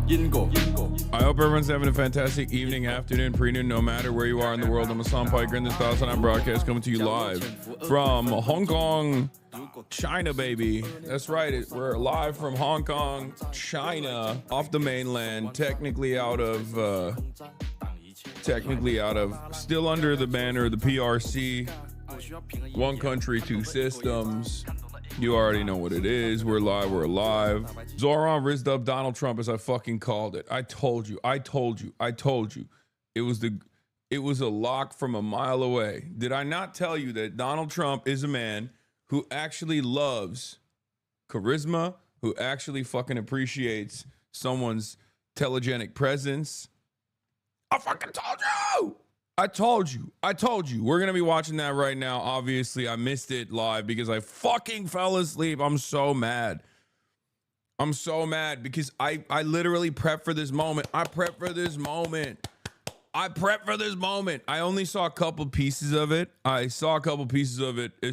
I hope everyone's having a fantastic evening, afternoon, pre-noon, no matter where you are in the world. I'm Hassan Piker, and this Hasanabi broadcast coming to you live from Hong Kong, China, baby. That's right. We're live from Hong Kong, China, off the mainland, technically out of, still under the banner of the PRC, one country, two systems. You already know what it is. We're live. We're alive. Zohran rizzed up Donald Trump as I fucking called it. I told you. It was a lock from a mile away. Did I not tell you that Donald Trump is a man who actually loves charisma, who actually fucking appreciates someone's telegenic presence? I fucking told you. I told you. We're going to be watching that right now. Obviously, I missed it live because I fucking fell asleep. I'm so mad because I literally prepped for this moment. I only saw a couple pieces of it. as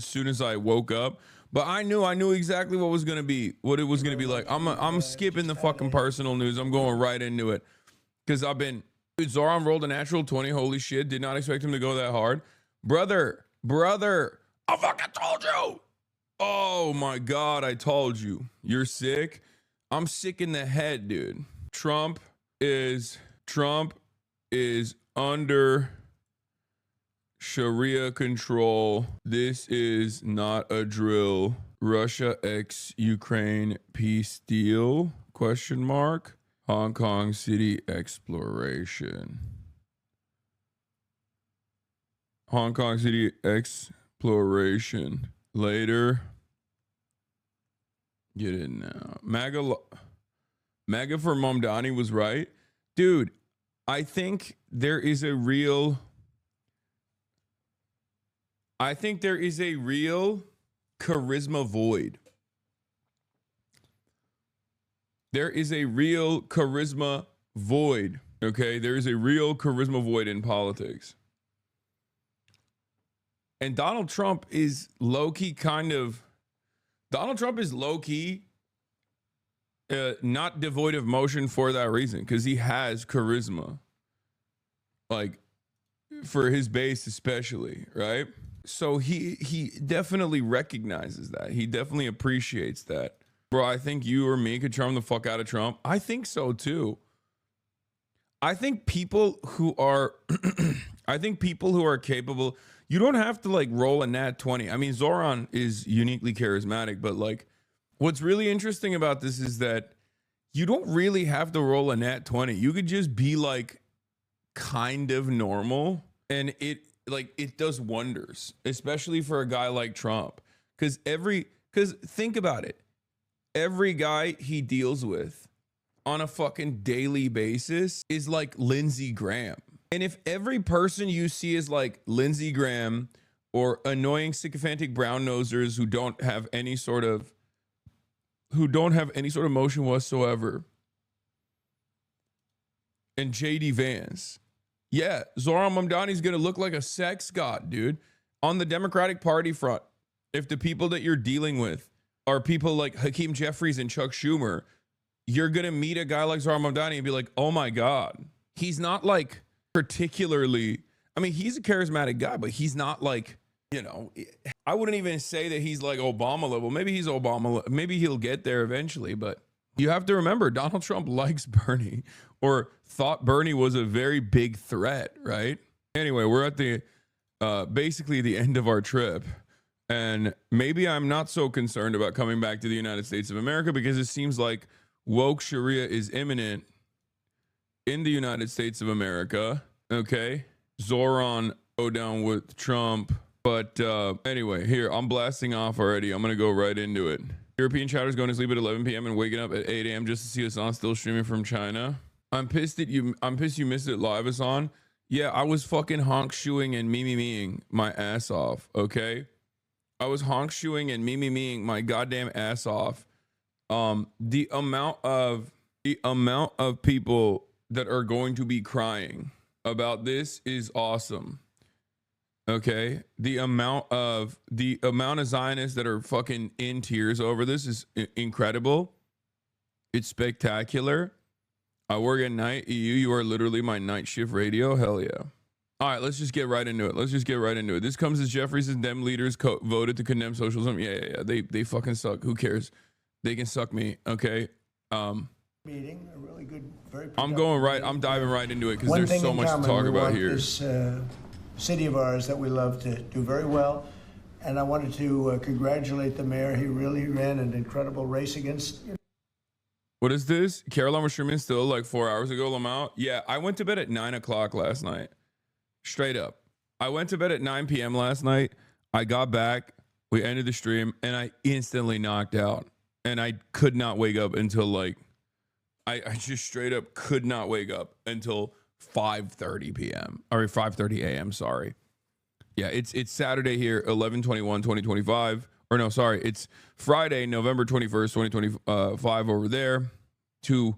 soon as I woke up. But I knew exactly what it was going to be like. I'm skipping the fucking personal news. I'm going right into it because Dude, Zohran rolled a natural 20. Holy shit. Did not expect him to go that hard. Brother. I fucking told you. Oh my God. I told you. You're sick. I'm sick in the head, dude. Trump is under Sharia control. This is not a drill. Russia x Ukraine peace deal? ? Hong Kong City exploration. Later. Get it now. MAGA for Mamdani was right. Dude, I think there is a real charisma void. There is a real charisma void, okay? There is a real charisma void in politics. And Donald Trump is low-key not devoid of motion for that reason, because he has charisma. Like, for his base especially, right? So he definitely recognizes that. He definitely appreciates that. Bro, I think you or me could charm the fuck out of Trump. I think so too. I think people who are capable, you don't have to like roll a nat 20. I mean, Zohran is uniquely charismatic, but like what's really interesting about this is that you don't really have to roll a nat 20. You could just be like kind of normal and it does wonders, especially for a guy like Trump. Because think about it. Every guy he deals with on a fucking daily basis is like Lindsey Graham. And if every person you see is like Lindsey Graham or annoying sycophantic brown nosers who don't have any sort of motion whatsoever, and JD Vance, yeah, Zohran Mamdani's gonna look like a sex god, dude. On the Democratic Party front, if the people that you're dealing with are people like Hakeem Jeffries and Chuck Schumer, you're going to meet a guy like Zohran Mamdani and be like, oh my God. He's not like particularly, I mean, he's a charismatic guy, but he's not like, I wouldn't even say that he's like Obama level. Maybe he's Obama. Maybe he'll get there eventually, but you have to remember Donald Trump likes Bernie or thought Bernie was a very big threat, right? Anyway, we're at basically the end of our trip. And maybe I'm not so concerned about coming back to the United States of America because it seems like woke Sharia is imminent in the United States of America. Okay. Zohran go down with Trump. But anyway, here, I'm blasting off already. I'm going to go right into it. European chatters going to sleep at 11 p.m. and waking up at 8 a.m. just to see Hassan still streaming from China. I'm pissed you missed it live, Hassan. Yeah, I was fucking honk-shoeing and me-me-meing my ass off, okay? I was honk-shoeing and me-me-meing my goddamn ass off. The amount of people that are going to be crying about this is awesome. Okay, the amount of Zionists that are fucking in tears over this is incredible. It's spectacular. I work at night. You are literally my night shift radio. Hell yeah. All right, let's just get right into it. This comes as Jeffries and Dem leaders voted to condemn socialism. Yeah. They fucking suck. Who cares? They can suck me. Okay. Meeting, a really good, very I'm going right. I'm diving right into it because there's so much to talk about here. This city of ours that we love to do very well, and I wanted to congratulate the mayor. He really ran an incredible race against. What is this? Caroline was streaming still like 4 hours ago. Lamau. Yeah, I went to bed at 9 o'clock last night. Straight up, I went to bed at 9 p.m. last night. I got back. We ended the stream, and I instantly knocked out, and I could not wake up until like. I just straight up could not wake up until 5:30 p.m. or 5:30 a.m. Sorry. Yeah, it's Saturday here, 11/21/2025. Or no, sorry, it's Friday, November 21st, 2025 over there, 2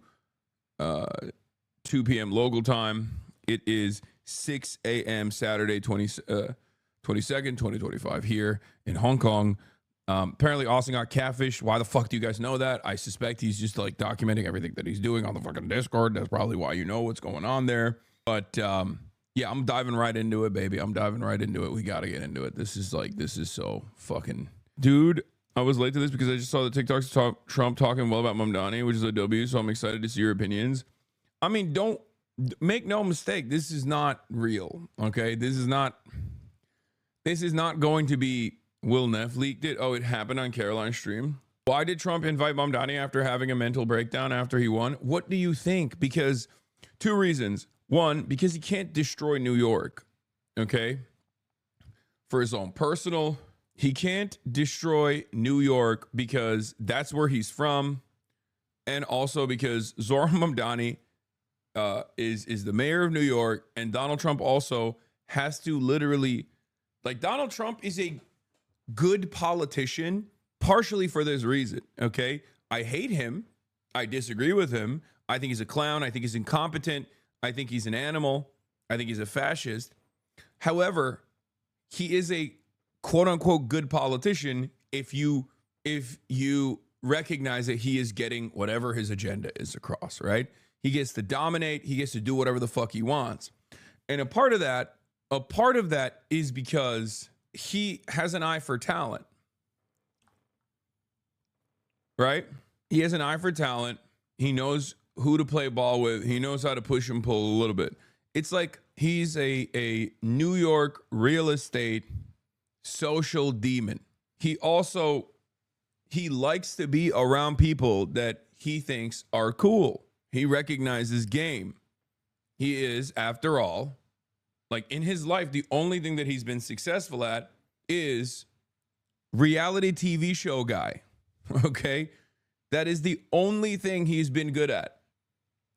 p.m. local time. It is 6 a.m. Saturday, 22nd, 2025 here in Hong Kong. Apparently Austin got catfished. Why the fuck do you guys know that? I suspect he's just like documenting everything that he's doing on the fucking Discord. That's probably why you know what's going on there. But yeah, I'm diving right into it, baby. I'm diving right into it. We got to get into it. This is so fucking... Dude, I was late to this because I just saw the TikToks of Trump talking well about Mamdani, which is a W, so I'm excited to see your opinions. I mean, don't... Make no mistake. This is not real, okay? This is not going to be... Will Neff leaked it. Oh, it happened on Caroline's stream. Why did Trump invite Mamdani after having a mental breakdown after he won? What do you think? Because 2 reasons. 1, because he can't destroy New York. Okay. For his own personal, he can't destroy New York because that's where he's from. And also because Zohran Mamdani is the mayor of New York, and Donald Trump also has to literally, like, Donald Trump is a good politician partially for this reason. Okay, I hate him, I disagree with him, I think he's a clown, I think he's incompetent, I think he's an animal, I think he's a fascist. However, he is a quote unquote good politician if you recognize that he is getting whatever his agenda is across, right? He gets to dominate, he gets to do whatever the fuck he wants. And a part of that is because he has an eye for talent, right? He has an eye for talent. He knows who to play ball with. He knows how to push and pull a little bit. It's like he's a New York real estate social demon. He likes to be around people that he thinks are cool. He recognizes game. He is, after all, like in his life, the only thing that he's been successful at is reality TV show guy. Okay. That is the only thing he's been good at.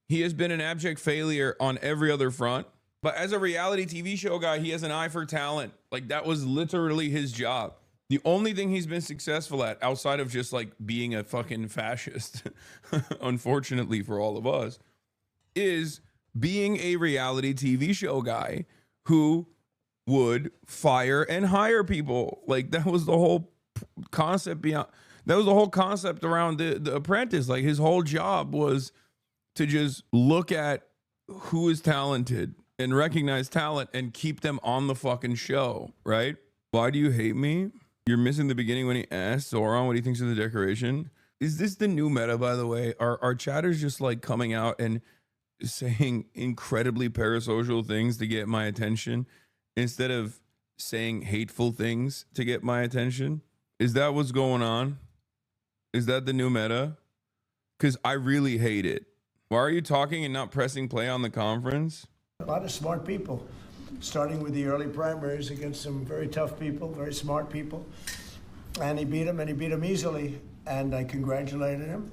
He has been an abject failure on every other front, but as a reality TV show guy, he has an eye for talent. Like that was literally his job. The only thing he's been successful at outside of just like being a fucking fascist, unfortunately for all of us, is being a reality TV show guy who would fire and hire people. Like that was the whole concept around the Apprentice. Like his whole job was to just look at who is talented and recognize talent and keep them on the fucking show, right? Why do you hate me? You're missing the beginning when he asked Zohran what he thinks of the decoration. Is this the new meta, by the way? Are chatters just like coming out and saying incredibly parasocial things to get my attention instead of saying hateful things to get my attention? Is that what's going on? Is that the new meta? Because I really hate it. Why are you talking and not pressing play on the conference? A lot of smart people, starting with the early primaries against some very tough people, very smart people. And he beat them easily. And I congratulated him.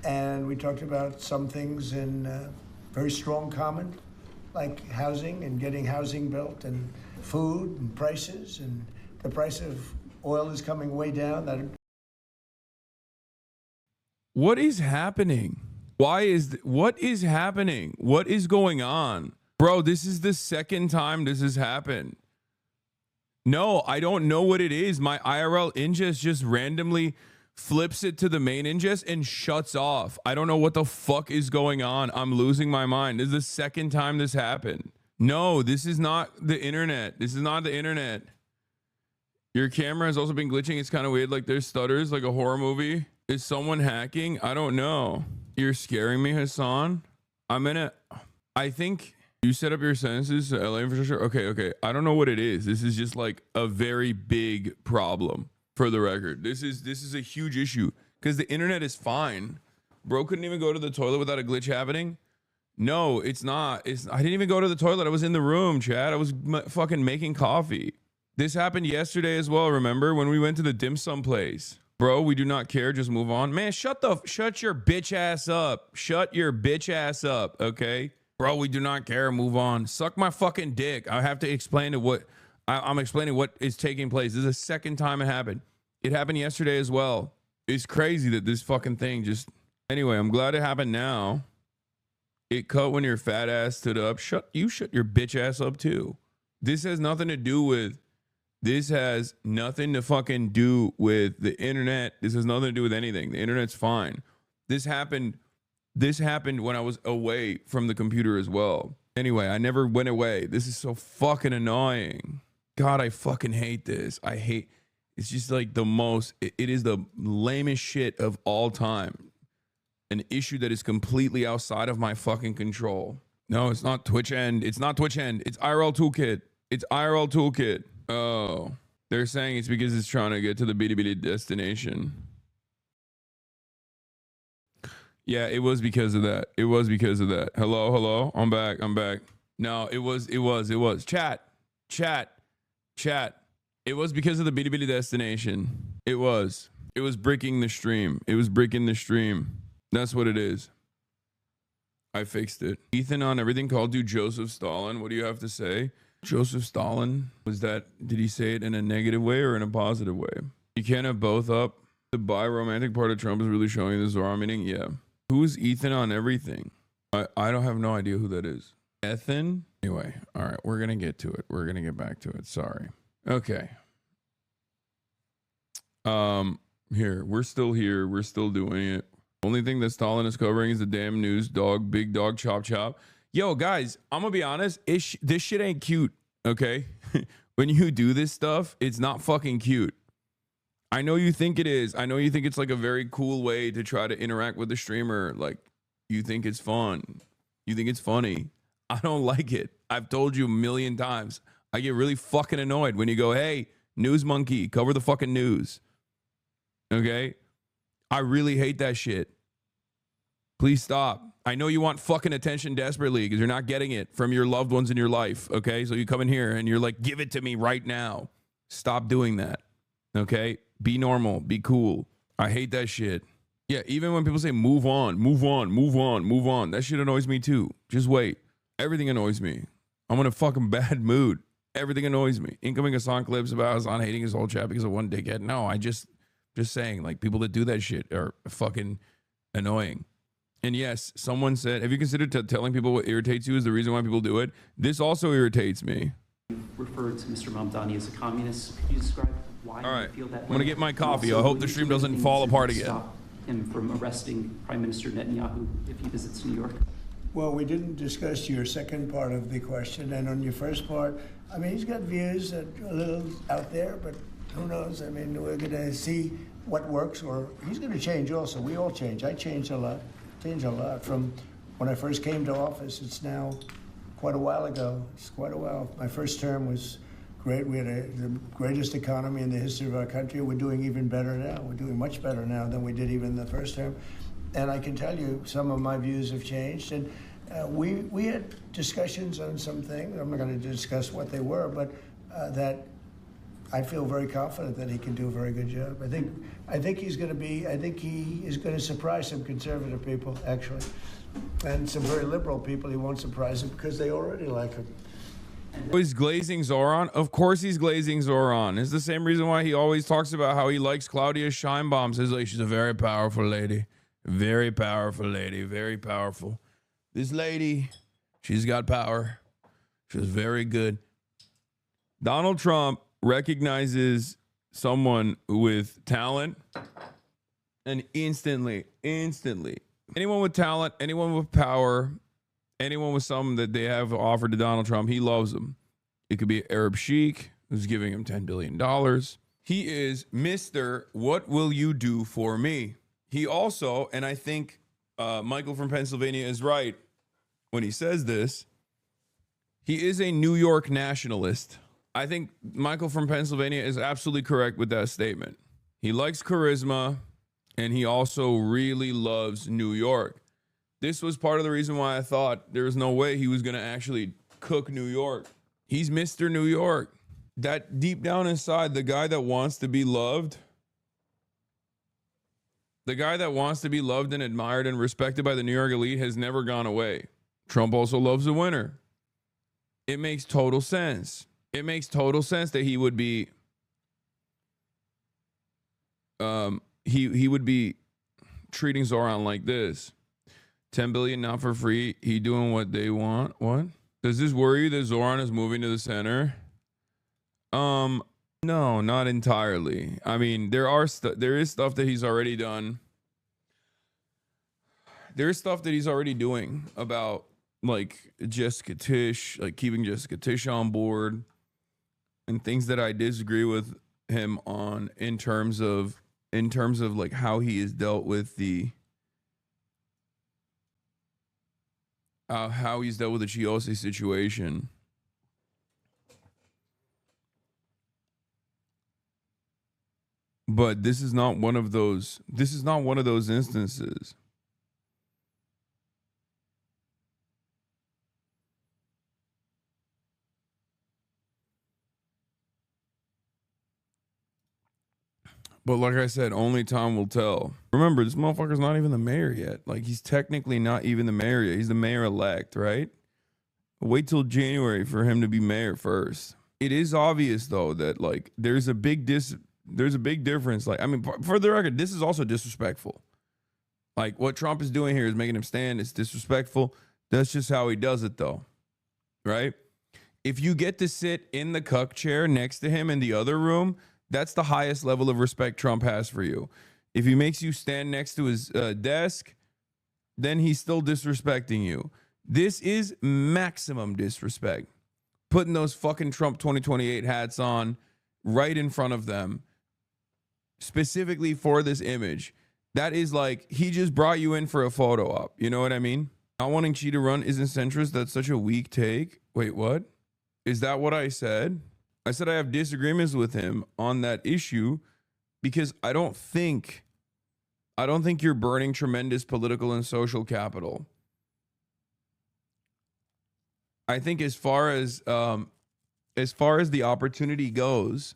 And we talked about some things in very strong common, like housing and getting housing built, and food and prices, and the price of oil is coming way down. What is happening? What is happening? What is going on? Bro, this is the second time this has happened. No, I don't know what it is. My IRL ingest just randomly flips it to the main ingest and shuts off. I don't know what the fuck is going on. I'm losing my mind. This is the second time this happened. No, this is not the internet. This is not the internet. Your camera has also been glitching. It's kind of weird. Like there's stutters like a horror movie. Is someone hacking? I don't know. You're scaring me, Hassan. I think you set up your sentences to LA infrastructure. Okay. I don't know what it is. This is just like a very big problem for the record. This is a huge issue because the internet is fine. Bro couldn't even go to the toilet without a glitch happening. No, it's not. I didn't even go to the toilet. I was in the room, Chad. I was fucking making coffee. This happened yesterday as well. Remember when we went to the dim sum place? Bro, we do not care. Just move on. Man, shut your bitch ass up. Shut your bitch ass up, okay? Bro, we do not care. Move on. Suck my fucking dick. I have to explain I'm explaining what is taking place. This is the second time it happened. It happened yesterday as well. It's crazy that this fucking thing just... Anyway, I'm glad it happened now. It cut when your fat ass stood up. Shut your bitch ass up too. This has nothing to do with fucking do with the internet. This has nothing to do with anything. The internet's fine. This happened when I was away from the computer as well. Anyway, I never went away. This is so fucking annoying. God, I fucking hate this. It's just like it is the lamest shit of all time. An issue that is completely outside of my fucking control. No, it's not Twitch End. It's not Twitch End. It's IRL Toolkit. It's IRL Toolkit. Oh, they're saying it's because it's trying to get to the BDB destination. Yeah, it was because of that. It was because of that. Hello. I'm back. No, it was. Chat. It was because of the BDB destination. It was breaking the stream. That's what it is. I fixed it. Ethan on everything called you Joseph Stalin. What do you have to say? Joseph Stalin, did he say it in a negative way or in a positive way? You can't have both up. The bi-romantic part of Trump is really showing the Zohran meaning. Yeah. Who is Ethan on everything? I don't have no idea who that is. Ethan? Anyway, all right, we're going to get to it. We're going to get back to it. Sorry. Okay. Here. We're still here. We're still doing it. Only thing that Stalin is covering is the damn news dog, big dog, chop chop. Yo, guys, I'm gonna be honest. This shit ain't cute, okay? When you do this stuff, it's not fucking cute. I know you think it is. I know you think it's like a very cool way to try to interact with the streamer. Like, you think it's fun. You think it's funny. I don't like it. I've told you a million times. I get really fucking annoyed when you go, hey, news monkey, cover the fucking news. Okay? I really hate that shit. Please stop. I know you want fucking attention desperately because you're not getting it from your loved ones in your life, okay? So you come in here and you're like, give it to me right now. Stop doing that, okay? Be normal. Be cool. I hate that shit. Yeah, even when people say move on. That shit annoys me too. Just wait. Everything annoys me. I'm in a fucking bad mood. Everything annoys me. Incoming Hassan clips about Hassan hating his whole chat because of one dickhead. No, I just saying, like, people that do that shit are fucking annoying. And yes, someone said, have you considered telling people what irritates you is the reason why people do it? This also irritates me. You referred to Mr. Mamdani as a communist. Could you describe why All right. you feel that way? I'm going to get my coffee. Also, I hope the stream doesn't fall apart again. Stop him from arresting Prime Minister Netanyahu if he visits New York? Well, we didn't discuss your second part of the question. And on your first part, I mean, he's got views that are a little out there, but who knows? I mean, we're going to see what works, or he's going to change also. We all change. I changed a lot from when I first came to office. It's now quite a while ago. It's quite a while. My first term was great. We had the greatest economy in the history of our country. We're doing even better now. We're doing much better now than we did even the first term. And I can tell you some of my views have changed. And we had discussions on some things. I'm not going to discuss what they were, but that I feel very confident that he can do a very good job. I think he is going to surprise some conservative people, actually. And some very liberal people, he won't surprise them because they already like him. Oh, he's glazing Zohran? Of course he's glazing Zohran. It's the same reason why he always talks about how he likes Claudia Scheinbaum. Says, like, she's a very powerful lady. Very powerful lady. Very powerful. This lady, she's got power. She's very good. Donald Trump recognizes someone with talent And instantly, anyone with talent, anyone with power, anyone with something that they have offered to Donald Trump, he loves them. It could be an Arab sheik who's giving him $10 billion. He is Mr. What will you do for me? He also, and I think Michael from Pennsylvania is right when he says this, he is a New York nationalist. I think Michael from Pennsylvania is absolutely correct with that statement. He likes charisma, and he also really loves New York. This was part of the reason why I thought there was no way he was going to actually cook New York. He's Mr. New York. That deep down inside, the guy that wants to be loved, and admired and respected by the New York elite has never gone away. Trump also loves a winner. It makes total sense. It makes total sense that he would be he would be treating Zohran like this. 10 billion not for free. He doing what they want. What? Does this worry you that Zohran is moving to the center? No, not entirely. I mean, there is stuff that he's already done. There's stuff that he's already doing about like Jessica Tisch, like keeping Jessica Tisch on board, and things that I disagree with him on in terms of like how he has dealt with the Chiose situation. But this is not one of those instances. But like I said, only time will tell. Remember, this motherfucker's not even the mayor yet. Like, he's technically not even the mayor yet. He's the mayor-elect, right? Wait till January for him to be mayor first. It is obvious, though, that, like, there's a big difference. Like, I mean, for the record, this is also disrespectful. Like, what Trump is doing here is making him stand. It's disrespectful. That's just how he does it, though, right? If you get to sit in the cuck chair next to him in the other room, that's the highest level of respect Trump has for you. If he makes you stand next to his desk, then he's still disrespecting you. This is maximum disrespect. Putting those fucking Trump 2028 hats on right in front of them, specifically for this image. That is like, he just brought you in for a photo op. You know what I mean? Not wanting Xi to run isn't centrist. That's such a weak take. Wait, what? Is that what I said? I said I have disagreements with him on that issue because I don't think you're burning tremendous political and social capital. I think as far as the opportunity goes,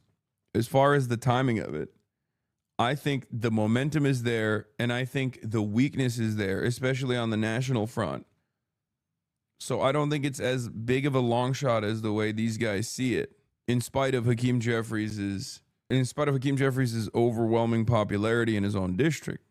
as far as the timing of it, I think the momentum is there, and I think the weakness is there, especially on the national front. So I don't think it's as big of a long shot as the way these guys see it. In spite of Hakeem Jeffries' overwhelming popularity in his own district.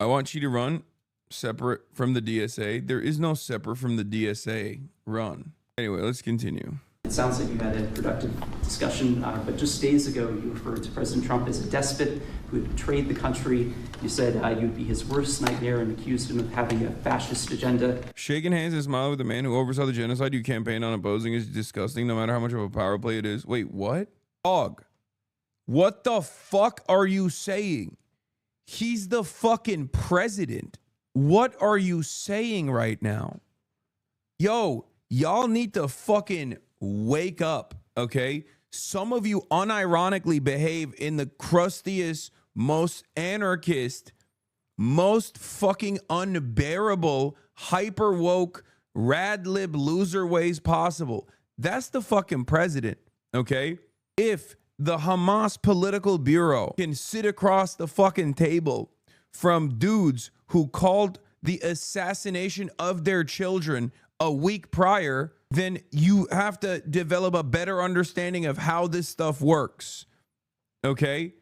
I want you to run separate from the DSA. There is no separate from the DSA run. Anyway, let's continue. It sounds like you had a productive discussion, but just days ago you referred to President Trump as a despot who had betrayed the country. You said you'd be his worst nightmare and accused him of having a fascist agenda. Shaking hands and smiling with the man who oversaw the genocide you campaigned on opposing is disgusting, no matter how much of a power play it is. Wait, what? Dog, what the fuck are you saying? He's the fucking president. What are you saying right now? Yo, y'all need to fucking wake up, okay? Some of you unironically behave in the crustiest, most anarchist, most fucking unbearable, hyper woke, rad lib loser ways possible. That's the fucking president, okay? If the Hamas political bureau can sit across the fucking table from dudes who called the assassination of their children a week prior, then you have to develop a better understanding of how this stuff works. Okay?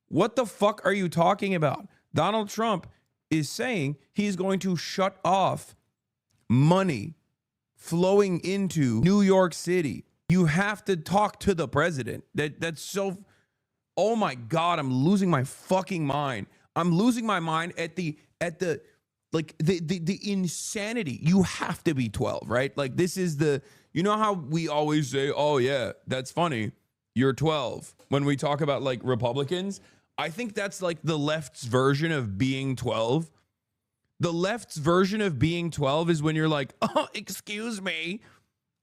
What the fuck are you talking about? Donald Trump is saying he's going to shut off money flowing into New York City. You have to talk to the president. That's so, oh my God, I'm losing my fucking mind. I'm losing my mind at the insanity. You have to be 12, right? Like this is you know how we always say, oh yeah, that's funny, you're 12. When we talk about like Republicans, I think that's like the left's version of being 12. The left's version of being 12 is when you're like, oh, excuse me,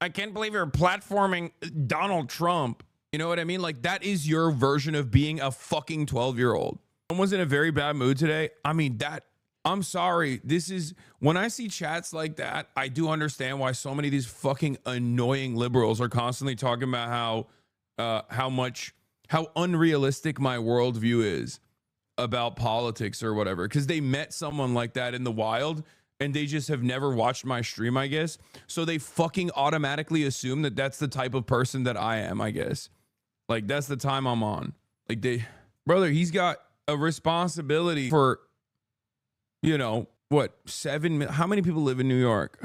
I can't believe you're platforming Donald Trump. You know what I mean? Like that is your version of being a fucking 12-year-old. Someone's in a very bad mood today. I mean, I'm sorry. This is, when I see chats like that, I do understand why so many of these fucking annoying liberals are constantly talking about how unrealistic my worldview is about politics or whatever, because they met someone like that in the wild and they just have never watched my stream, I guess. So they fucking automatically assume that that's the type of person that I am, I guess. Like that's the time I'm on. Like brother, he's got a responsibility for, you know, what, how many people live in New York?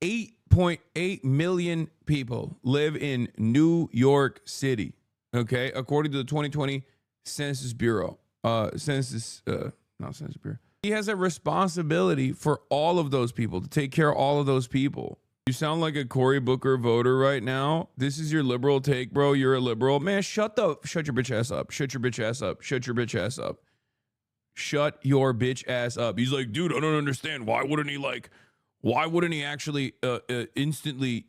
8.8 million people live in New York City, okay? According to the 2020 Census Bureau. Not Census Bureau. He has a responsibility for all of those people, to take care of all of those people. You sound like a Cory Booker voter right now. This is your liberal take, bro. You're a liberal. Man, shut your bitch ass up. Shut your bitch ass up. Shut your bitch ass up. Shut your bitch ass up. He's like, dude, I don't understand. Why wouldn't he actually instantly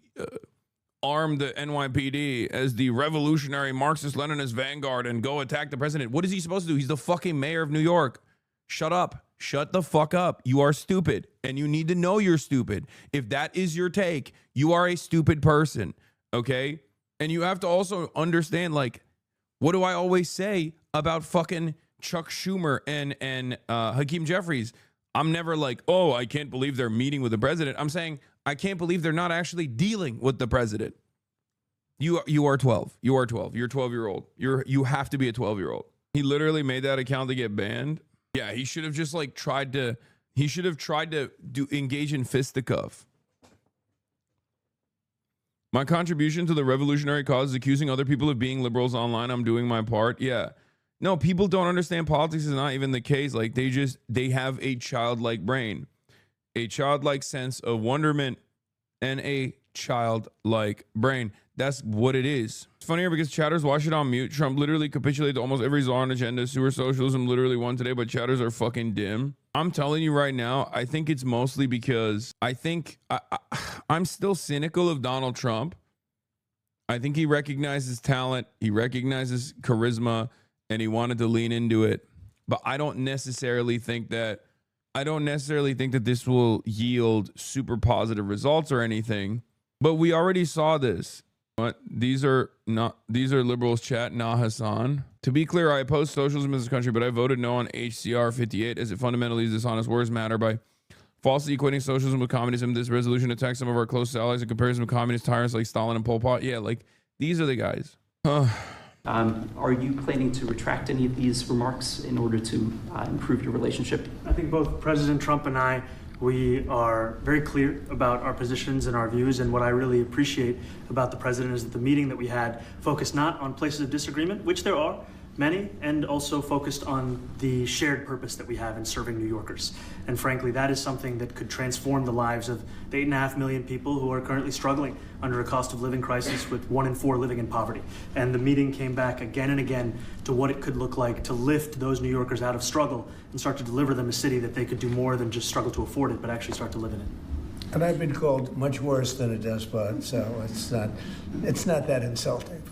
arm the NYPD as the revolutionary Marxist-Leninist vanguard and go attack the president? What is he supposed to do? He's the fucking mayor of New York. Shut up. Shut the fuck up. You are stupid, and you need to know you're stupid. If that is your take, you are a stupid person, okay? And you have to also understand, like, what do I always say about fucking Chuck Schumer and Hakeem Jeffries? I'm never like, oh, I can't believe they're meeting with the president. I'm saying I can't believe they're not actually dealing with the president. You are 12. You are 12. You're a 12-year-old. You have to be a 12-year-old. He literally made that account to get banned. Yeah, he should have just like tried to engage in fisticuff. My contribution to the revolutionary cause is accusing other people of being liberals online. I'm doing my part. Yeah. No, people don't understand politics is not even the case. Like they have a childlike brain, a childlike sense of wonderment, and a childlike brain. That's what it is. It's funnier because chatters watch it on mute. Trump literally capitulated to almost every Zohran agenda. Sewer socialism literally won today, but chatters are fucking dim. I'm telling you right now, I think it's mostly because I think I'm still cynical of Donald Trump. I think he recognizes talent. He recognizes charisma. And he wanted to lean into it. But I don't necessarily think that this will yield super positive results or anything. But we already saw this. But these are liberals chat, nah Hassan. To be clear, I oppose socialism in this country, but I voted no on HCR 58 as it fundamentally is dishonest. Words matter by falsely equating socialism with communism. This resolution attacks some of our closest allies in comparison with communist tyrants like Stalin and Pol Pot. Yeah, like these are the guys. Are you planning to retract any of these remarks in order to improve your relationship? I think both President Trump and I, we are very clear about our positions and our views, and what I really appreciate about the president is that the meeting that we had focused not on places of disagreement, which there are many, and also focused on the shared purpose that we have in serving New Yorkers. And frankly, that is something that could transform the lives of the 8.5 million people who are currently struggling under a cost of living crisis, with 1 in 4 living in poverty. And the meeting came back again and again to what it could look like to lift those New Yorkers out of struggle and start to deliver them a city that they could do more than just struggle to afford it, but actually start to live in it. And I've been called much worse than a despot, so it's not that insulting.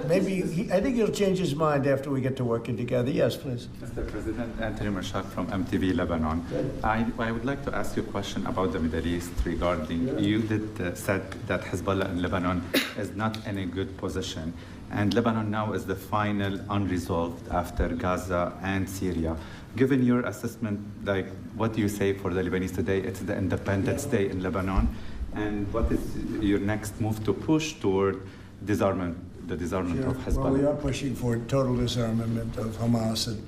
Maybe I think he'll change his mind after we get to working together. Yes, please. Mr. President, Anthony Marshak from MTV Lebanon. I would like to ask you a question about the Middle East regarding, you said that Hezbollah in Lebanon is not in a good position. And Lebanon now is the final unresolved after Gaza and Syria. Given your assessment, like, what do you say for the Lebanese today? It's the Independence Day in Lebanon. And what is your next move to push toward disarmament? The disarmament of Hezbollah. Well, we are pushing for total disarmament of Hamas and,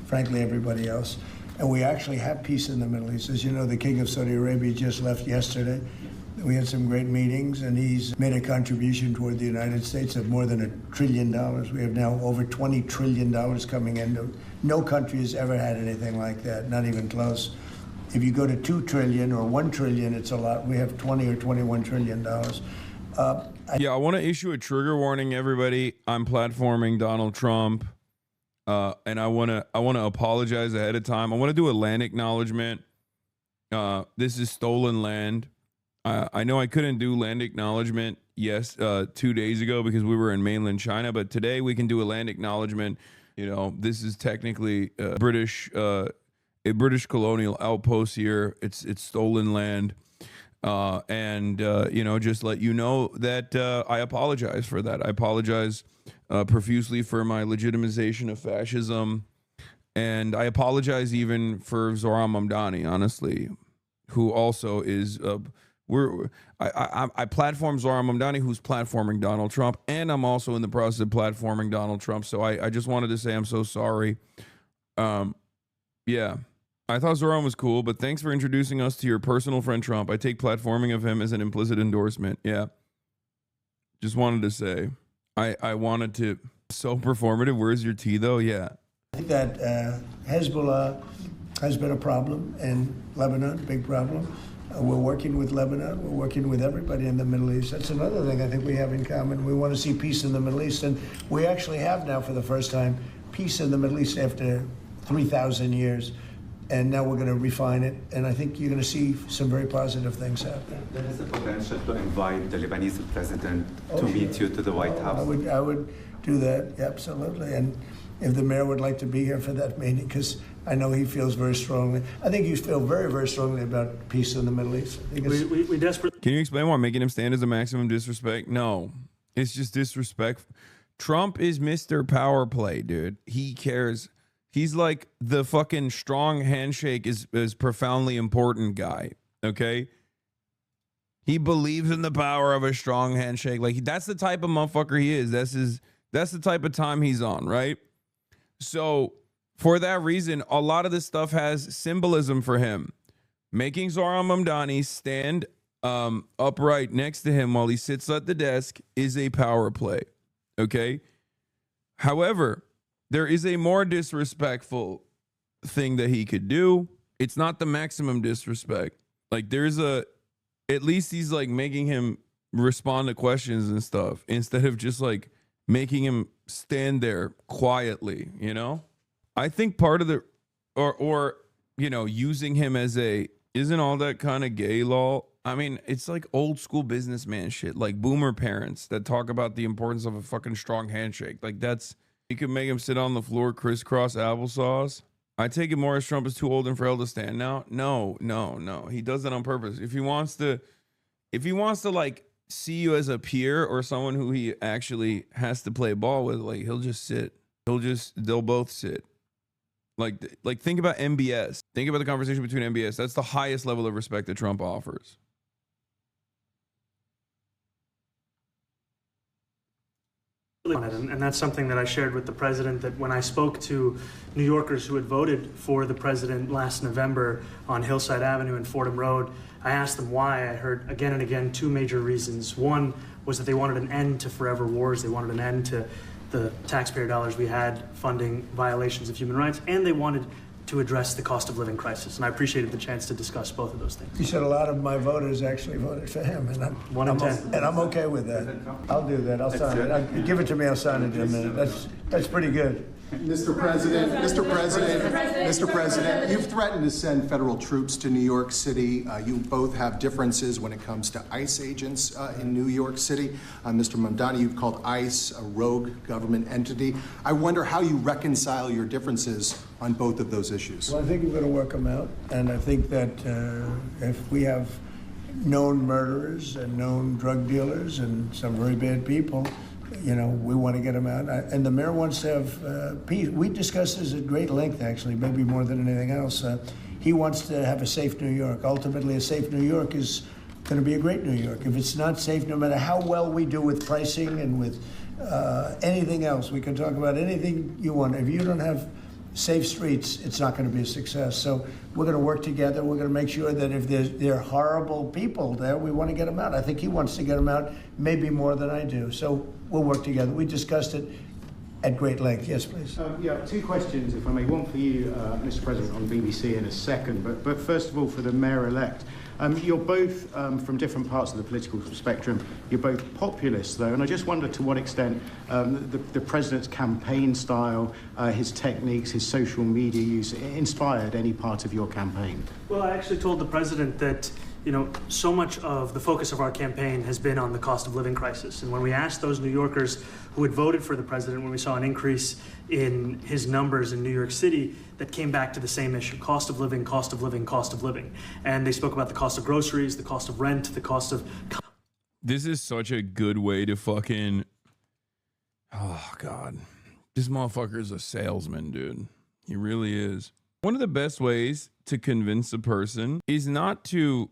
frankly, everybody else. And we actually have peace in the Middle East. As you know, the King of Saudi Arabia just left yesterday. We had some great meetings, and he's made a contribution toward the United States of more than $1 trillion. We have now over $20 trillion coming in. No country has ever had anything like that, not even close. If you go to 2 trillion or 1 trillion, it's a lot. We have 20 or 21 trillion dollars. Yeah, I want to issue a trigger warning, everybody. I'm platforming Donald Trump, and I want to apologize ahead of time. I want to do a land acknowledgement. This is stolen land. I know I couldn't do land acknowledgement 2 days ago because we were in mainland China, but today we can do a land acknowledgement. You know, this is technically a British colonial outpost here. It's stolen land. You know, just let you know that I apologize for that. I apologize profusely for my legitimization of fascism. And I apologize even for Zohran Mamdani, honestly, who also is... I platform Zohran Mamdani, who's platforming Donald Trump, and I'm also in the process of platforming Donald Trump. So I just wanted to say I'm so sorry. Yeah, I thought Zohran was cool, but thanks for introducing us to your personal friend Trump. I take platforming of him as an implicit endorsement. Yeah, just wanted to say I wanted to. So performative. Where's your tea though? Yeah. I think that Hezbollah has been a problem in Lebanon, big problem. We're working with Lebanon. We're working with everybody in the Middle East. That's another thing I think we have in common. We want to see peace in the Middle East. And we actually have now, for the first time, peace in the Middle East after 3,000 years. And now we're going to refine it. And I think you're going to see some very positive things happen. There is a potential to invite the Lebanese president to meet you to the White House. I would do that, absolutely. And if the mayor would like to be here for that meeting, because I know he feels very strongly. I think you feel very, very strongly about peace in the Middle East. We desperately... Can you explain why making him stand as a maximum disrespect? No, it's just disrespect. Trump is Mr. Power Play, dude. He cares. He's like the fucking strong handshake is profoundly important guy, okay? He believes in the power of a strong handshake. Like, that's the type of motherfucker he is. That's the type of time he's on, right? So... for that reason, a lot of this stuff has symbolism for him. Making Zohran Mamdani stand upright next to him while he sits at the desk is a power play, okay? However, there is a more disrespectful thing that he could do. It's not the maximum disrespect. Like, at least he's like making him respond to questions and stuff instead of just like making him stand there quietly, you know? I think part of the, or you know, using him as isn't all that kind of gay law? I mean, it's like old school businessman shit, like boomer parents that talk about the importance of a fucking strong handshake. Like you could make him sit on the floor, crisscross applesauce. I take it Morris Trump is too old and frail to stand now. No. He does that on purpose. If he wants to like see you as a peer or someone who he actually has to play ball with, like he'll just sit. They'll both sit. Like think about MBS. Think about the conversation between MBS. That's the highest level of respect that Trump offers. And that's something that I shared with the president, that when I spoke to New Yorkers who had voted for the president last November on Hillside Avenue and Fordham Road, I asked them why. I heard again and again two major reasons. One was that they wanted an end to forever wars. They wanted an end to the taxpayer dollars we had funding violations of human rights, and they wanted to address the cost of living crisis. And I appreciated the chance to discuss both of those things. You said a lot of my voters actually voted for him, and I'm okay with that. I'll do that. I'll sign it. Give it to me. I'll sign it in a minute. That's pretty good. Mr. President, you've threatened to send federal troops to New York City. You both have differences when it comes to ICE agents in New York City. Mr. Mamdani, you've called ICE a rogue government entity. I wonder how you reconcile your differences on both of those issues. Well, I think we're going to work them out, and I think that if we have known murderers and known drug dealers and some very bad people, you know, we want to get them out. And the mayor wants to have peace. We discussed this at great length, actually, maybe more than anything else. He wants to have a safe New York. Ultimately, a safe New York is going to be a great New York. If it's not safe, no matter how well we do with pricing and with anything else, we can talk about anything you want. If you don't have safe streets, it's not going to be a success. So we're going to work together. We're going to make sure that if there are horrible people there, we want to get them out. I think he wants to get them out maybe more than I do. So we'll work together. We discussed it at great length. Yes, please. Yeah, two questions, if I may. One for you, Mr. President, on BBC in a second. But first of all, for the mayor-elect. You're both from different parts of the political spectrum. You're both populists, though, and I just wonder to what extent the president's campaign style, his techniques, his social media use inspired any part of your campaign. Well, I actually told the president that, so much of the focus of our campaign has been on the cost of living crisis. And when we asked those New Yorkers who had voted for the president, when we saw an increase in his numbers in New York City, that came back to the same issue: cost of living, cost of living, cost of living. And they spoke about the cost of groceries, the cost of rent, the cost of... This is such a good way to fucking... Oh, God. This motherfucker is a salesman, dude. He really is. One of the best ways to convince a person is not to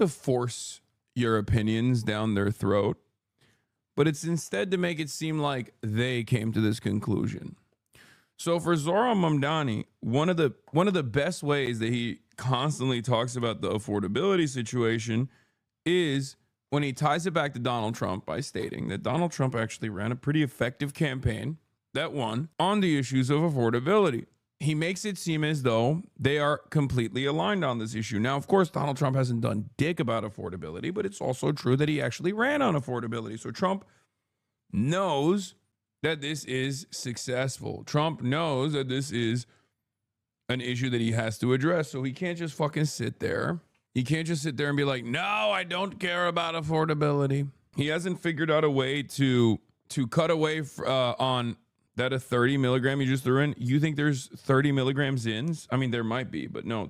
force your opinions down their throat, but it's instead to make it seem like they came to this conclusion. So for Zohran Mamdani, one of the best ways that he constantly talks about the affordability situation is when he ties it back to Donald Trump by stating that Donald Trump actually ran a pretty effective campaign that won on the issues of affordability. He makes it seem as though they are completely aligned on this issue. Now, of course, Donald Trump hasn't done dick about affordability, but it's also true that he actually ran on affordability. So Trump knows that this is successful. Trump knows that this is an issue that he has to address. So he can't just fucking sit there. He can't just sit there and be like, no, I don't care about affordability. He hasn't figured out a way to cut away on that a 30 milligram you just threw in. You think there's 30 milligram Zins? I mean, there might be, but no,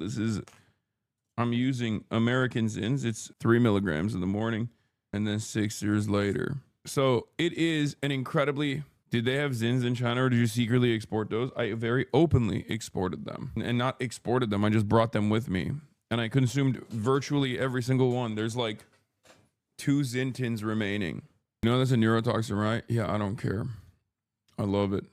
I'm using American Zins. It's 3 milligrams in the morning and then 6 years later. So it is an incredibly... Did they have Zins in China, or did you secretly export those? I very openly exported them. And not exported them, I just brought them with me. And I consumed virtually every single one. There's like 2 Zin tins remaining. You know that's a neurotoxin, right? Yeah, I don't care. I love it.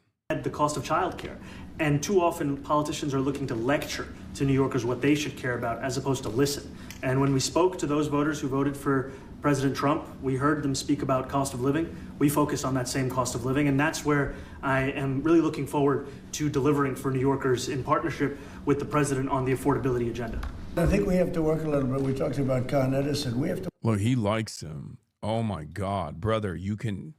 The cost of childcare. And too often politicians are looking to lecture to New Yorkers what they should care about as opposed to listen. And when we spoke to those voters who voted for President Trump, we heard them speak about cost of living. We focus on that same cost of living, and that's where I am really looking forward to delivering for New Yorkers in partnership with the president on the affordability agenda. I think we have to work a little bit. We talked about Con Edison. We have to... Look, he likes him. Oh my God, brother, you can...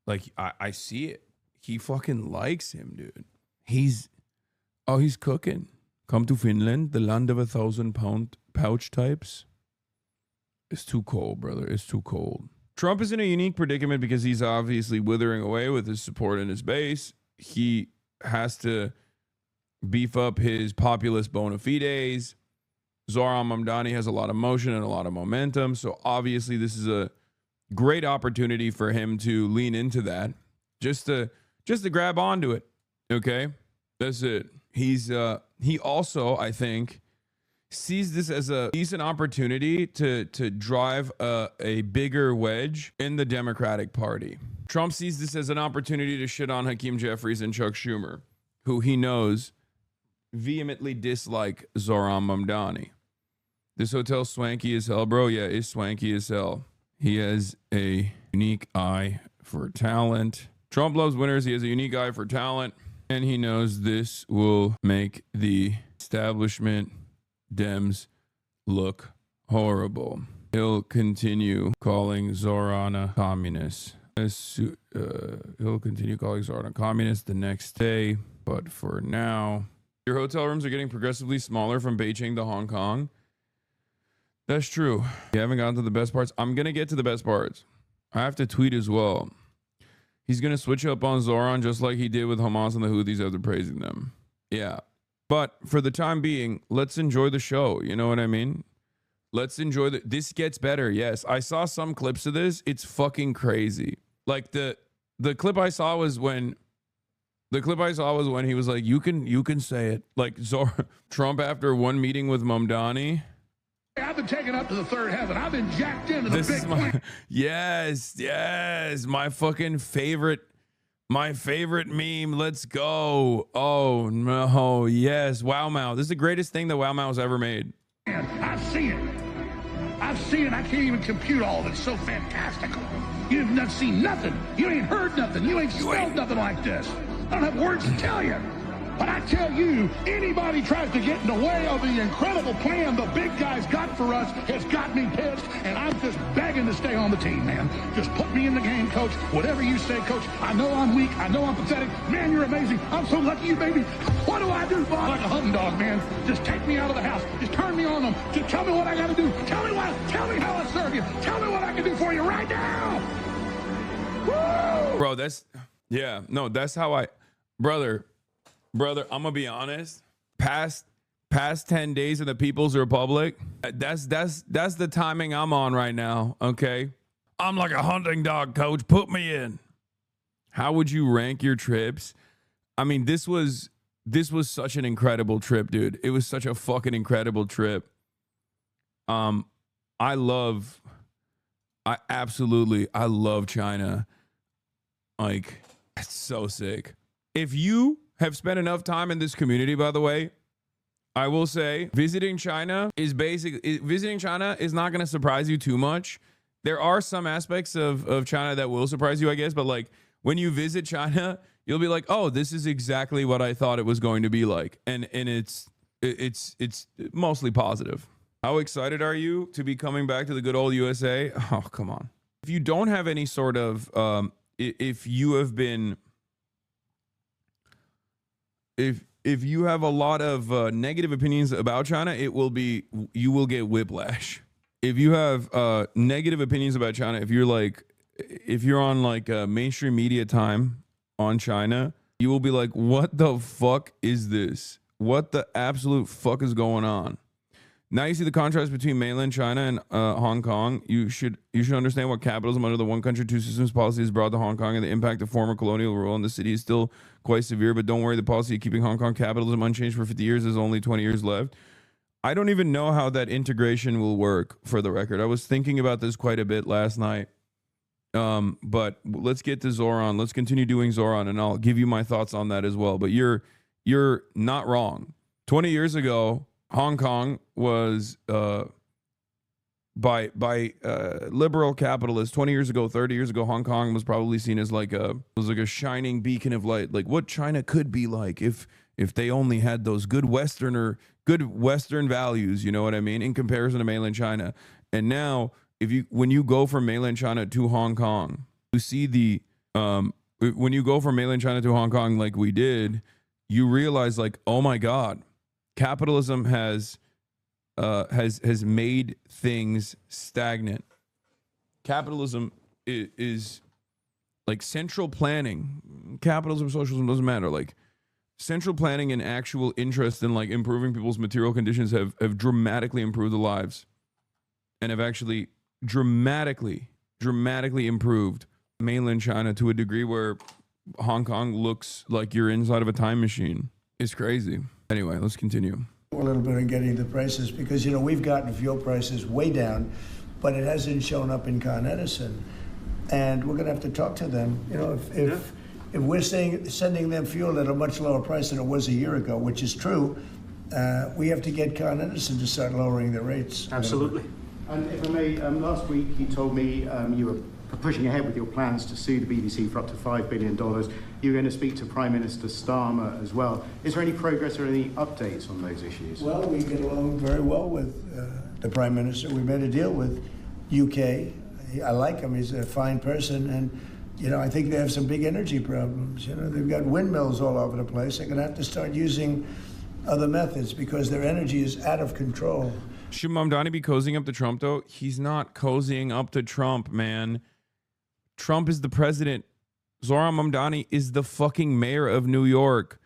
Like, I see it. He fucking likes him, dude. He's cooking. Come to Finland, the land of 1,000-pound pouch types. It's too cold, brother. It's too cold. Trump is in a unique predicament because he's obviously withering away with his support in his base. He has to beef up his populist bona fides. Zohran Mamdani has a lot of motion and a lot of momentum. So obviously this is a great opportunity for him to lean into that. Just to grab onto it. Okay? That's it. He also, I think, sees this as a decent opportunity to drive a bigger wedge in the Democratic Party. Trump sees this as an opportunity to shit on Hakeem Jeffries and Chuck Schumer, who he knows vehemently dislike Zohran Mamdani. This hotel's swanky as hell, bro. Yeah, it's swanky as hell. He has a unique eye for talent. Trump loves winners. He has a unique eye for talent. And he knows this will make the establishment Dems look horrible. He'll continue calling Zohran a communist. He'll continue calling Zohran a communist the next day. But for now, your hotel rooms are getting progressively smaller from Beijing to Hong Kong. That's true. You haven't gotten to the best parts. I'm going to get to the best parts. I have to tweet as well. He's going to switch up on Zohran just like he did with Hamas and the Houthis after praising them. Yeah. But for the time being, let's enjoy the show. You know what I mean? Let's enjoy this gets better. Yes. I saw some clips of this. It's fucking crazy. Like the clip I saw was when he was like, you can say it. Like Trump after one meeting with Mamdani. I've been taken up to the third heaven. I've been jacked into the big point. Yes, my fucking favorite My favorite meme. Let's go. Oh, no. Yes. Wow Mao. This is the greatest thing that Wow Mao's ever made. I've seen it. I've seen it. I can't even compute all of it. It's so fantastical. You've not seen nothing. You ain't heard nothing. You ain't smelled nothing like this. I don't have words to tell you. But I tell you, anybody tries to get in the way of the incredible plan the big guy's got for us has got me pissed, and I'm just begging to stay on the team, man. Just put me in the game, coach. Whatever you say, coach. I know I'm weak. I know I'm pathetic. Man, you're amazing. I'm so lucky you made me. What do I do, Bob? Like a hunting dog, man. Just take me out of the house. Just turn me on them. Just tell me what I got to do. Tell me how I serve you. Tell me what I can do for you right now. Woo! Bro, that's how I, brother, I'm gonna be honest. Past 10 days in the People's Republic, that's the timing I'm on right now. Okay, I'm like a hunting dog, coach. Put me in. How would you rank your trips? I mean, this was such an incredible trip, dude. It was such a fucking incredible trip. I love China. Like, it's so sick. If you have spent enough time in this community, by the way, I will say visiting China is not going to surprise you too much. There are some aspects of China that will surprise you, I guess. But like when you visit China, you'll be like, oh, this is exactly what I thought it was going to be like. And it's mostly positive. How excited are you to be coming back to the good old USA? Oh, come on. If you don't have any sort of, if you have a lot of negative opinions about China, you will get whiplash. If you have negative opinions about China, if you're on like mainstream media time on China, you will be like, what the fuck is this? What the absolute fuck is going on? Now you see the contrast between mainland China and Hong Kong. You should understand what capitalism under the one country, two systems policy has brought to Hong Kong, and the impact of former colonial rule in the city is still quite severe. But don't worry, the policy of keeping Hong Kong capitalism unchanged for 50 years is only 20 years left. I don't even know how that integration will work, for the record. I was thinking about this quite a bit last night. But let's get to Zohran. Let's continue doing Zohran, and I'll give you my thoughts on that as well. But you're not wrong. 20 years ago, Hong Kong was by liberal capitalists. 20 years ago, 30 years ago, Hong Kong was probably seen as like a shining beacon of light, like what China could be like if they only had those good Western values, you know what I mean, in comparison to mainland China. And now when you go from mainland China to Hong Kong, you see when you go from mainland China to Hong Kong like we did, you realize like, oh my God, capitalism has made things stagnant. Capitalism is like central planning. Capitalism, socialism doesn't matter. Like central planning and actual interest in like improving people's material conditions have dramatically improved the lives, and have actually dramatically improved mainland China to a degree where Hong Kong looks like you're inside of a time machine. It's crazy. Anyway, let's continue. A little bit in getting the prices because, you know, we've gotten fuel prices way down, but it hasn't shown up in Con Edison. And we're going to have to talk to them. You know, if we're sending them fuel at a much lower price than it was a year ago, which is true, we have to get Con Edison to start lowering the rates. Absolutely. And if I may, last week you told me you were pushing ahead with your plans to sue the BBC for up to $5 billion. You're going to speak to Prime Minister Starmer as well. Is there any progress or any updates on those issues? Well, we get along very well with the Prime Minister. We made a deal with UK. I like him. He's a fine person. And, you know, I think they have some big energy problems. You know, they've got windmills all over the place. They're going to have to start using other methods because their energy is out of control. Should Mamdani be cozying up to Trump, though? He's not cozying up to Trump, man. Trump is the president. Zohran Mamdani is the fucking mayor of New York.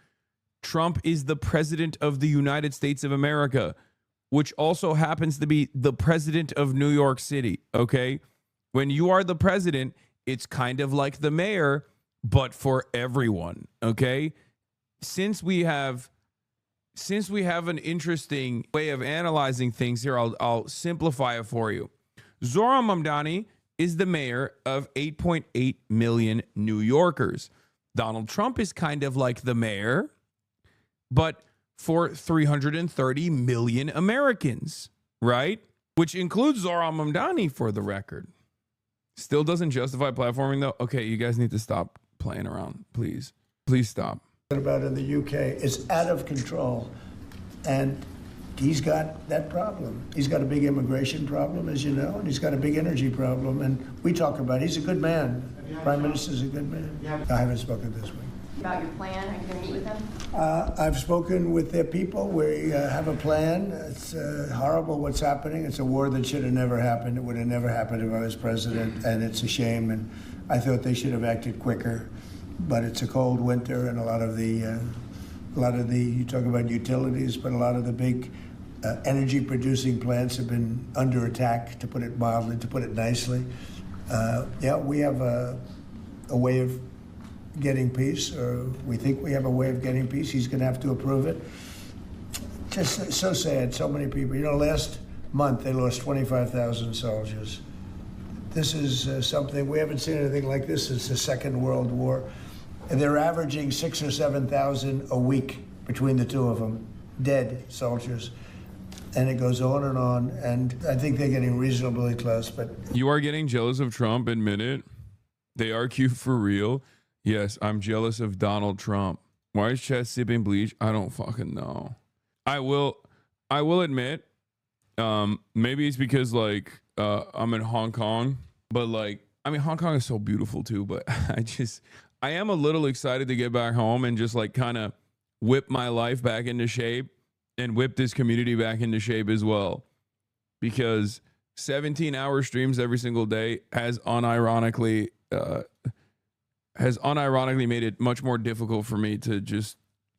Trump is the president of the United States of America, which also happens to be the president of New York City, okay? When you are the president, it's kind of like the mayor, but for everyone, okay? Since we have an interesting way of analyzing things here, I'll simplify it for you. Zohran Mamdani is the mayor of 8.8 million New Yorkers. Donald Trump is kind of like the mayor, but for 330 million Americans, right? Which includes Zohran Mamdani, for the record. Still doesn't justify platforming, though. Okay, you guys need to stop playing around, please. Please stop. About in the UK, it's out of control. And he's got that problem. He's got a big immigration problem, as you know, and he's got a big energy problem. And we talk about it. He's a good man. Prime Minister's a good man. I haven't spoken this week. About your plan? Are you going to meet with them? I've spoken with their people. We have a plan. It's horrible what's happening. It's a war that should have never happened. It would have never happened if I was president, and it's a shame. And I thought they should have acted quicker. But it's a cold winter, and a lot of the you talk about utilities, but a lot of the big energy producing plants have been under attack, to put it mildly, to put it nicely. We have a way of getting peace, or we think we have a way of getting peace. He's going to have to approve it. Just so sad, so many people. You know, last month they lost 25,000 soldiers. This is something, we haven't seen anything like this since the Second World War. And they're averaging 6,000 or 7,000 a week between the two of them, dead soldiers. And it goes on, and I think they're getting reasonably close. But you are getting jealous of Trump, admit it. They are cute for real. Yes, I'm jealous of Donald Trump. Why is Chess sipping bleach? I don't fucking know. I will admit, maybe it's because I'm in Hong Kong, but Hong Kong is so beautiful too, but I am a little excited to get back home and just kind of whip my life back into shape and whip this community back into shape as well. Because 17-hour streams every single day has unironically made it much more difficult for me to just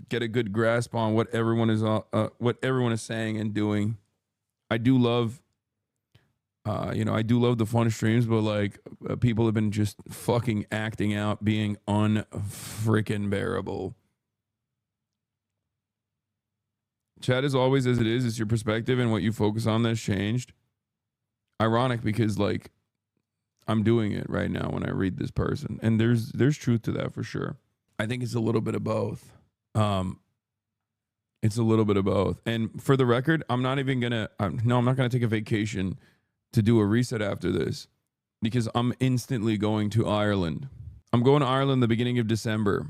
get a good grasp on what everyone is saying and doing. I do love the fun streams, but people have been just fucking acting out, being unfreaking bearable. Chat is always as it is. It's your perspective and what you focus on that's changed. Ironic because I'm doing it right now when I read this person, and there's truth to that for sure. I think it's a little bit of both. It's a little bit of both. And for the record, I'm not gonna take a vacation to do a reset after this, because I'm instantly going to Ireland. I'm going to Ireland the beginning of December.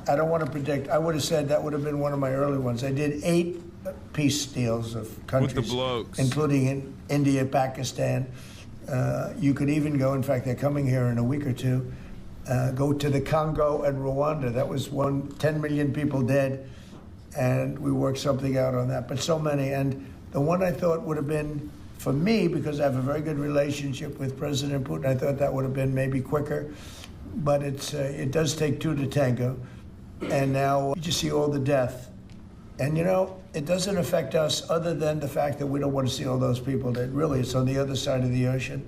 I don't want to predict. I would have said that would have been one of my early ones. I did 8 peace deals of countries, with the blokes, including in India, Pakistan. You could even go, in fact, they're coming here in a week or two, go to the Congo and Rwanda. That was 10 million people dead, and we worked something out on that. But so many. And the one I thought would have been, for me, because I have a very good relationship with President Putin, I thought that would have been maybe quicker. But it does take 2 to tango. And now you just see all the death. And, it doesn't affect us other than the fact that we don't want to see all those people dead. Really, it's on the other side of the ocean.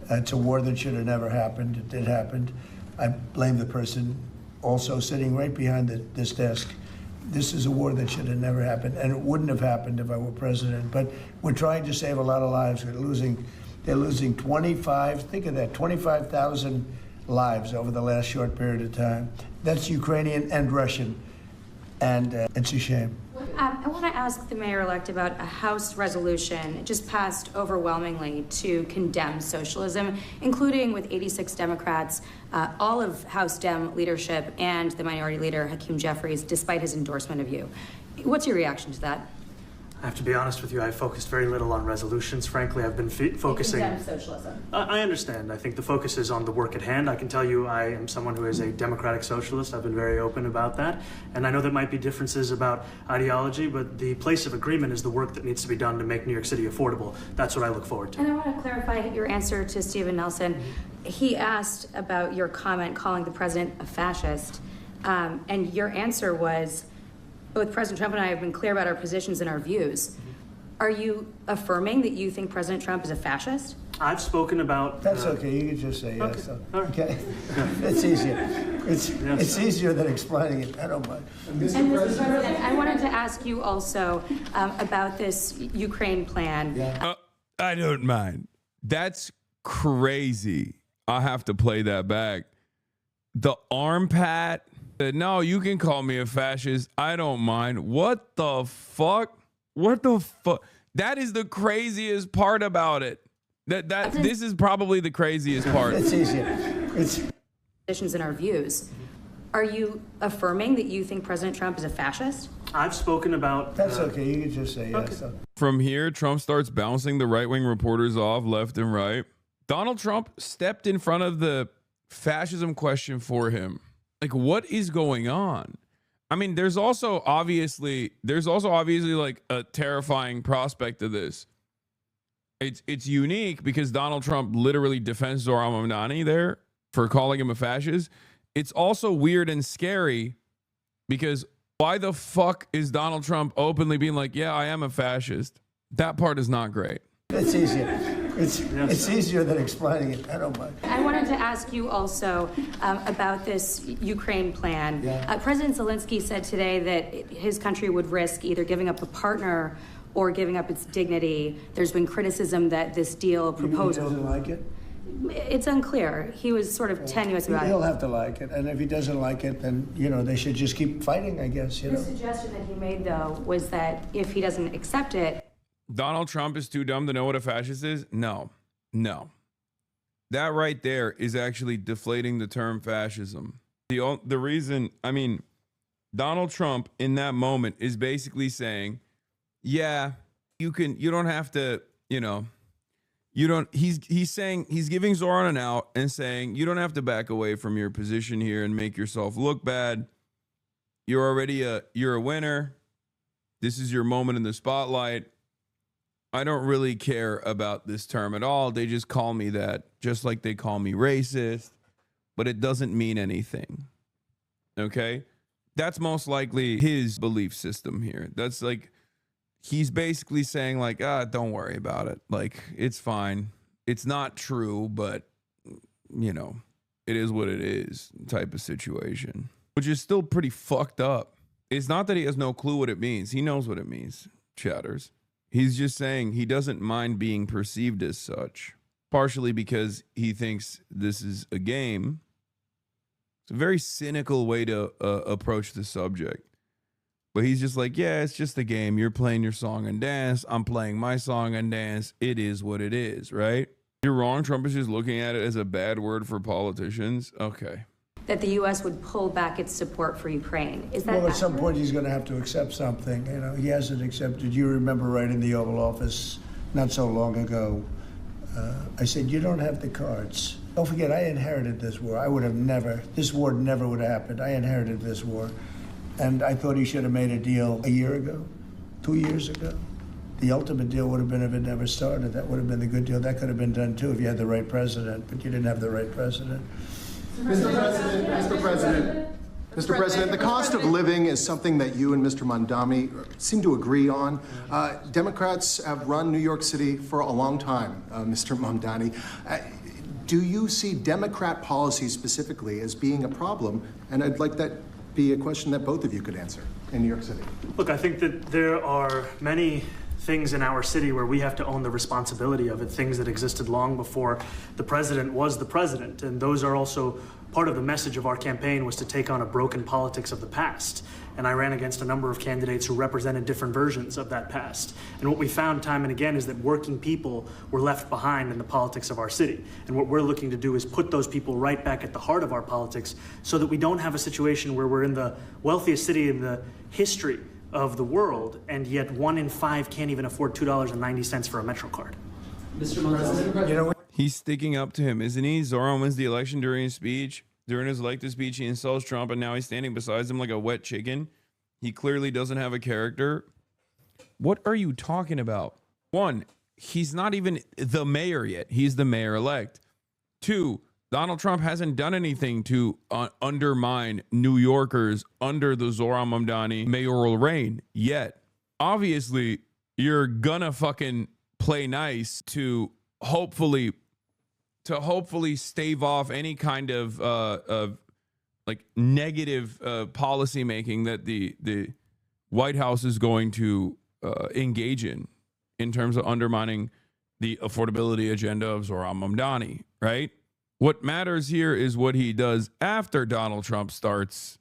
It's a war that should have never happened. It did happen. I blame the person also sitting right behind this desk. This is a war that should have never happened, and it wouldn't have happened if I were president. But we're trying to save a lot of lives. They're losing 25,000 lives over the last short period of time. That's Ukrainian and Russian, and it's a shame. I want to ask the mayor-elect about a House resolution. It just passed overwhelmingly to condemn socialism, including with 86 Democrats, all of House Dem leadership, and the minority leader, Hakeem Jeffries, despite his endorsement of you. What's your reaction to that? I have to be honest with you, I focused very little on resolutions. Frankly, I've been focusing... Condemn socialism. I understand. I think the focus is on the work at hand. I can tell you I am someone who is a democratic socialist. I've been very open about that. And I know there might be differences about ideology, but the place of agreement is the work that needs to be done to make New York City affordable. That's what I look forward to. And I want to clarify your answer to Stephen Nelson. He asked about your comment calling the president a fascist. And your answer was, both President Trump and I have been clear about our positions and our views. Are you affirming that you think President Trump is a fascist? I've spoken about... That's okay. You can just say yes. Okay. It's easier. It's easier than explaining it. I don't mind. Mr. President, I wanted to ask you also about this Ukraine plan. I don't mind. That's crazy. I have to play that back. the arm pat. No, you can call me a fascist. I don't mind. What the fuck? What the fuck? That is the craziest part about it. This is probably the craziest part. It's easier. It's Positions and our views. Are you affirming that you think President Trump is a fascist? I've spoken about. That's okay. You can just say yes. Okay. From here, Trump starts bouncing the right-wing reporters off left and right. Donald Trump stepped in front of the fascism question for him. Like, what is going on? I mean, there's also obviously like a terrifying prospect of this. It's unique because Donald Trump literally defends Zohran Mamdani there for calling him a fascist. It's also weird and scary because why the fuck is Donald Trump openly being like, yeah, I am a fascist? That part is not great. It's easier. It's easier than explaining it. I don't mind. I wanted to ask you also about this Ukraine plan. Yeah. President Zelensky said today that his country would risk either giving up a partner or giving up its dignity. There's been criticism that this deal proposal. He doesn't like it? It's unclear. He was sort of tenuous about He'll it. have to like it. And if he doesn't like it, then, they should just keep fighting, I guess, The suggestion that he made, though, was that if he doesn't accept it, Donald Trump is too dumb to know what a fascist is? No. That right there is actually deflating the term fascism. The reason, Donald Trump in that moment is basically saying, yeah, you don't have to, he's saying, he's giving Zohran an out and saying, you don't have to back away from your position here and make yourself look bad. You're a winner. This is your moment in the spotlight. I don't really care about this term at all. They just call me that, just like they call me racist, but it doesn't mean anything. Okay? That's most likely his belief system here. That's like, he's basically saying like, don't worry about it. Like, it's fine. It's not true, but, it is what it is type of situation, which is still pretty fucked up. It's not that he has no clue what it means. He knows what it means, chatters. He's just saying he doesn't mind being perceived as such, partially because he thinks this is a game. It's a very cynical way to approach the subject. But he's just like, yeah, it's just a game. You're playing your song and dance. I'm playing my song and dance. It is what it is, right? You're wrong. Trump is just looking at it as a bad word for politicians. Okay. that the U.S. would pull back its support for Ukraine. Is that Well, at some accurate? point, he's going to have to accept something. He hasn't accepted. You remember right in the Oval Office not so long ago, I said, you don't have the cards. Don't forget, I inherited this war. This war never would have happened. I inherited this war. And I thought he should have made a deal a year ago, 2 years ago. The ultimate deal would have been if it never started. That would have been the good deal. That could have been done too if you had the right president, but you didn't have the right president. Mr. President, the cost of living is something that you and Mr. Mamdani seem to agree on. Democrats have run New York City for a long time, Mr. Mamdani. Do you see Democrat policy specifically as being a problem? And I'd like that be a question that both of you could answer in New York City. Look, I think that there are many things in our city where we have to own the responsibility of it, things that existed long before the president was the president. And those are also part of the message of our campaign, was to take on a broken politics of the past. And I ran against a number of candidates who represented different versions of that past. And what we found time and again is that working people were left behind in the politics of our city. And what we're looking to do is put those people right back at the heart of our politics so that we don't have a situation where we're in the wealthiest city in the history of the world, and yet 1 in 5 can't even afford $2.90 for a Metro card. Mr. President, He's sticking up to him, isn't he? Zohran wins the election during his speech. During his elected speech, he insults Trump, and now he's standing beside him like a wet chicken. He clearly doesn't have a character. What are you talking about? 1, he's not even the mayor yet. He's the mayor-elect. 2, Donald Trump hasn't done anything to undermine New Yorkers under the Zohran Mamdani mayoral reign yet. Obviously, you're gonna fucking play nice to hopefully stave off any kind of like negative policy making that the White House is going to engage in terms of undermining the affordability agenda of Zohran Mamdani, right? What matters here is what he does after Donald Trump starts,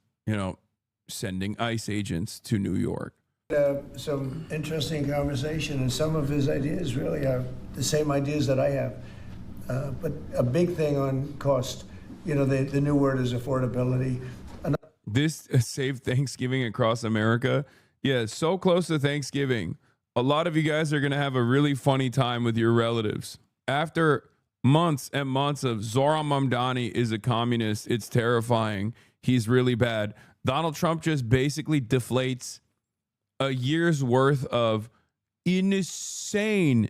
sending ICE agents to New York. Some interesting conversation, and some of his ideas really are the same ideas that I have. But a big thing on cost, the new word is affordability. This saved Thanksgiving across America. Yeah, so close to Thanksgiving. A lot of you guys are going to have a really funny time with your relatives. After months and months of Zohran Mamdani is a communist, it's terrifying. He's really bad. Donald Trump just basically deflates a year's worth of insane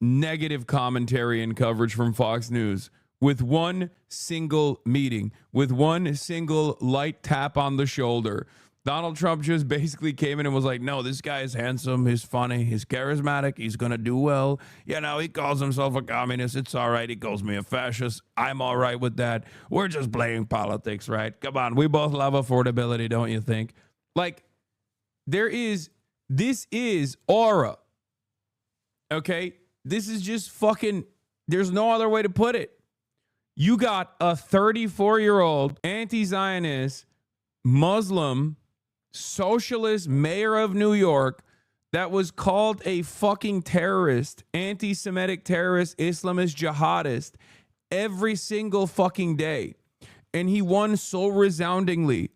negative commentary and coverage from Fox News with one single meeting, with one single light tap on the shoulder. Donald Trump just basically came in and was like, no, this guy is handsome, he's funny, he's charismatic, he's going to do well. He calls himself a communist. It's all right. He calls me a fascist. I'm all right with that. We're just playing politics, right? Come on. We both love affordability, don't you think? This is aura. Okay? This is just fucking, there's no other way to put it. You got a 34-year-old anti-Zionist Muslim socialist mayor of New York that was called a fucking terrorist, anti-Semitic terrorist, Islamist jihadist every single fucking day. And he won so resoundingly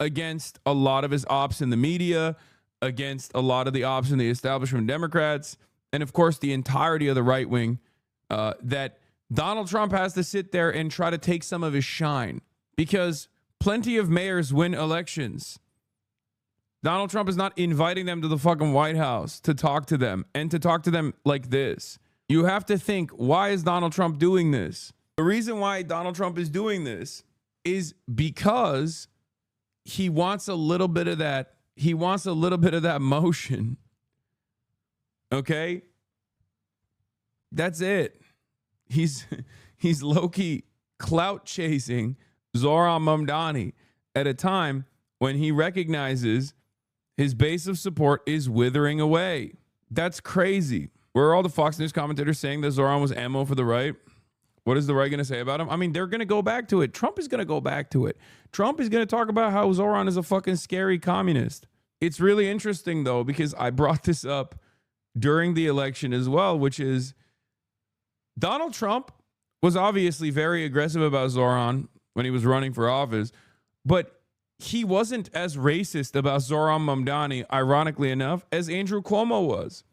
against a lot of his ops in the media, against a lot of the ops in the establishment Democrats, and of course the entirety of the right wing, that Donald Trump has to sit there and try to take some of his shine, because plenty of mayors win elections. Donald Trump is not inviting them to the fucking White House to talk to them, and to talk to them like this. You have to think, why is Donald Trump doing this? The reason why Donald Trump is doing this is because he wants a little bit of that. He wants a little bit of that motion. Okay? That's it. He's low-key clout chasing Zohran Mamdani at a time when he recognizes his base of support is withering away. That's crazy. Where are all the Fox News commentators saying that Zohran was ammo for the right? What is the right going to say about him? I mean, they're going to go back to it. Trump is going to go back to it. Trump is going to talk about how Zohran is a fucking scary communist. It's really interesting, though, because I brought this up during the election as well, which is Donald Trump was obviously very aggressive about Zohran when he was running for office, but he wasn't as racist about Zohran Mamdani, ironically enough, as Andrew Cuomo was,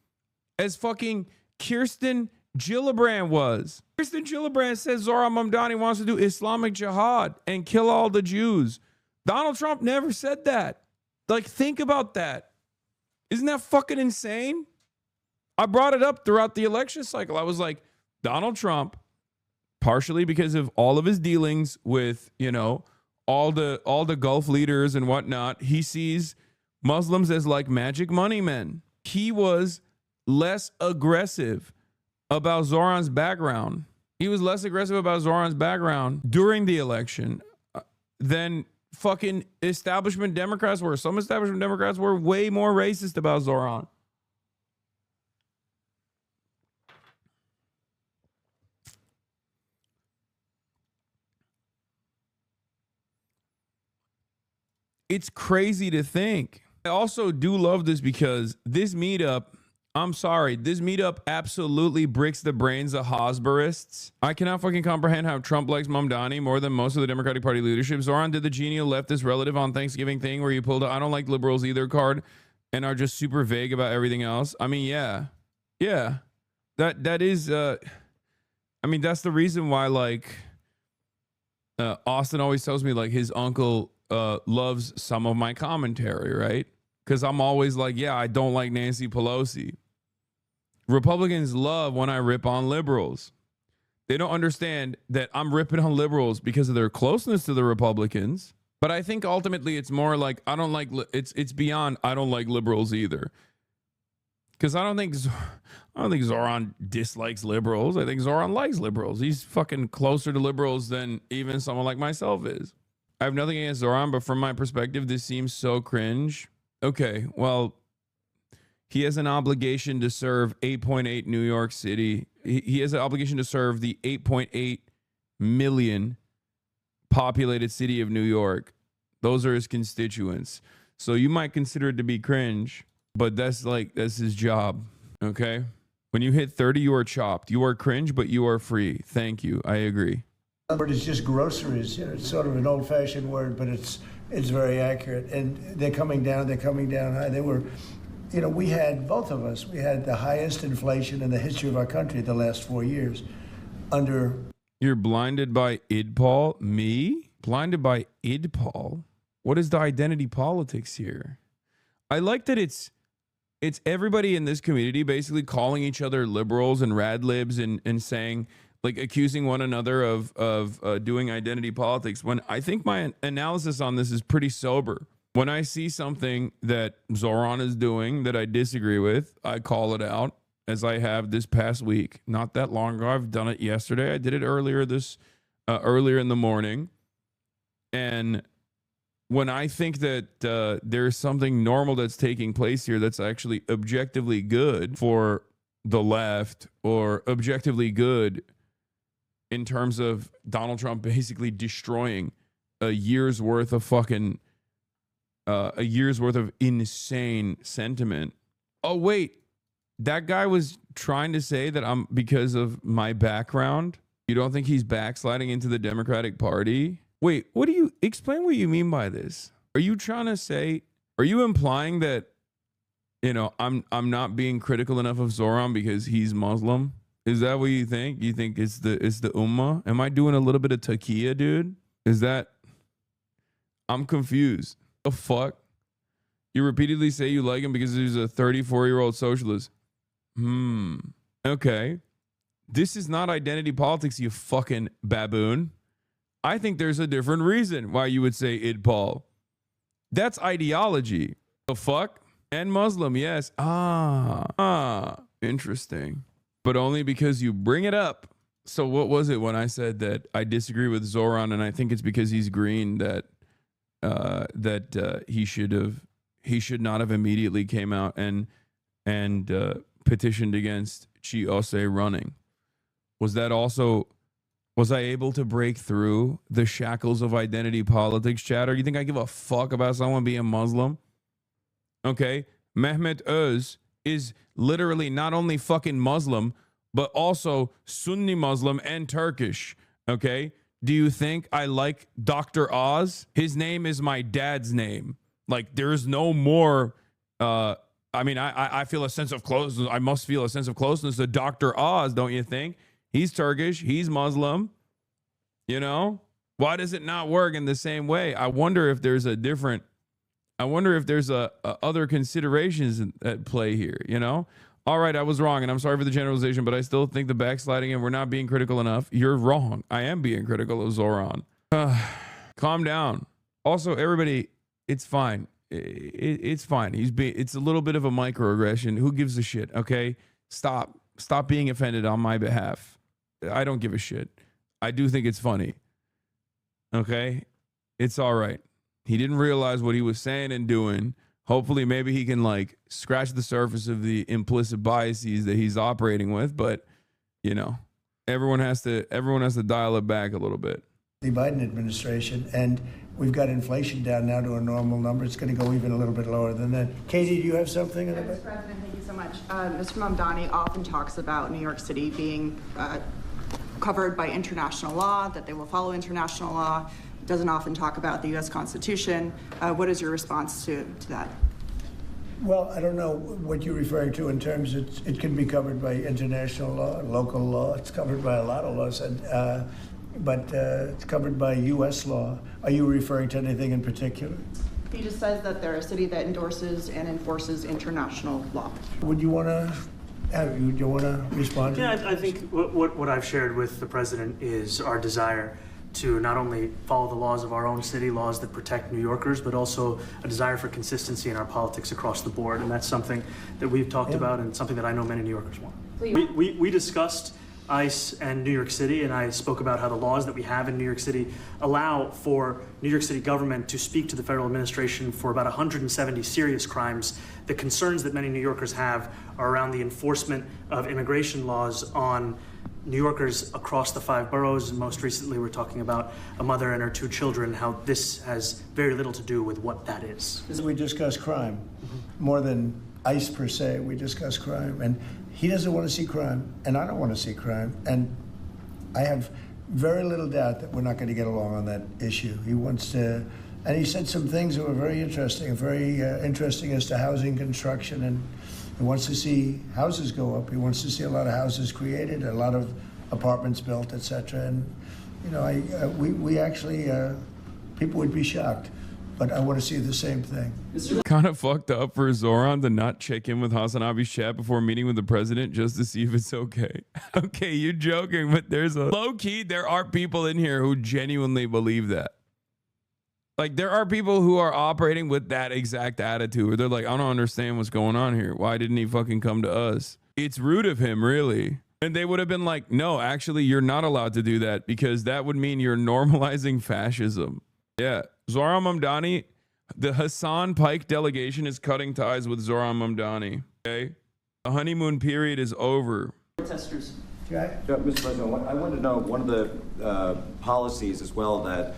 as fucking Kirsten Gillibrand was. Kirsten Gillibrand says Zohran Mamdani wants to do Islamic jihad and kill all the Jews. Donald Trump never said that. Think about that. Isn't that fucking insane? I brought it up throughout the election cycle. I was like, Donald Trump, partially because of all of his dealings with, all the Gulf leaders and whatnot, he sees Muslims as like magic money men. He was less aggressive about Zohran's background. He was less aggressive about Zohran's background during the election than fucking establishment Democrats were. Some establishment Democrats were way more racist about Zohran. It's crazy to think. I also do love this because this meetup absolutely bricks the brains of Hosberists. I cannot fucking comprehend how Trump likes Mamdani more than most of the Democratic Party leadership. Zohran did the genial leftist relative on Thanksgiving thing where you pulled a I don't like liberals either card and are just super vague about everything else. I mean, yeah. That is, that's the reason why, Austin always tells me, his uncle loves some of my commentary, right? Because I'm always like, yeah, I don't like Nancy Pelosi. Republicans love when I rip on liberals. They don't understand that I'm ripping on liberals because of their closeness to the Republicans. But I think ultimately it's more like it's beyond I don't like liberals either. Because I don't think Zohran dislikes liberals. I think Zohran likes liberals. He's fucking closer to liberals than even someone like myself is. I have nothing against Zohran, but from my perspective, this seems so cringe. Okay, well, he has an obligation to serve 8.8 New York City. He has an obligation to serve the 8.8 million populated city of New York. Those are his constituents. So you might consider it to be cringe, but that's his job. Okay. When you hit 30, you are chopped. You are cringe, but you are free. Thank you. I agree. The word is just groceries. It's sort of an old-fashioned word, but it's very accurate. And they're coming down high. They were, we had, both of us, we had the highest inflation in the history of our country the last 4 years under... You're blinded by IDPOL? Me? Blinded by IDPOL? What is the identity politics here? I like that it's everybody in this community basically calling each other liberals and rad libs and saying, like, accusing one another of doing identity politics, when I think my analysis on this is pretty sober. When I see something that Zohran is doing that I disagree with, I call it out, as I have this past week. Not that long ago. I've done it yesterday. I did it earlier in the morning. And when I think that there's something normal that's taking place here that's actually objectively good for the left, or objectively good in terms of Donald Trump basically destroying a year's worth of insane sentiment. Oh, wait. That guy was trying to say that because of my background, you don't think he's backsliding into the Democratic Party? Wait, explain what you mean by this? Are you implying that, I'm not being critical enough of Zohran because he's Muslim? Is that what you think? You think it's the Ummah? Am I doing a little bit of taqiyya, dude? I'm confused. The fuck? You repeatedly say you like him because he's a 34-year-old socialist. Okay. This is not identity politics, you fucking baboon. I think there's a different reason why you would say IDPOL. That's ideology. The fuck? And Muslim, yes. Interesting. But only because you bring it up. So what was it when I said that I disagree with Zohran, and I think it's because he's green that he should not have immediately came out and petitioned against Chiose running? Was I able to break through the shackles of identity politics, Chad? Or you think I give a fuck about someone being Muslim? Okay, Mehmet Öz is literally not only fucking Muslim, but also Sunni Muslim and Turkish. Okay, do you think I like Dr. Oz? His name is my dad's name. Like, there's no more... I feel a sense of closeness. I must feel a sense of closeness to Dr. Oz, don't you think? He's Turkish. He's Muslim. Why does it not work in the same way? I wonder if there's other considerations at play here, All right, I was wrong, and I'm sorry for the generalization, but I still think the backsliding and we're not being critical enough. You're wrong. I am being critical of Zohran. Calm down. Also, everybody, it's fine. It's fine. It's a little bit of a microaggression. Who gives a shit? Okay, stop being offended on my behalf. I don't give a shit. I do think it's funny. Okay, it's all right. He didn't realize what he was saying and doing. Hopefully, maybe he can scratch the surface of the implicit biases that he's operating with. But everyone has to dial it back a little bit. The Biden administration, and we've got inflation down now to a normal number. It's going to go even a little bit lower than that. Katie, do you have something? Mr. President, thank you so much. Mr. Mamdani often talks about New York City being covered by international law, that they will follow international law. Doesn't often talk about the U.S. Constitution. What is your response to that? Well, I don't know what you're referring to in terms of it can be covered by international law, local law. It's covered by a lot of laws, but it's covered by U.S. law. Are you referring to anything in particular? He just says that they're a city that endorses and enforces international law. Would you want to respond to that? I think what I've shared with the president is our desire to not only follow the laws of our own city, laws that protect New Yorkers, but also a desire for consistency in our politics across the board. And that's something that we've talked about and something that I know many New Yorkers want. We discussed ICE and New York City, and I spoke about how the laws that we have in New York City allow for New York City government to speak to the federal administration for about 170 serious crimes. The concerns that many New Yorkers have are around the enforcement of immigration laws on New Yorkers across the 5 boroughs, and most recently we're talking about a mother and her 2 children, how this has very little to do with what that is. We discuss crime more than ICE per se. We discuss crime, and he doesn't want to see crime, and I don't want to see crime, and I have very little doubt that we're not going to get along on that issue. He wants to, and he said some things that were very interesting as to housing construction, and he wants to see houses go up. He wants to see a lot of houses created, a lot of apartments built, etc. And you know, we actually people would be shocked, but I want to see the same thing. Kind of fucked up for Zohran to not check in with Hasanabi's chat before meeting with the president just to see if it's okay. Okay, you're joking, but there's a low key. There are people in here who genuinely believe that. Like, there are people who are operating with that exact attitude where they're like, I don't understand what's going on here. Why didn't he fucking come to us? It's rude of him, really. And they would have been like, no, actually, you're not allowed to do that because that would mean you're normalizing fascism. Yeah. Zohran Mamdani, the Hassan Pike delegation is cutting ties with Zohran Mamdani. Okay. The honeymoon period is over. Protesters. Yeah, Mr. President, I wanted to know one of the policies as well that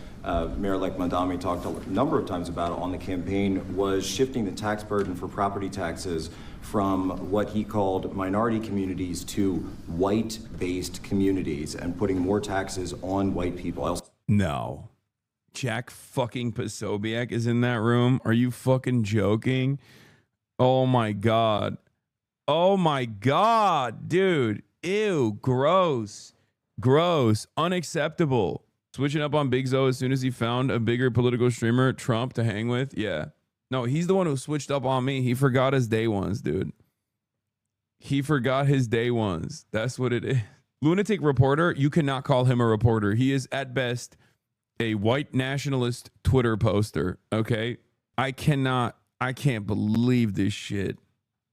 Mayor-elect Mamdani talked a number of times about on the campaign was shifting the tax burden for property taxes from what he called minority communities to white-based communities and putting more taxes on white people. No. Jack fucking Posobiec is in that room. Are you fucking joking? Oh my God. Oh my God, dude. Ew, gross. Gross. Unacceptable. Switching up on Big Zo as soon as he found a bigger political streamer, Trump, to hang with. Yeah. No, he's the one who switched up on me. He forgot his day ones, dude. He forgot his day ones. That's what it is. Lunatic reporter, you cannot call him a reporter. He is at best a white nationalist Twitter poster, okay? I can't believe this shit.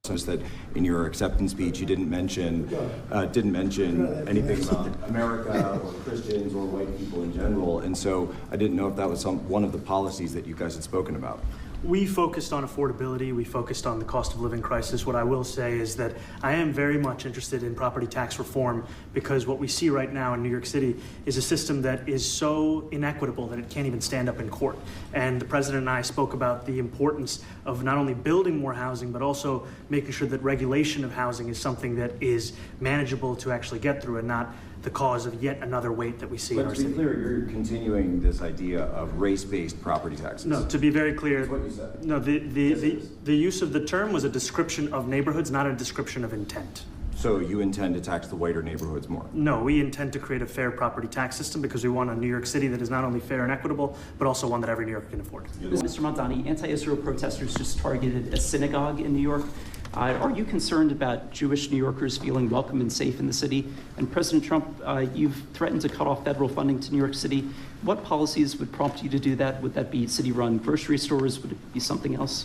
That in your acceptance speech you didn't mention anything about America or Christians or white people in general, and so I didn't know if that was one of the policies that you guys had spoken about. We focused on affordability. We focused on the cost of living crisis. What I will say is that I am very much interested in property tax reform because what we see right now in New York City is a system that is so inequitable that it can't even stand up in court. And the president and I spoke about the importance of not only building more housing, but also making sure that regulation of housing is something that is manageable to actually get through and not the cause of yet another weight that we see in our city. But to be clear, you're continuing this idea of race-based property taxes. No, to be very clear, that's what you said. No, the use of the term was a description of neighborhoods, not a description of intent. So you intend to tax the whiter neighborhoods more? No, we intend to create a fair property tax system because we want a New York City that is not only fair and equitable, but also one that every New Yorker can afford. Mr. Mamdani, anti-Israel protesters just targeted a synagogue in New York. Are you concerned about Jewish New Yorkers feeling welcome and safe in the city? And President Trump, you've threatened to cut off federal funding to New York City. What policies would prompt you to do that? Would that be city-run grocery stores? Would it be something else?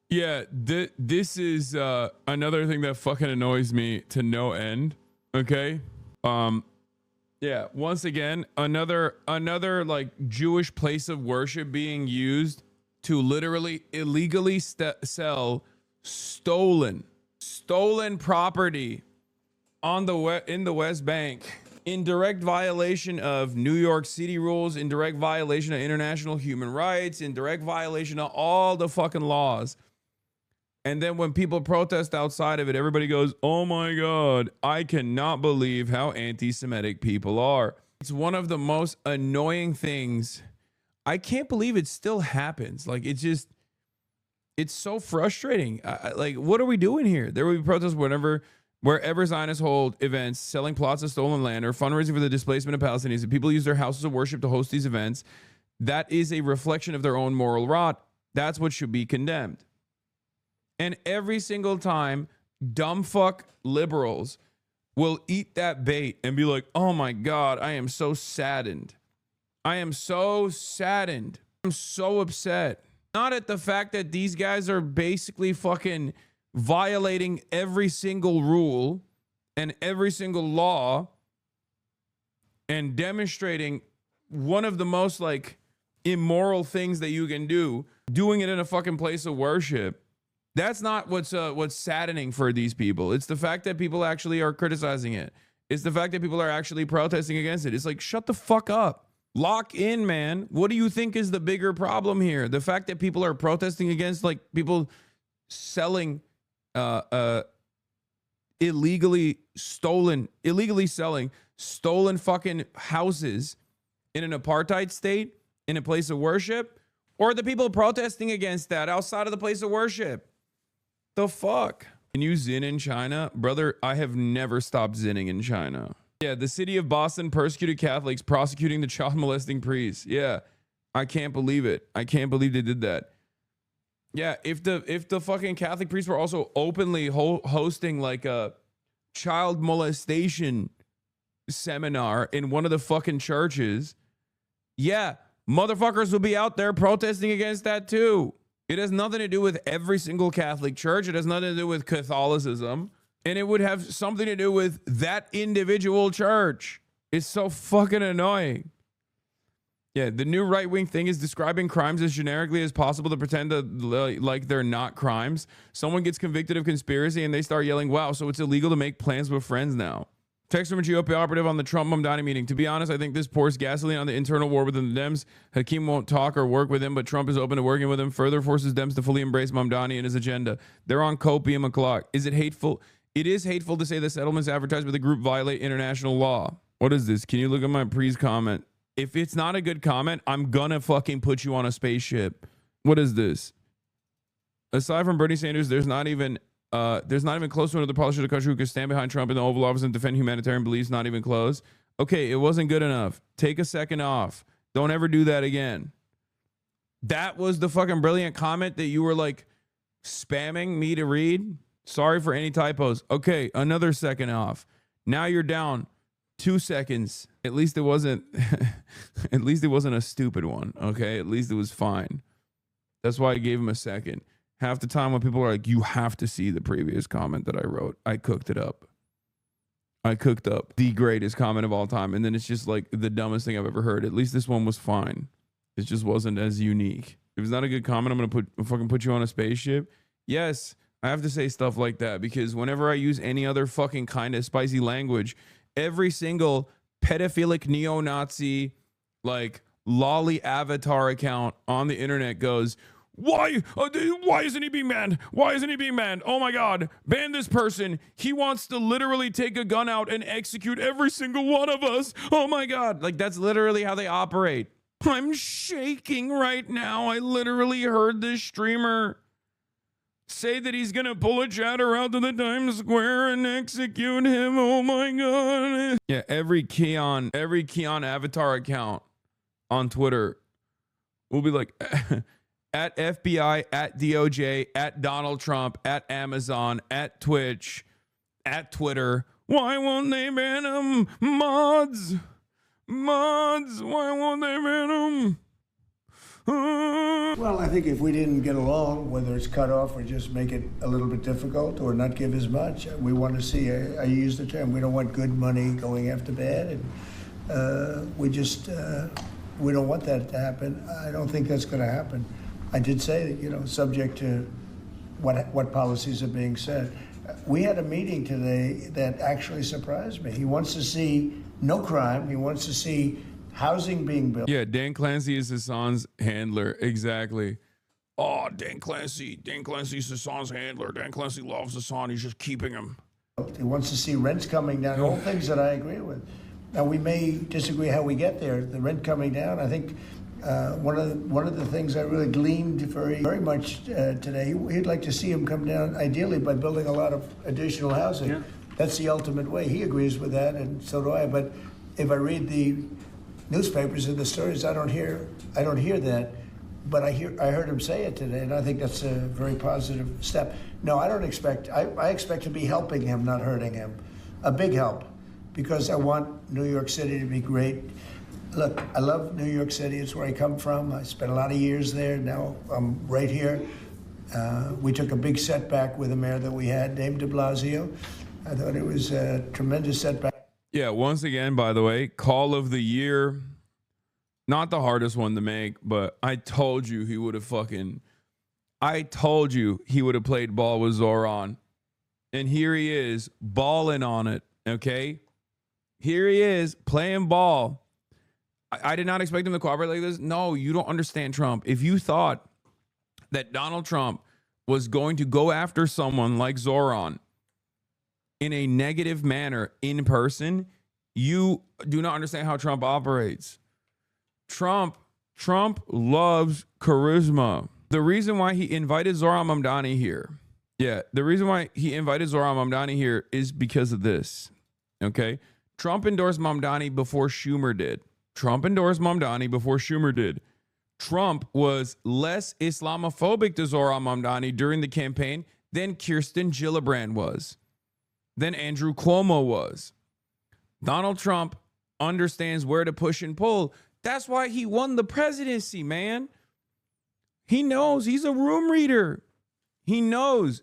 Yeah, this is another thing that fucking annoys me to no end. Okay. Yeah, once again, another like Jewish place of worship being used to literally illegally sell stolen property on in the West Bank in direct violation of New York City rules, in direct violation of international human rights, in direct violation of all the fucking laws. And then when people protest outside of it, everybody goes, oh my God, I cannot believe how anti-Semitic people are. It's one of the most annoying things. I can't believe it still happens. Like, it's so frustrating. Like, what are we doing here? There will be protests wherever Zionists hold events, selling plots of stolen land or fundraising for the displacement of Palestinians. And people use their houses of worship to host these events. That is a reflection of their own moral rot. That's what should be condemned. And every single time, dumb fuck liberals will eat that bait and be like, oh my God, I am so saddened. I am so saddened. I'm so upset. Not at the fact that these guys are basically fucking violating every single rule and every single law and demonstrating one of the most like immoral things that you can do, doing it in a fucking place of worship. That's not what's saddening for these people. It's the fact that people actually are criticizing it. It's the fact that people are actually protesting against it. It's like, shut the fuck up. Lock in, man. What do you think is the bigger problem here? The fact that people are protesting against like people selling illegally selling stolen fucking houses in an apartheid state, in a place of worship, or the people protesting against that outside of the place of worship. The fuck? Can you zin in China? Brother, I have never stopped zinning in China. Yeah, the city of Boston persecuted Catholics prosecuting the child molesting priest. Yeah, I can't believe it. I can't believe they did that. Yeah, if the fucking Catholic priests were also openly hosting like a child molestation seminar in one of the fucking churches, yeah, motherfuckers will be out there protesting against that too. It has nothing to do with every single Catholic church. It has nothing to do with Catholicism. And it would have something to do with that individual church. It's so fucking annoying. Yeah, the new right-wing thing is describing crimes as generically as possible to pretend like they're not crimes. Someone gets convicted of conspiracy and they start yelling, wow, so it's illegal to make plans with friends now. Text from a GOP operative on the Trump Mamdani meeting. To be honest, I think this pours gasoline on the internal war within the Dems. Hakeem won't talk or work with him, but Trump is open to working with him. Further forces Dems to fully embrace Mamdani and his agenda. They're on copium o'clock. Is it hateful? It is hateful to say the settlements advertised by the group violate international law. What is this? Can you look at my pre's comment? If it's not a good comment, I'm gonna fucking put you on a spaceship. What is this? Aside from Bernie Sanders, there's not even close to another politician in the country who could stand behind Trump in the Oval Office and defend humanitarian beliefs. Not even close. Okay, it wasn't good enough. Take a second off. Don't ever do that again. That was the fucking brilliant comment that you were like spamming me to read. Sorry for any typos. Okay, another second off. Now you're down 2 seconds. At least it wasn't at least it wasn't a stupid one. Okay, at least it was fine. That's why I gave him a second. Half the time when people are like, you have to see the previous comment that I wrote, I cooked it up. I cooked up the greatest comment of all time. And then it's just like the dumbest thing I've ever heard. At least this one was fine. It just wasn't as unique. If it's not a good comment, I'm going to fucking put you on a spaceship. Yes, I have to say stuff like that because whenever I use any other fucking kind of spicy language, every single pedophilic neo-Nazi, like lolly avatar account on the internet goes, why isn't he being banned? Why isn't he being banned? Oh my God, ban this person. He wants to literally take a gun out and execute every single one of us. Oh my God. Like that's literally how they operate. I'm shaking right now. I literally heard this streamer say that he's going to pull a chatter out to the Times Square and execute him. Oh my God. Yeah, every Keon avatar account on Twitter will be like, at FBI, at DOJ, at Donald Trump, at Amazon, at Twitch, at Twitter. Why won't they ban them? Mods, why won't they ban them? Well, I think if we didn't get along, whether it's cut off or just make it a little bit difficult or not give as much, we want to see, I use the term, we don't want good money going after bad. And we don't want that to happen. I don't think that's going to happen. I did say that, subject to what policies are being said. We had a meeting today that actually surprised me. He wants to see no crime. He wants to see housing being built. Yeah, Dan Clancy is Hassan's handler. Exactly. Oh, Dan Clancy is Hassan's handler. Dan Clancy loves Hassan. He's just keeping him. He wants to see rents coming down, all things that I agree with. Now, we may disagree how we get there. The rent coming down, I think one of the things I really gleaned very, very much today, he'd like to see him come down, ideally, by building a lot of additional housing. Yeah. That's the ultimate way. He agrees with that, and so do I. But if I read the newspapers and the stories, I don't hear that. But I heard him say it today, and I think that's a very positive step. No, I don't expect. I expect to be helping him, not hurting him. A big help, because I want New York City to be great. Look, I love New York City. It's where I come from. I spent a lot of years there. Now I'm right here. We took a big setback with the mayor that we had, named de Blasio. I thought it was a tremendous setback. Yeah, once again, by the way, call of the year. Not the hardest one to make, but I told you he would have played ball with Zohran. And here he is, balling on it, okay? Here he is playing ball. I did not expect him to cooperate like this. No, you don't understand Trump. If you thought that Donald Trump was going to go after someone like Zohran in a negative manner in person, you do not understand how Trump operates. Trump loves charisma. The reason why he invited Zohran Mamdani here, the reason why he invited Zohran Mamdani here is because of this, okay? Trump endorsed Mamdani before Schumer did. Trump was less Islamophobic to Zohran Mamdani during the campaign than Kirsten Gillibrand was, than Andrew Cuomo was. Donald Trump understands where to push and pull. That's why he won the presidency, man. He knows. He's a room reader. He knows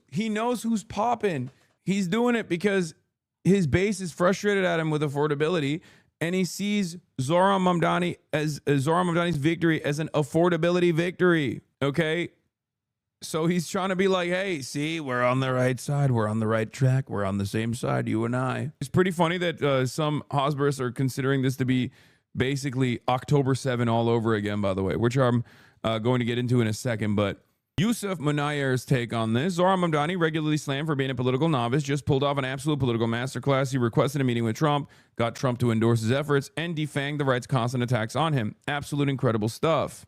who's popping. He's doing it because his base is frustrated at him with affordability, and he sees Zohran Mamdani's victory as an affordability victory. Okay? So he's trying to be like, hey, see, we're on the right side. We're on the right track. We're on the same side, you and I. It's pretty funny that some Hosbers are considering this to be basically October 7 all over again, by the way, which I'm going to get into in a second. But Yusuf Munayer's take on this: Zohran Mamdani, regularly slammed for being a political novice, just pulled off an absolute political masterclass. He requested a meeting with Trump, got Trump to endorse his efforts, and defanged the right's constant attacks on him. Absolute incredible stuff.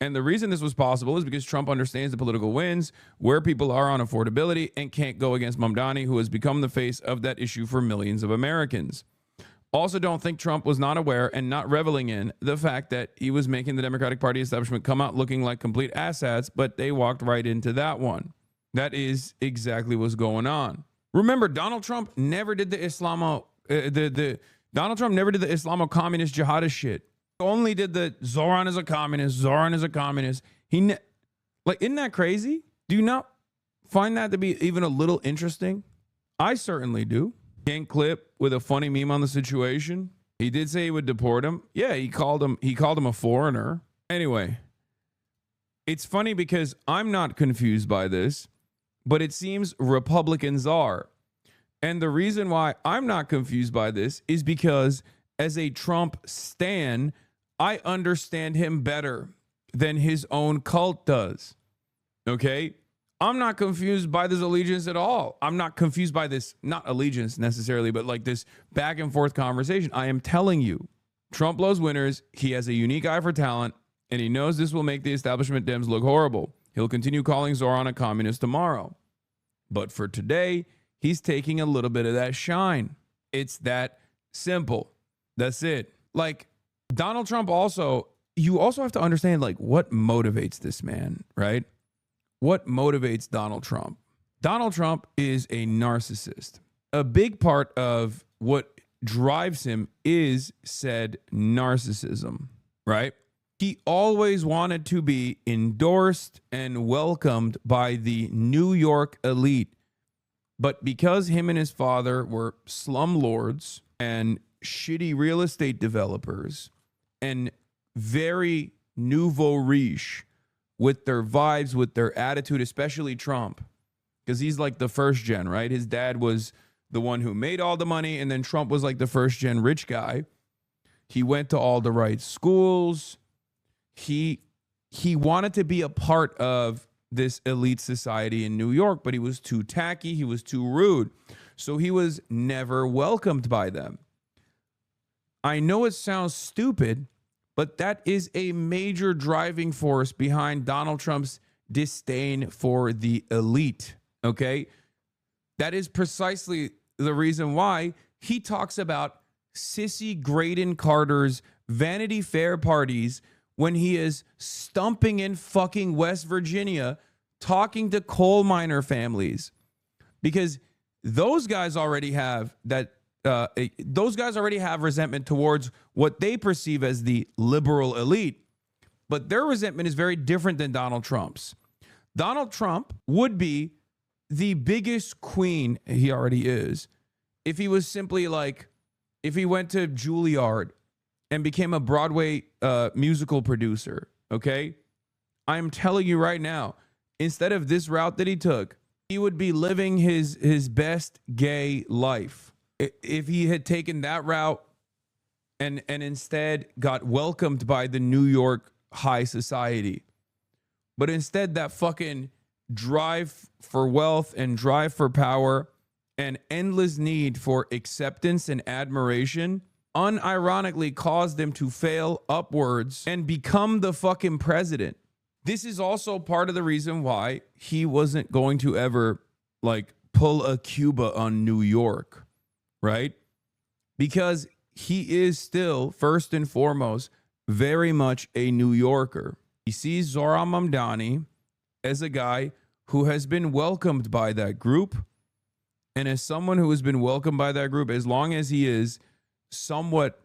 And the reason this was possible is because Trump understands the political winds, where people are on affordability, and can't go against Mamdani, who has become the face of that issue for millions of Americans. Also, don't think Trump was not aware and not reveling in the fact that he was making the Democratic Party establishment come out looking like complete asshats, but they walked right into that one. That is exactly what's going on. Remember, Donald Trump never did the Islamo-communist jihadist shit. Only did the Zohran is a communist. Isn't that crazy? Do you not find that to be even a little interesting? I certainly do. King Clip with a funny meme on the situation. He did say he would deport him. Yeah, he called him a foreigner. Anyway, it's funny because I'm not confused by this, but it seems Republicans are. And the reason why I'm not confused by this is because as a Trump stan, I understand him better than his own cult does. Okay? I'm not confused by this allegiance at all. I'm not confused by this, not allegiance necessarily, but like this back and forth conversation. I am telling you, Trump loves winners. He has a unique eye for talent, and he knows this will make the establishment Dems look horrible. He'll continue calling Zohran a communist tomorrow. But for today, he's taking a little bit of that shine. It's that simple. That's it. Like Donald Trump you also have to understand like what motivates this man, right? What motivates Donald Trump? Donald Trump is a narcissist. A big part of what drives him is said narcissism, right? He always wanted to be endorsed and welcomed by the New York elite. But because him and his father were slumlords and shitty real estate developers and very nouveau riche with their vibes, with their attitude, especially Trump, because he's like the first gen, right? His dad was the one who made all the money, and then Trump was like the first gen rich guy. He went to all the right schools. He wanted to be a part of this elite society in New York, but he was too tacky. He was too rude. So he was never welcomed by them. I know it sounds stupid, but that is a major driving force behind Donald Trump's disdain for the elite, okay? That is precisely the reason why he talks about Sissy Graydon Carter's Vanity Fair parties when he is stumping in fucking West Virginia talking to coal miner families. Because those guys already have resentment towards what they perceive as the liberal elite, but their resentment is very different than Donald Trump's. Donald Trump would be the biggest queen, he already is, if he was simply like, if he went to Juilliard and became a Broadway musical producer, okay? I'm telling you right now, instead of this route that he took, he would be living his best gay life. If he had taken that route and instead got welcomed by the New York high society, but instead that fucking drive for wealth and drive for power and endless need for acceptance and admiration unironically caused him to fail upwards and become the fucking president. This is also part of the reason why he wasn't going to ever like pull a Cuba on New York, right? Because he is still, first and foremost, very much a New Yorker. He sees Zohran Mamdani as a guy who has been welcomed by that group. And as someone who has been welcomed by that group, as long as he is somewhat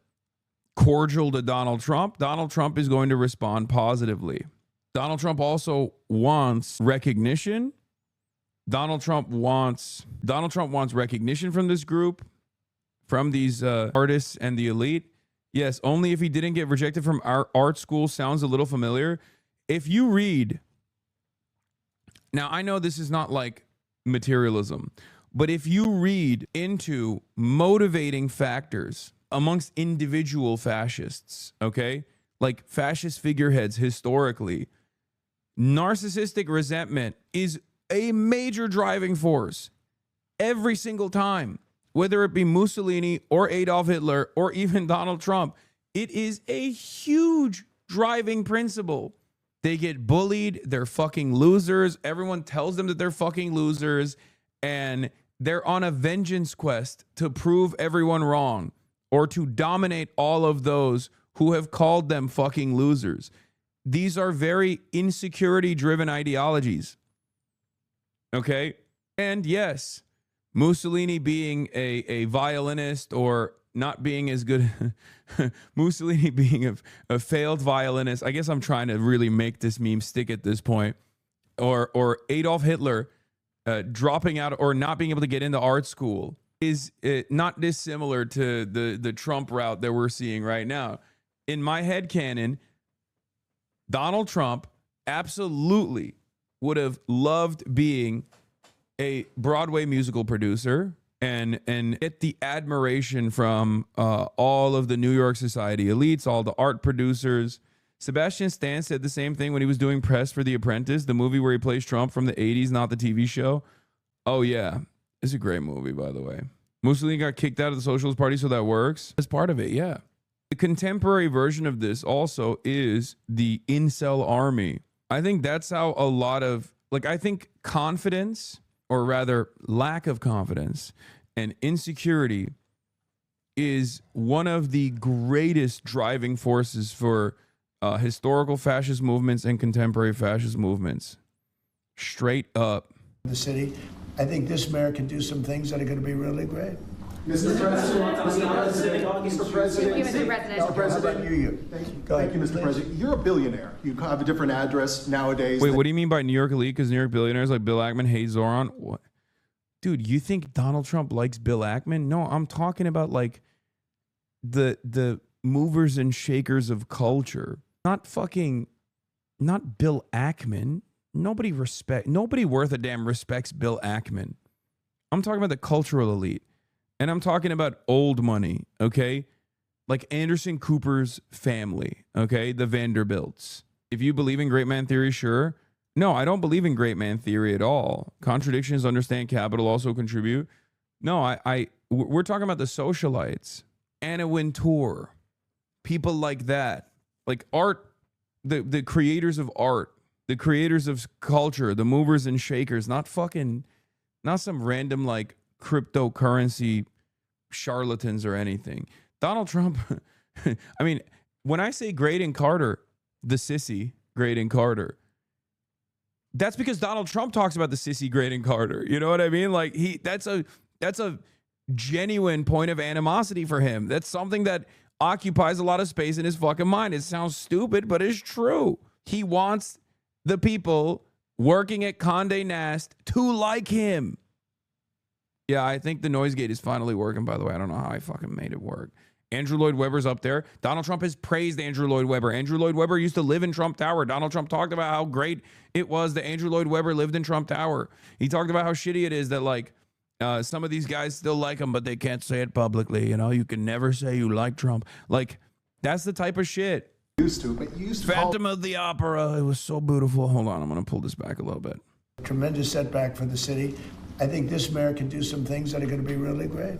cordial to Donald Trump is going to respond positively. Donald Trump also wants recognition. Donald Trump wants recognition from this group, from these artists and the elite. Yes, only if he didn't get rejected from our art school sounds a little familiar. If you read, now I know this is not like materialism, but if you read into motivating factors amongst individual fascists, okay, like fascist figureheads historically, narcissistic resentment is a major driving force every single time, whether it be Mussolini or Adolf Hitler or even Donald Trump. It is a huge driving principle. They get bullied, they're fucking losers. Everyone tells them that they're fucking losers, and they're on a vengeance quest to prove everyone wrong or to dominate all of those who have called them fucking losers. These are very insecurity-driven ideologies. Okay? And yes, Mussolini being a violinist or not being as good, Mussolini being a failed violinist, I guess I'm trying to really make this meme stick at this point, or Adolf Hitler dropping out or not being able to get into art school is not dissimilar to the Trump route that we're seeing right now. In my headcanon, Donald Trump absolutely would have loved being a Broadway musical producer and get the admiration from all of the New York society elites, all the art producers. Sebastian Stan said the same thing when he was doing press for The Apprentice, the movie where he plays Trump from the 80s, not the TV show. Oh, yeah. It's a great movie, by the way. Mussolini got kicked out of the Socialist Party, so that works. That's part of it, yeah. The contemporary version of this also is the incel army. I think that's how a lot of, I think confidence, or rather lack of confidence and insecurity, is one of the greatest driving forces for historical fascist movements and contemporary fascist movements. Straight up. The city. I think this mayor can do some things that are going to be really great. Mr. President, Mr. President, Mr. President, you. Thank you, Mr. President. You're a billionaire. You have a different address nowadays. Wait, what do you mean by New York elite? Because New York billionaires like Bill Ackman hate Zohran? What? Dude, you think Donald Trump likes Bill Ackman? No, I'm talking about like the movers and shakers of culture. Not Bill Ackman. Nobody worth a damn respects Bill Ackman. I'm talking about the cultural elite. And I'm talking about old money, okay? Like Anderson Cooper's family, okay? The Vanderbilts. If you believe in great man theory, sure. No, I don't believe in great man theory at all. Contradictions understand capital also contribute. No, we're talking about the socialites. Anna Wintour. People like that. Like art, the creators of art, the creators of culture, the movers and shakers, not some random like cryptocurrency charlatans or anything. Donald Trump, I mean, when I say Graydon Carter, the sissy Graydon Carter, that's because Donald Trump talks about the sissy Graydon Carter. You know what I mean? Like that's a genuine point of animosity for him. That's something that occupies a lot of space in his fucking mind. It sounds stupid, but it's true. He wants the people working at Condé Nast to like him. Yeah, I think the noise gate is finally working, by the way. I don't know how I fucking made it work. Andrew Lloyd Webber's up there. Donald Trump has praised Andrew Lloyd Webber. Andrew Lloyd Webber used to live in Trump Tower. Donald Trump talked about how great it was that Andrew Lloyd Webber lived in Trump Tower. He talked about how shitty it is that, like, Some of these guys still like him, but they can't say it publicly. You know, you can never say you like Trump. Like, that's the type of shit. Used to, but you used to Phantom of the Opera. It was so beautiful. Hold on, I'm going to pull this back a little bit. Tremendous setback for the city. I think this mayor can do some things that are going to be really great.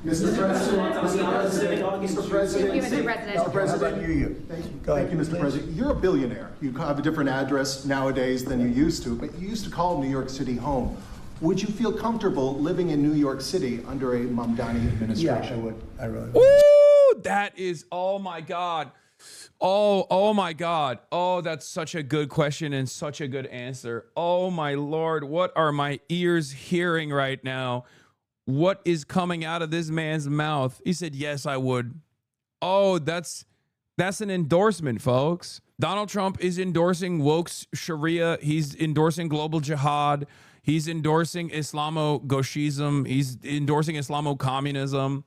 Mr. President, Mr. President, Mr. President, you. Thank you, Mr. President. You're a billionaire. You have a different address nowadays than you used to, but you used to call New York City home. Would you feel comfortable living in New York City under a Mamdani administration? Yeah, I would. I really would. Ooh, that is, oh my God. Oh my God. Oh, that's such a good question and such a good answer. Oh my Lord, what are my ears hearing right now? What is coming out of this man's mouth? He said, yes, I would. Oh, that's an endorsement, folks. Donald Trump is endorsing woke Sharia. He's endorsing global jihad. He's endorsing Islamo-Gauchism. He's endorsing Islamo-communism.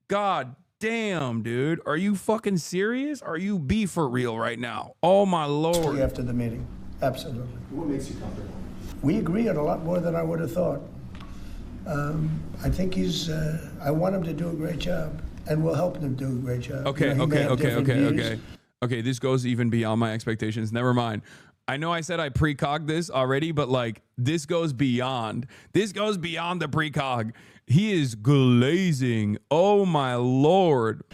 God damn, dude. Are you fucking serious? Are you be for real right now? Oh, my Lord. After the meeting. Absolutely. What makes you comfortable? We agree on a lot more than I would have thought. I think I want him to do a great job, and we'll help him do a great job. Okay, You know, he may have different views. Okay, this goes even beyond my expectations. Never mind. I know I said I precog this already, but like this goes beyond. This goes beyond the precog. He is glazing. Oh my Lord.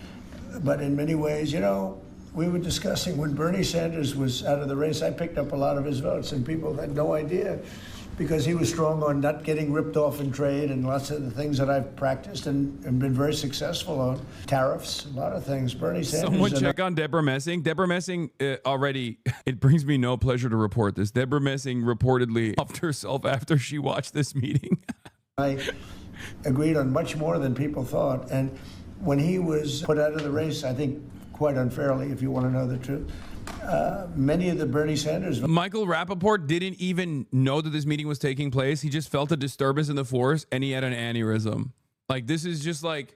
But in many ways, you know, we were discussing when Bernie Sanders was out of the race, I picked up a lot of his votes, and people had no idea because he was strong on not getting ripped off in trade and lots of the things that I've practiced and been very successful on. Tariffs, a lot of things. Bernie Sanders. Someone check on Deborah Messing. Deborah Messing already, it brings me no pleasure to report this. Deborah Messing reportedly offed herself after she watched this meeting. I agreed on much more than people thought. And when he was put out of the race, I think quite unfairly, if you want to know the truth, many of the Bernie Sanders. Michael Rappaport didn't even know that this meeting was taking place. He just felt a disturbance in the force and he had an aneurysm. Like, this is just like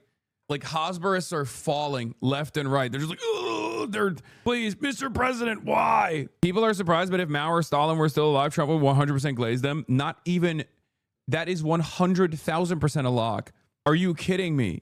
Hosburists are falling left and right. They're just like, oh, please, Mr. President, why? People are surprised, but if Mao or Stalin were still alive, Trump would 100% glaze them. Not even, that is 100,000% a lock. Are you kidding me?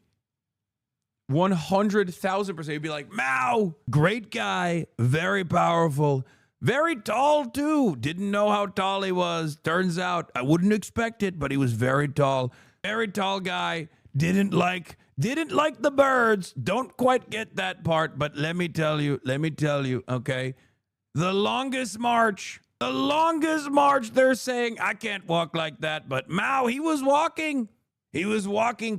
100,000%. He'd be like, Mao, great guy, very powerful, very tall too. Didn't know how tall he was. Turns out I wouldn't expect it, but he was very tall. Very tall guy. Didn't like the birds. Don't quite get that part, but let me tell you, okay? The longest march, they're saying, I can't walk like that, but Mao, he was walking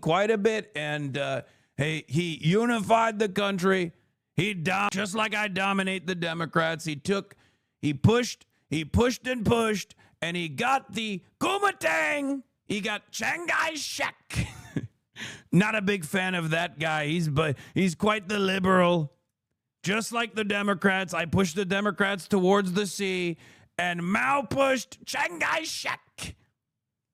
quite a bit, and hey, he unified the country. Just like I dominate the Democrats. He pushed, and he got the Kuomintang. He got Chiang Kai-shek. Not a big fan of that guy. He's quite the liberal. Just like the Democrats, I pushed the Democrats towards the sea, and Mao pushed Chiang Kai-shek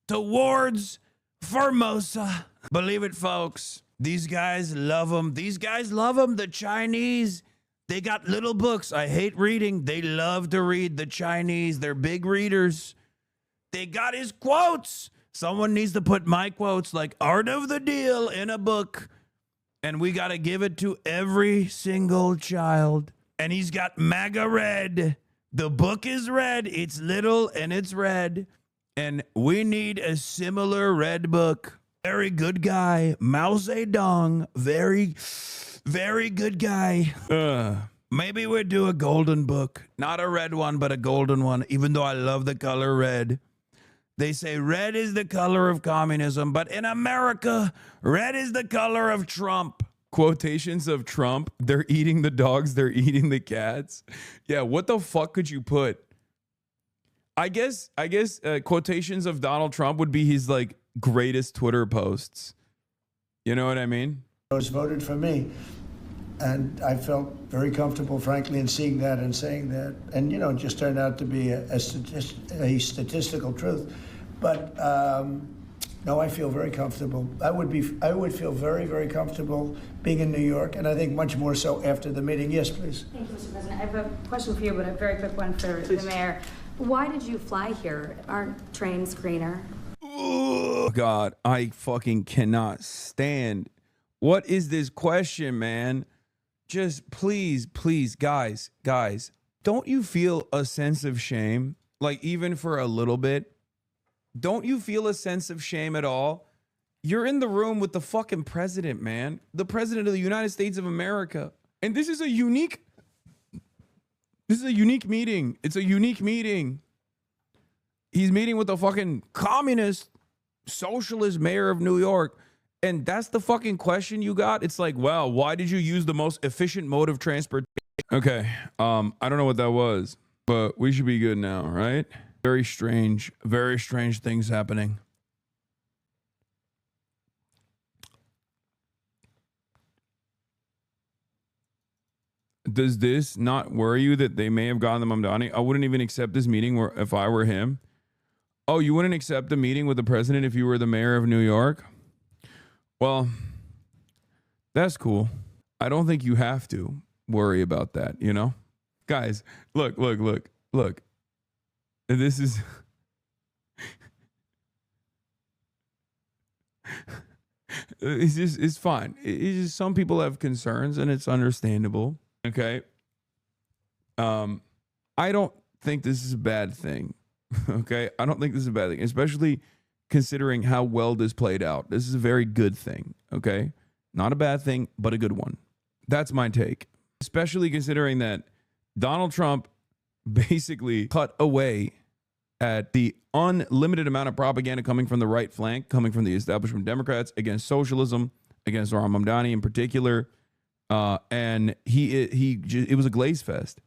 towards Formosa. Believe it, folks. These guys love them. The Chinese, they got little books. I hate reading. They love to read. The Chinese, they're big readers. They got his quotes. Someone needs to put my quotes like Art of the Deal in a book. And we got to give it to every single child. And he's got MAGA red. The book is red. It's little and it's red. And we need a similar red book. Very good guy. Mao Zedong. Very, very good guy. Maybe we'll do a golden book. Not a red one, but a golden one, even though I love the color red. They say red is the color of communism, but in America, red is the color of Trump. Quotations of Trump. They're eating the dogs. They're eating the cats. Yeah, what the fuck could you put? I guess quotations of Donald Trump would be his, like, greatest Twitter posts. You know what I mean? Voted for me, and I felt very comfortable, frankly, in seeing that and saying that, and it just turned out to be a statistical truth. But no, I feel very comfortable. I would feel very, very comfortable being in New York, and I think much more so after the meeting. Yes, please. Thank you, Mr. President. I have a question for you, but a very quick one for the mayor. Why did you fly here? Aren't trains greener? Oh God, I fucking cannot stand. What is this question, man? Just please, guys, don't you feel a sense of shame? Like, even for a little bit? Don't you feel a sense of shame at all? You're in the room with the fucking president, man. The president of the United States of America. And this is a unique meeting. It's a unique meeting. He's meeting with the fucking communist, socialist mayor of New York. And that's the fucking question you got? It's like, well, why did you use the most efficient mode of transportation? Okay, I don't know what that was, but we should be good now, right? Very strange things happening. Does this not worry you that they may have gotten the Mamdani? I wouldn't even accept this meeting if I were him. Oh, you wouldn't accept the meeting with the president if you were the mayor of New York? Well, that's cool. I don't think you have to worry about that, you know? Guys, look. This is... it's fine. It's just some people have concerns and it's understandable. Okay. I don't think this is a bad thing. Okay. I don't think this is a bad thing, especially considering how well this played out. This is a very good thing. Okay. Not a bad thing, but a good one. That's my take, especially considering that Donald Trump basically cut away at the unlimited amount of propaganda coming from the right flank, coming from the establishment Democrats against socialism, against Zohran Mamdani in particular. And it was a glaze fest.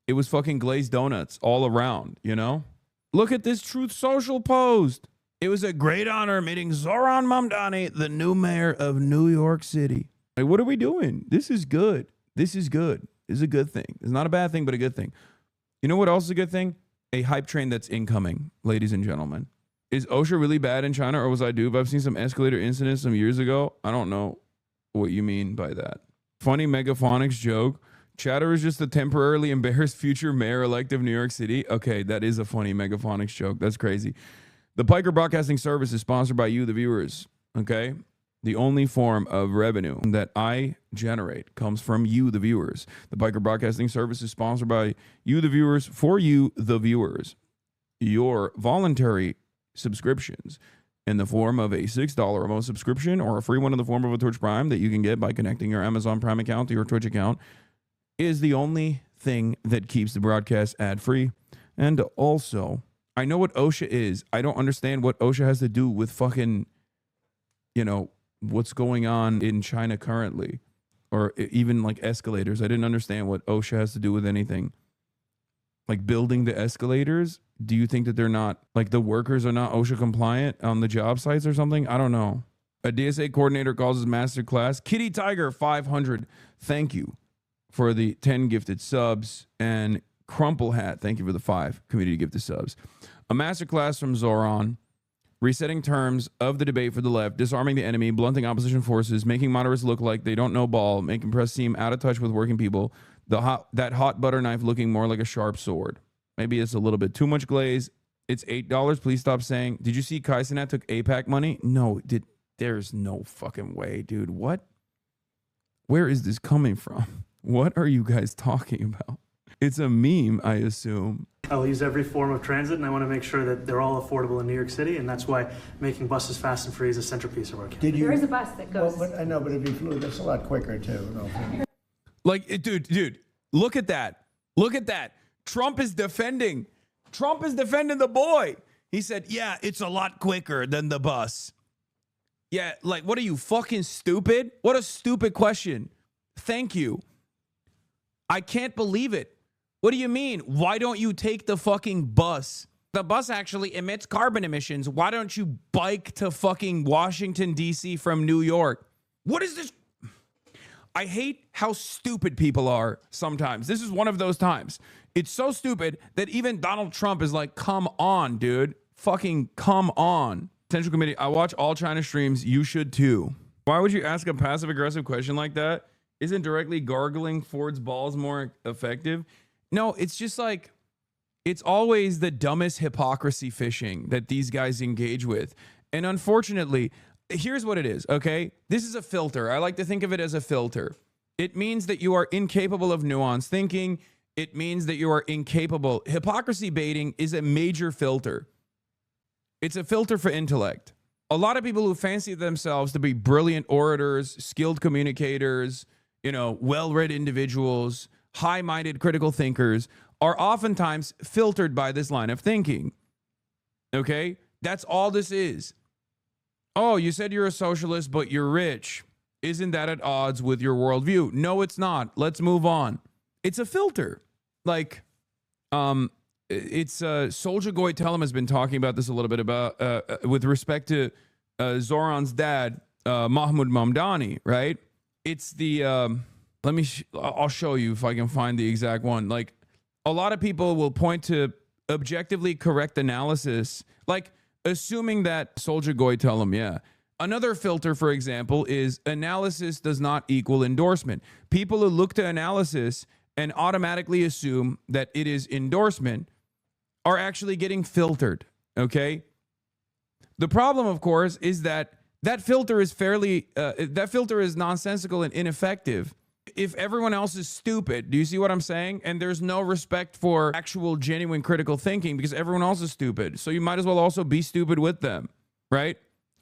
It was fucking glazed donuts all around, you know? Look at this Truth Social post. It was a great honor meeting Zohran Mamdani, the new mayor of New York City. Like, what are we doing? This is good. This is good. This is a good thing. It's not a bad thing, but a good thing. You know what else is a good thing? A hype train that's incoming, ladies and gentlemen. Is OSHA really bad in China, or was I duped? I've seen some escalator incidents some years ago. I don't know what you mean by that. Funny megaphonics joke. Chatter is just a temporarily embarrassed future mayor-elect of New York City. Okay, that is a funny megaphonics joke. That's crazy. The Piker Broadcasting Service is sponsored by you, the viewers. Okay? The only form of revenue that I generate comes from you, the viewers. The Piker Broadcasting Service is sponsored by you, the viewers, for you, the viewers. Your voluntary subscriptions in the form of a $6 a month subscription or a free one in the form of a Twitch Prime that you can get by connecting your Amazon Prime account to your Twitch account is the only thing that keeps the broadcast ad-free. And also, I know what OSHA is. I don't understand what OSHA has to do with fucking, you know, what's going on in China currently, or even like escalators. I didn't understand what OSHA has to do with anything. Like building the escalators. Do you think that they're not, like the workers are not OSHA compliant on the job sites or something? I don't know. A DSA coordinator calls his master class. Kitty Tiger 500. Thank you for the 10 gifted subs. And Crumple Hat, thank you for the 5 community gifted subs. A masterclass from Zohran. Resetting terms of the debate for the left, disarming the enemy, blunting opposition forces, making moderates look like they don't know ball, making press seem out of touch with working people, that hot butter knife looking more like a sharp sword. Maybe it's a little bit too much glaze. It's $8. Please stop saying. Did you see Kai Cenat took APAC money? No, there's no fucking way, dude. What? Where is this coming from? What are you guys talking about? It's a meme, I assume. I'll use every form of transit, and I want to make sure that they're all affordable in New York City, and that's why making buses fast and free is a centerpiece of our campaign. There is a bus that goes. Well, I know, but if you flew, that's a lot quicker too. No. Like, dude, look at that. Look at that. Trump is defending the boy. He said, yeah, it's a lot quicker than the bus. Yeah, like, what are you, fucking stupid? What a stupid question. Thank you. I can't believe it. What do you mean? Why don't you take the fucking bus? The bus actually emits carbon emissions. Why don't you bike to fucking Washington, D.C. from New York? What is this? I hate how stupid people are sometimes. This is one of those times. It's so stupid that even Donald Trump is like, come on, dude. Fucking come on. Central Committee, I watch all China streams. You should too. Why would you ask a passive-aggressive question like that? Isn't directly gargling Ford's balls more effective? No, it's just like, it's always the dumbest hypocrisy fishing that these guys engage with. And unfortunately, here's what it is, okay? This is a filter. I like to think of it as a filter. It means that you are incapable of nuanced thinking. It means that you are incapable. Hypocrisy baiting is a major filter. It's a filter for intellect. A lot of people who fancy themselves to be brilliant orators, skilled communicators, well-read individuals, high-minded critical thinkers are oftentimes filtered by this line of thinking. Okay? That's all this is. Oh, you said you're a socialist, but you're rich. Isn't that at odds with your worldview? No, it's not. Let's move on. It's a filter. Like, it's Soldier Goy Tellem has been talking about this a little bit about with respect to Zohran's dad, Mahmoud Mamdani, right? It's the I'll show you if I can find the exact one. Like, a lot of people will point to objectively correct analysis, like assuming that Soldier Goy Tellem, yeah. Another filter, for example, is analysis does not equal endorsement. People who look to analysis and automatically assume that it is endorsement are actually getting filtered, okay? The problem, of course, is that filter is nonsensical and ineffective if everyone else is stupid. Do you see what I'm saying? And there's no respect for actual genuine critical thinking because everyone else is stupid. So you might as well also be stupid with them, right?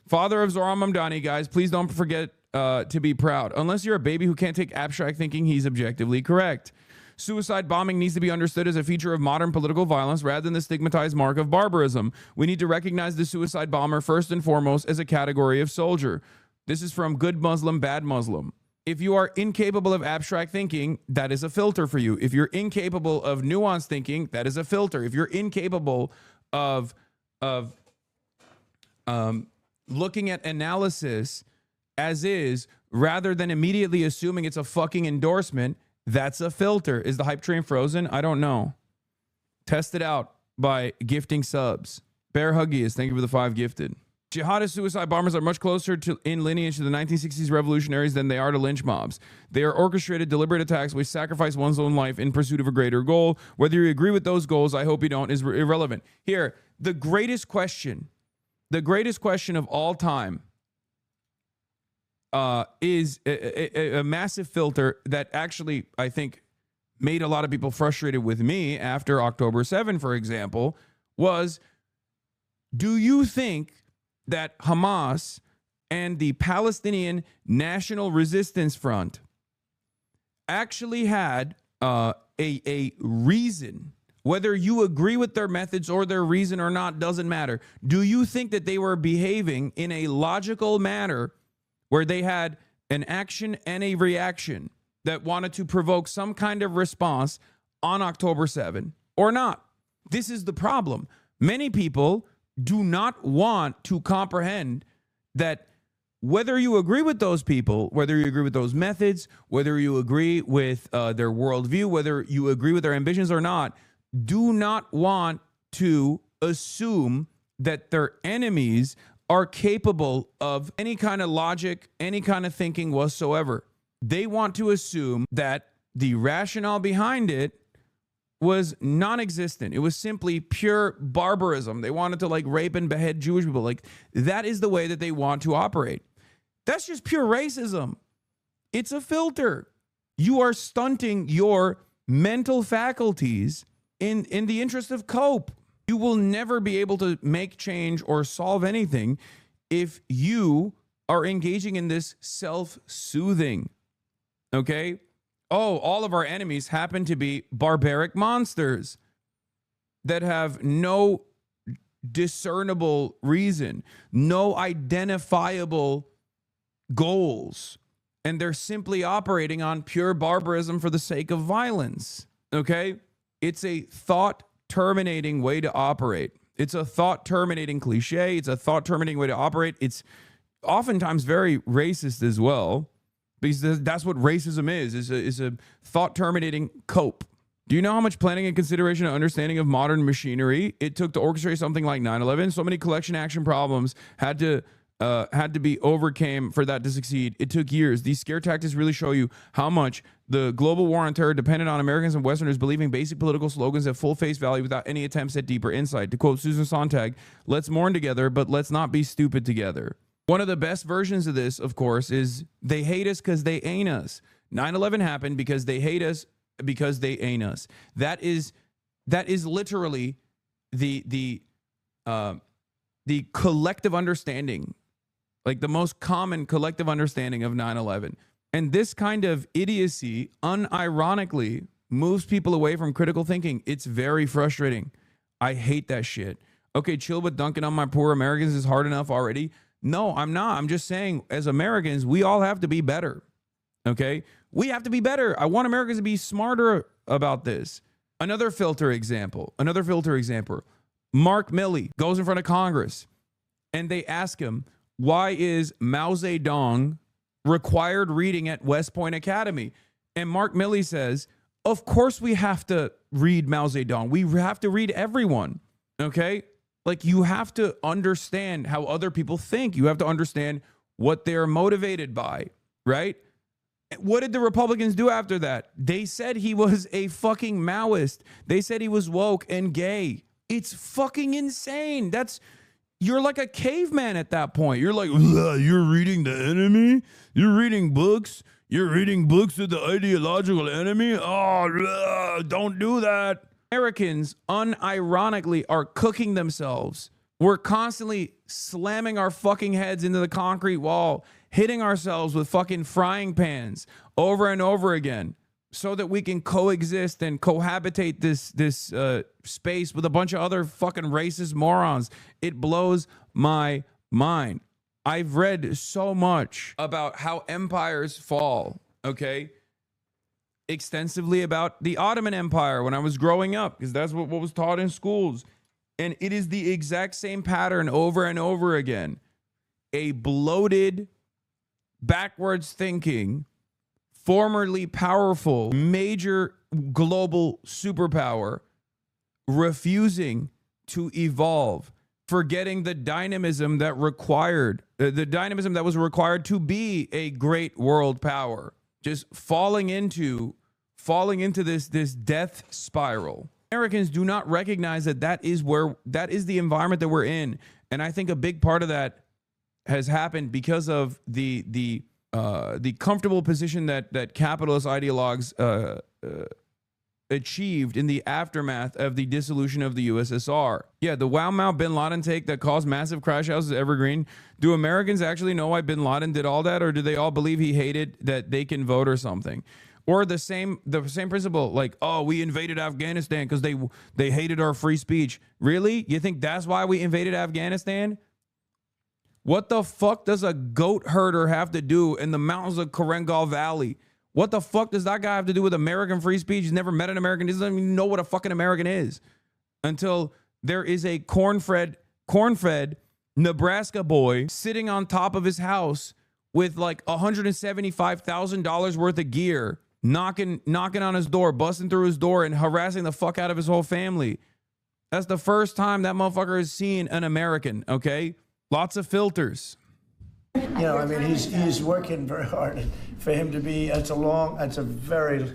Father of Zohran Mamdani, guys, please don't forget to be proud. Unless you're a baby who can't take abstract thinking, he's objectively correct. Suicide bombing needs to be understood as a feature of modern political violence rather than the stigmatized mark of barbarism. We need to recognize the suicide bomber first and foremost as a category of soldier. This is from Good Muslim, Bad Muslim. If you are incapable of abstract thinking, that is a filter for you. If you're incapable of nuanced thinking, that is a filter. If you're incapable of looking at analysis as is, rather than immediately assuming it's a fucking endorsement, that's a filter. Is the hype train frozen? I don't know. Test it out by gifting subs. Bear Huggies, thank you for the 5 gifted. Jihadist suicide bombers are much closer in lineage to the 1960s revolutionaries than they are to lynch mobs. They are orchestrated, deliberate attacks which sacrifice one's own life in pursuit of a greater goal. Whether you agree with those goals, I hope you don't, is irrelevant. Here, the greatest question of all time is a massive filter that actually, I think, made a lot of people frustrated with me after October 7, for example, was, do you think that Hamas and the Palestinian National Resistance Front actually had a reason? Whether you agree with their methods or their reason or not doesn't matter. Do you think that they were behaving in a logical manner where they had an action and a reaction that wanted to provoke some kind of response on October 7 or not? This is the problem. Many people do not want to comprehend that whether you agree with those people, whether you agree with those methods, whether you agree with their worldview, whether you agree with their ambitions or not, do not want to assume that their enemies are capable of any kind of logic, any kind of thinking whatsoever. They want to assume that the rationale behind it was non-existent. It was simply pure barbarism. They wanted to rape and behead Jewish people. That is the way that they want to operate. That's just pure racism. It's a filter. You are stunting your mental faculties in the interest of cope. You will never be able to make change or solve anything if you are engaging in this self-soothing. Okay? Oh, all of our enemies happen to be barbaric monsters that have no discernible reason, no identifiable goals, and they're simply operating on pure barbarism for the sake of violence. Okay? It's a thought-terminating way to operate. It's a thought-terminating cliche. It's a thought-terminating way to operate. It's oftentimes very racist as well, because that's what racism is a thought-terminating cope. Do you know how much planning and consideration and understanding of modern machinery it took to orchestrate something like 9/11? So many collection action problems had to be overcame for that to succeed. It took years. These scare tactics really show you how much The global war on terror depended on Americans and Westerners believing basic political slogans at full face value without any attempts at deeper insight. To quote Susan Sontag, let's mourn together, but let's not be stupid together. One of the best versions of this, of course, is they hate us because they ain't us. 9/11 happened because they hate us because they ain't us. That is literally the collective understanding, like the most common collective understanding of 9/11. And this kind of idiocy unironically moves people away from critical thinking. It's very frustrating. I hate that shit. Okay, chill with dunking on my poor Americans is hard enough already. No, I'm not. I'm just saying, as Americans, we all have to be better. Okay? We have to be better. I want Americans to be smarter about this. Another filter example. Mark Milley goes in front of Congress and they ask him, why is Mao Zedong required reading at West Point Academy? And Mark Milley says, of course we have to read Mao Zedong. We have to read everyone. Okay? Like, you have to understand how other people think. You have to understand what they're motivated by, right? What did the Republicans do after that? They said he was a fucking Maoist. They said he was woke and gay. It's fucking insane. You're like a caveman at that point. You're like, you're reading the enemy? You're reading books? You're reading books of the ideological enemy? Oh, don't do that. Americans unironically are cooking themselves. We're constantly slamming our fucking heads into the concrete wall, hitting ourselves with fucking frying pans over and over again so that we can coexist and cohabitate this space with a bunch of other fucking racist morons. It blows my mind. I've read so much about how empires fall, okay? Extensively about the Ottoman Empire when I was growing up, because that's what was taught in schools. And it is the exact same pattern over and over again. A bloated, backwards thinking, formerly powerful, major global superpower refusing to evolve, forgetting the dynamism that was required to be a great world power. Just falling into this death spiral. Americans do not recognize that is the environment that we're in, and I think a big part of that has happened because of the comfortable position that capitalist ideologues achieved in the aftermath of the dissolution of the USSR. Yeah, the Wow Mao Bin Laden take that caused massive crash houses evergreen. Do Americans actually know why Bin Laden did all that, or do they all believe he hated that they can vote or something? Or the same principle, like, oh, we invaded Afghanistan because they hated our free speech. Really? You think that's why we invaded Afghanistan? What the fuck does a goat herder have to do in the mountains of Korengal Valley? What the fuck does that guy have to do with American free speech? He's never met an American. He doesn't even know what a fucking American is until there is a corn-fed Nebraska boy sitting on top of his house with like $175,000 worth of gear, knocking on his door, busting through his door and harassing the fuck out of his whole family. That's the first time that motherfucker has seen an American, okay? Lots of filters. You know, I mean, he's working very hard for him to be. That's a very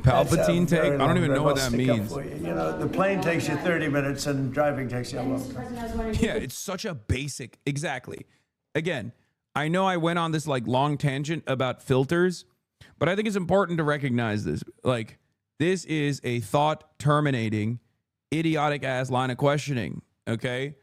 Palpatine take. I don't even know what that means. You know, the plane takes you 30 minutes and driving takes you a long time. Yeah, it's such a basic. Exactly. Again, I know I went on this like long tangent about filters, but I think it's important to recognize this. Like, this is a thought terminating, idiotic ass line of questioning. Okay.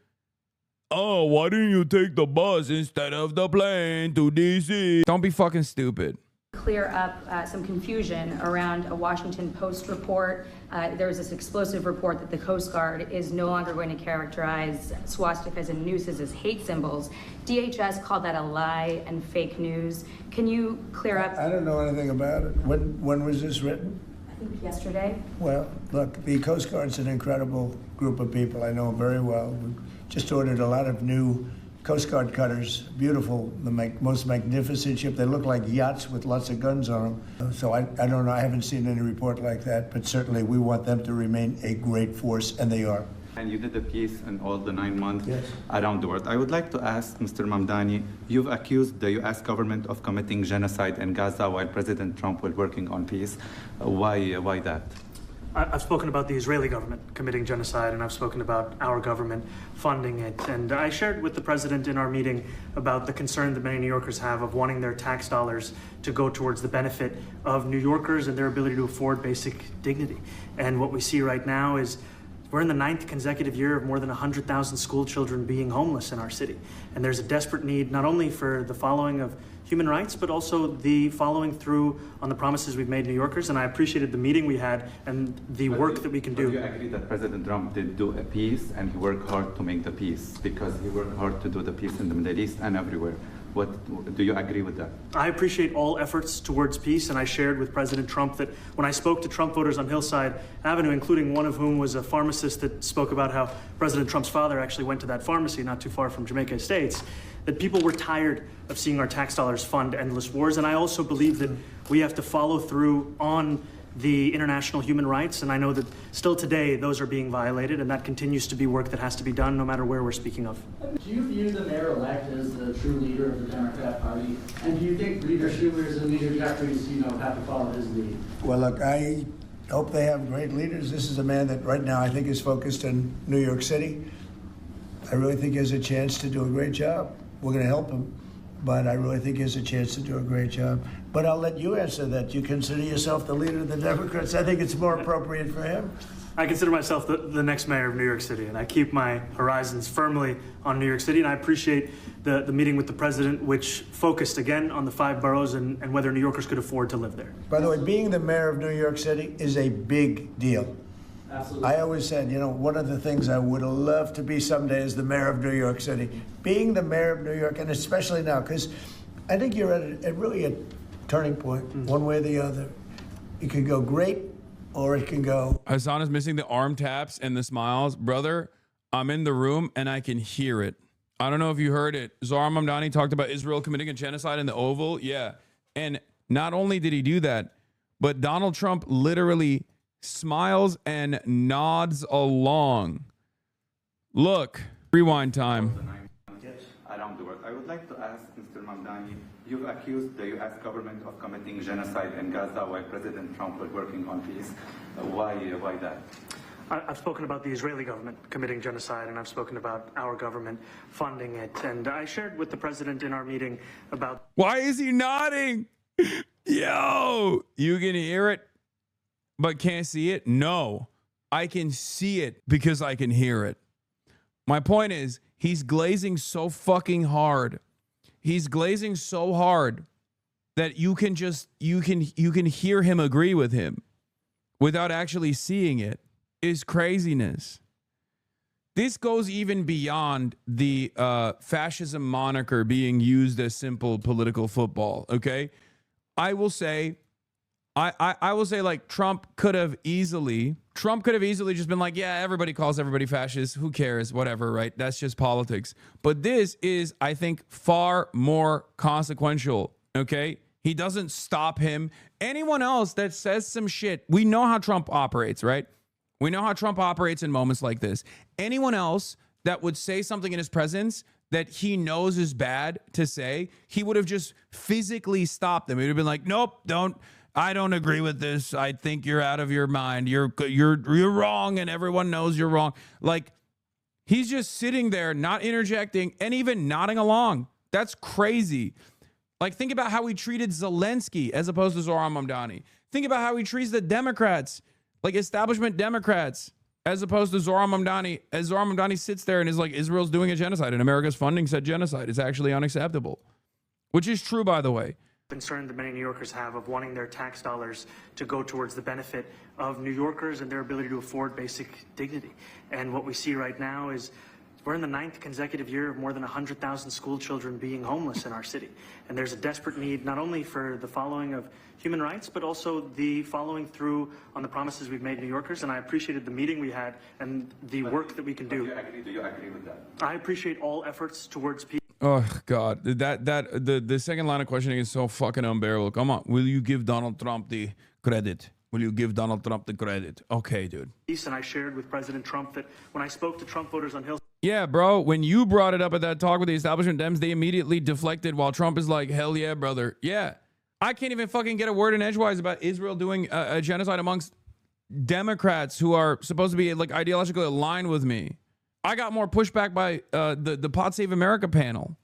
Oh, why didn't you take the bus instead of the plane to DC? Don't be fucking stupid. Clear up some confusion around a Washington Post report. There was this explosive report that the Coast Guard is no longer going to characterize swastikas and nooses as hate symbols. DHS called that a lie and fake news. Can you clear up? I don't know anything about it. When was this written? I think yesterday. Well, look, the Coast Guard's an incredible group of people. I know them very well. We just ordered a lot of new Coast Guard cutters, beautiful, the most magnificent ship. They look like yachts with lots of guns on them. So I don't know, I haven't seen any report like that, but certainly we want them to remain a great force, and they are. And you did the piece in all the 9 months Yes. around the world. I would like to ask Mr. Mamdani, you've accused the U.S. government of committing genocide in Gaza while President Trump was working on peace. Why that? I've spoken about the Israeli government committing genocide, and I've spoken about our government funding it. And I shared with the president in our meeting about the concern that many New Yorkers have of wanting their tax dollars to go towards the benefit of New Yorkers and their ability to afford basic dignity. And what we see right now is we're in the 9th consecutive year of more than 100,000 school children being homeless in our city. And there's a desperate need not only for the following of human rights, but also the following through on the promises we've made New Yorkers. And I appreciated the meeting we had and the work that we can do. Do you agree that President Trump did do a peace and he worked hard to make the peace? Because he worked hard to do the peace in the Middle East and everywhere. Do you agree with that? I appreciate all efforts towards peace, and I shared with President Trump that when I spoke to Trump voters on Hillside Avenue, including one of whom was a pharmacist that spoke about how President Trump's father actually went to that pharmacy not too far from Jamaica Estates, that people were tired of seeing our tax dollars fund endless wars. And I also believe that we have to follow through on the international human rights, and I know that still today those are being violated, and that continues to be work that has to be done no matter where we're speaking of. Do you view the mayor-elect as the true leader of the Democrat Party? And do you think Leader Schumer's and Leader Jeffries, have to follow his lead? Well, look, I hope they have great leaders. This is a man that right now I think is focused in New York City. I really think he has a chance to do a great job. We're going to help him, but I really think he has a chance to do a great job. But I'll let you answer that. You consider yourself the leader of the Democrats. I think it's more appropriate for him. I consider myself the next mayor of New York City, and I keep my horizons firmly on New York City, and I appreciate the meeting with the president, which focused again on the 5 boroughs and whether New Yorkers could afford to live there. By the way, being the mayor of New York City is a big deal. Absolutely. I always said, one of the things I would love to be someday is the mayor of New York City. Being the mayor of New York, and especially now, because I think you're at really a turning point, one way or the other. It could go great, or it can go. Hassan is missing the arm taps and the smiles. Brother, I'm in the room and I can hear it. I don't know if you heard it. Zohran Mamdani talked about Israel committing a genocide in the Oval. Yeah. And not only did he do that, but Donald Trump literally smiles and nods along. Look, rewind time. Around the world. I would like to ask Mr. Mamdani, you've accused the U.S. government of committing genocide in Gaza while President Trump was working on peace. Why that? I've spoken about the Israeli government committing genocide, and I've spoken about our government funding it. And I shared with the president in our meeting about... Why is he nodding? Yo, you can hear it, but can't see it? No, I can see it because I can hear it. My point is, he's glazing so fucking hard. He's glazing so hard that you can hear him agree with him without actually seeing it. Is craziness. This goes even beyond the fascism moniker being used as simple political football. Okay, I will say, I will say, like, Trump could have easily just been like, yeah, everybody calls everybody fascist. Who cares? Whatever, right? That's just politics. But this is, I think, far more consequential. Okay, he doesn't stop him. Anyone else that says some shit, we know how Trump operates, right? We know how Trump operates in moments like this. Anyone else that would say something in his presence that he knows is bad to say, he would have just physically stopped them. He would have been like, nope, I don't agree with this. I think you're out of your mind. You're wrong, and everyone knows you're wrong. Like, he's just sitting there, not interjecting, and even nodding along. That's crazy. Like, think about how he treated Zelensky as opposed to Zohran Mamdani. Think about how he treats the Democrats, like establishment Democrats, as opposed to Zohran Mamdani. As Zohran Mamdani sits there and is like, Israel's doing a genocide, and America's funding said genocide. It's actually unacceptable, which is true, by the way. Concern that many New Yorkers have of wanting their tax dollars to go towards the benefit of New Yorkers and their ability to afford basic dignity. And what we see right now is we're in the 9th consecutive year of more than 100,000 school children being homeless in our city. And there's a desperate need not only for the following of human rights, but also the following through on the promises we've made New Yorkers. And I appreciated the meeting we had and the work that we can do. Do you agree with that? I appreciate all efforts towards peace. Oh God, the second line of questioning is so fucking unbearable. Come on, will you give Donald Trump the credit? Will you give Donald Trump the credit? Okay, dude. And I shared with President Trump that when I spoke to Trump voters on Hill. Yeah, bro, when you brought it up at that talk with the establishment Dems, they immediately deflected while Trump is like, hell yeah, brother. Yeah. I can't even fucking get a word in edgewise about Israel doing a genocide amongst Democrats who are supposed to be like ideologically aligned with me. I got more pushback by the Pod Save America panel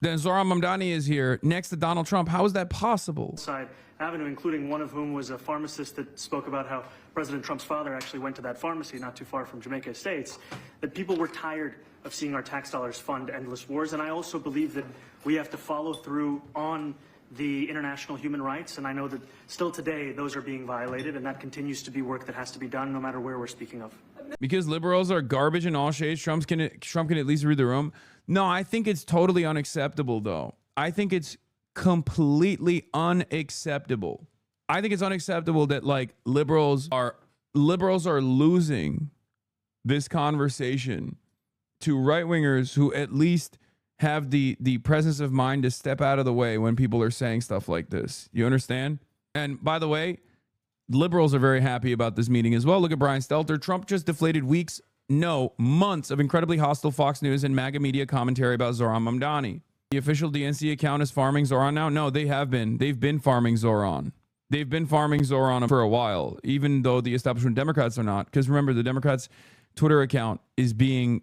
than Zohran Mamdani is here next to Donald Trump. How is that possible? Side Avenue, including one of whom was a pharmacist that spoke about how President Trump's father actually went to that pharmacy not too far from Jamaica Estates, that people were tired of seeing our tax dollars fund endless wars. And I also believe that we have to follow through on the international human rights. And I know that still today those are being violated, and that continues to be work that has to be done no matter where we're speaking of. Because liberals are garbage in all shades, Trump can at least read the room. No, I think it's totally unacceptable, though. I think it's completely unacceptable. I think it's unacceptable that like liberals are losing this conversation to right-wingers who at least have the presence of mind to step out of the way when people are saying stuff like this. You understand? And by the way, liberals are very happy about this meeting as well. Look at Brian Stelter. Trump just deflated months of incredibly hostile Fox News and MAGA media commentary about Zohran Mamdani. The official DNC account is farming Zohran now? No, they have been. They've been farming Zohran. They've been farming Zohran for a while, even though the establishment Democrats are not. Because remember, the Democrats' Twitter account is being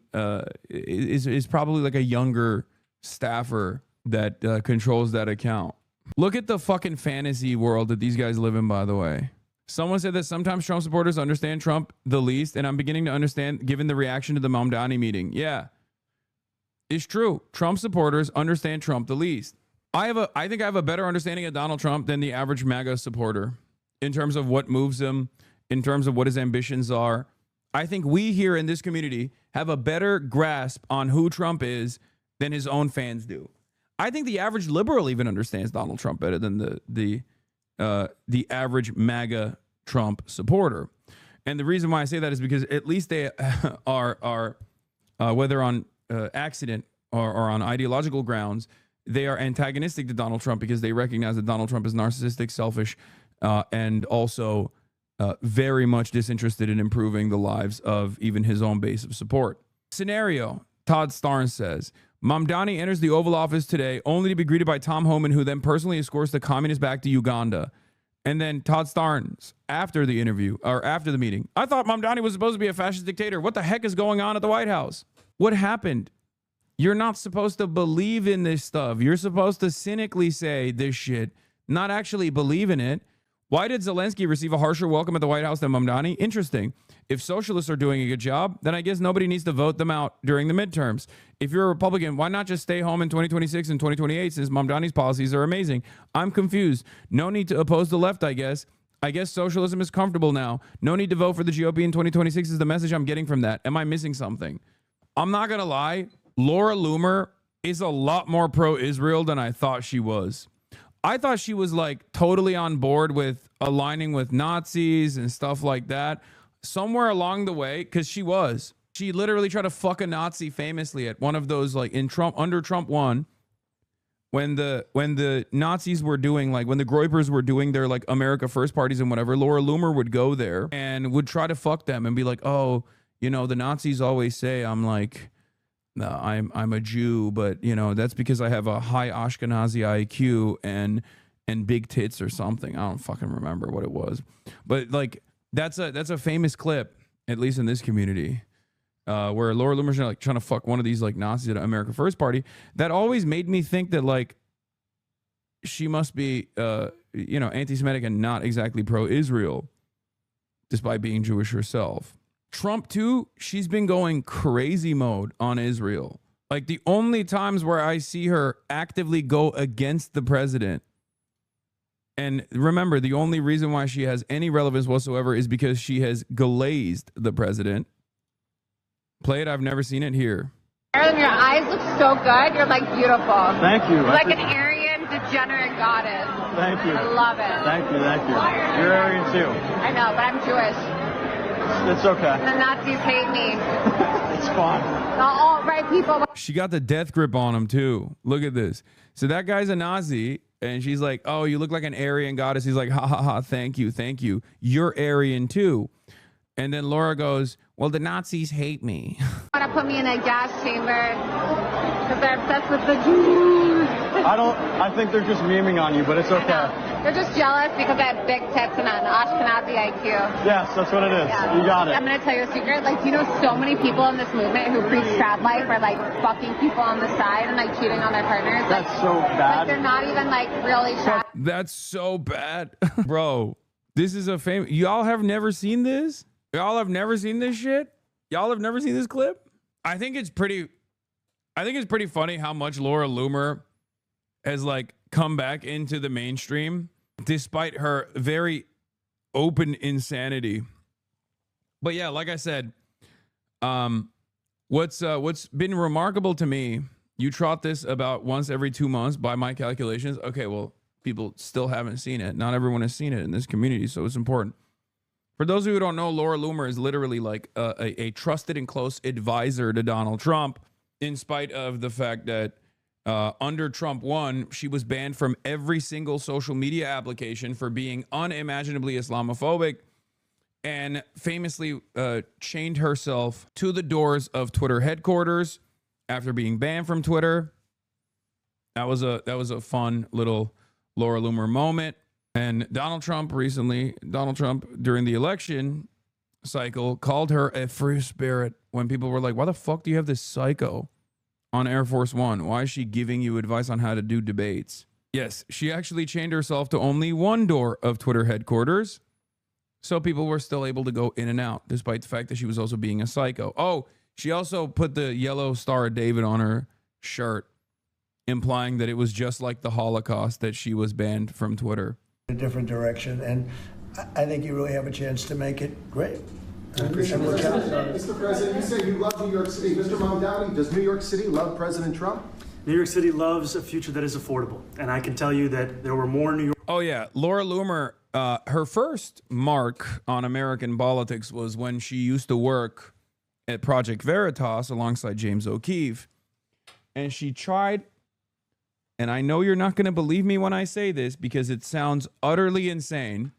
is probably like a younger staffer that controls that account. Look at the fucking fantasy world that these guys live in, by the way. Someone said that sometimes Trump supporters understand Trump the least, and I'm beginning to understand given the reaction to the Mamdani meeting. Yeah, it's true. Trump supporters understand Trump the least. I think I have a better understanding of Donald Trump than the average MAGA supporter in terms of what moves him, in terms of what his ambitions are. I think we here in this community have a better grasp on who Trump is than his own fans do. I think the average liberal even understands Donald Trump better than the average MAGA Trump supporter. And the reason why I say that is because at least they are whether on accident or on ideological grounds, they are antagonistic to Donald Trump because they recognize that Donald Trump is narcissistic, selfish, and also very much disinterested in improving the lives of even his own base of support. Scenario, Todd Starnes says, Mamdani enters the Oval Office today only to be greeted by Tom Homan, who then personally escorts the communists back to Uganda. And then Todd Starnes, after the interview, or after the meeting, I thought Mamdani was supposed to be a fascist dictator. What the heck is going on at the White House? What happened? You're not supposed to believe in this stuff. You're supposed to cynically say this shit, not actually believe in it. Why did Zelensky receive a harsher welcome at the White House than Mamdani? Interesting. If socialists are doing a good job, then I guess nobody needs to vote them out during the midterms. If you're a Republican, why not just stay home in 2026 and 2028 since Mamdani's policies are amazing? I'm confused. No need to oppose the left, I guess. I guess socialism is comfortable now. No need to vote for the GOP in 2026 is the message I'm getting from that. Am I missing something? I'm not going to lie. Laura Loomer is a lot more pro-Israel than I thought she was. I thought she was like totally on board with aligning with Nazis and stuff like that. Somewhere along the way, because she literally tried to fuck a Nazi famously at one of those, like in Trump, under Trump 1, when the Nazis were doing, like when the Groypers were doing their like America First parties and whatever, Laura Loomer would go there and would try to fuck them and be like, oh, you know, the Nazis always say I'm like, no, I'm a Jew, but you know, that's because I have a high Ashkenazi IQ and big tits or something. I don't fucking remember what it was. But like that's a famous clip, at least in this community, where Laura Loomer's like trying to fuck one of these like Nazis at America First Party. That always made me think that like she must be you know, anti-Semitic and not exactly pro-Israel, despite being Jewish herself. Trump too, she's been going crazy mode on Israel. Like the only times where I see her actively go against the president. And remember, the only reason why she has any relevance whatsoever is because she has glazed the president. Play it. I've never seen it here. Aaron, your eyes look so good. You're like beautiful. Thank you. You're like an Aryan degenerate goddess. Thank you. I love it. Thank you. You're Aryan too. I know, but I'm Jewish. It's okay. The Nazis hate me. It's fine. The alt-right people. She got the death grip on him too. Look at this. So that guy's a Nazi, and she's like, "Oh, you look like an Aryan goddess." He's like, "Ha ha ha! Thank you, thank you. You're Aryan too." And then Laura goes, "Well, the Nazis hate me." Want to put me in a gas chamber because they're obsessed with the Jews. I think they're just memeing on you, but it's okay. They're just jealous because I have big tits and an Ashkenazi IQ. Yes, that's what it is. Yeah. You got it. I'm going to tell you a secret. Like, you know, so many people in this movement who preach trad life are like fucking people on the side and like cheating on their partners. That's like, so bad. Like, they're not even like really trad. That's so bad, bro. This is a famous. Y'all have never seen this. Y'all have never seen this shit. Y'all have never seen this clip. I think it's pretty funny how much Laura Loomer has like come back into the mainstream despite her very open insanity. But yeah, like I said, what's been remarkable to me, you trot this about once every 2 months by my calculations. Okay, well, people still haven't seen it. Not everyone has seen it in this community, so it's important. For those of you who don't know, Laura Loomer is literally like a trusted and close advisor to Donald Trump, in spite of the fact that under Trump 1, she was banned from every single social media application for being unimaginably Islamophobic, and famously chained herself to the doors of Twitter headquarters after being banned from Twitter. That was a fun little Laura Loomer moment. And Donald Trump during the election cycle called her a free spirit when people were like, "Why the fuck do you have this psycho on Air Force One? Why is she giving you advice on how to do debates?" Yes, she actually chained herself to only one door of Twitter headquarters, so people were still able to go in and out, despite the fact that she was also being a psycho. Oh, she also put the yellow Star of David on her shirt, implying that it was just like the Holocaust that she was banned from Twitter. A different direction, and I think you really have a chance to make it great. Mr. President, you say you love New York City. Mr. Mamdani, does New York City love President Trump? New York City loves a future that is affordable, and I can tell you that there were more New York. Oh yeah, Laura Loomer, her first mark on American politics was when she used to work at Project Veritas alongside James O'Keefe, and she tried. And I know you're not going to believe me when I say this because it sounds utterly insane,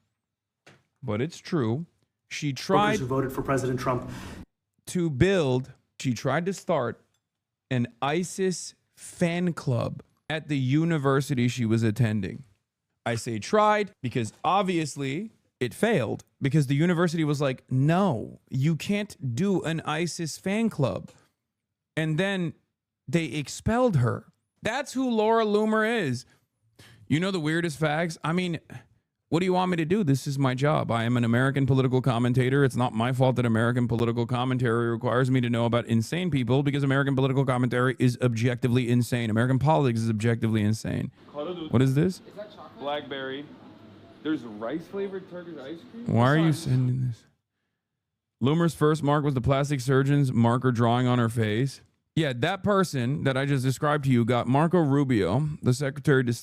but it's true. She tried who voted for President Trump she tried to start an ISIS fan club at the university she was attending. I say tried because obviously it failed, because the university was like, "No, you can't do an ISIS fan club." And then they expelled her. That's who Laura Loomer is. You know the weirdest facts? I mean, what do you want me to do? This is my job. I am an American political commentator. It's not my fault that American political commentary requires me to know about insane people, because American political commentary is objectively insane. American politics is objectively insane. What is this? Is that chocolate? Blackberry. There's rice-flavored Turkish ice cream? Why are you sending this? Loomer's first mark was the plastic surgeon's marker drawing on her face. Yeah, that person that I just described to you got Marco Rubio, the Secretary of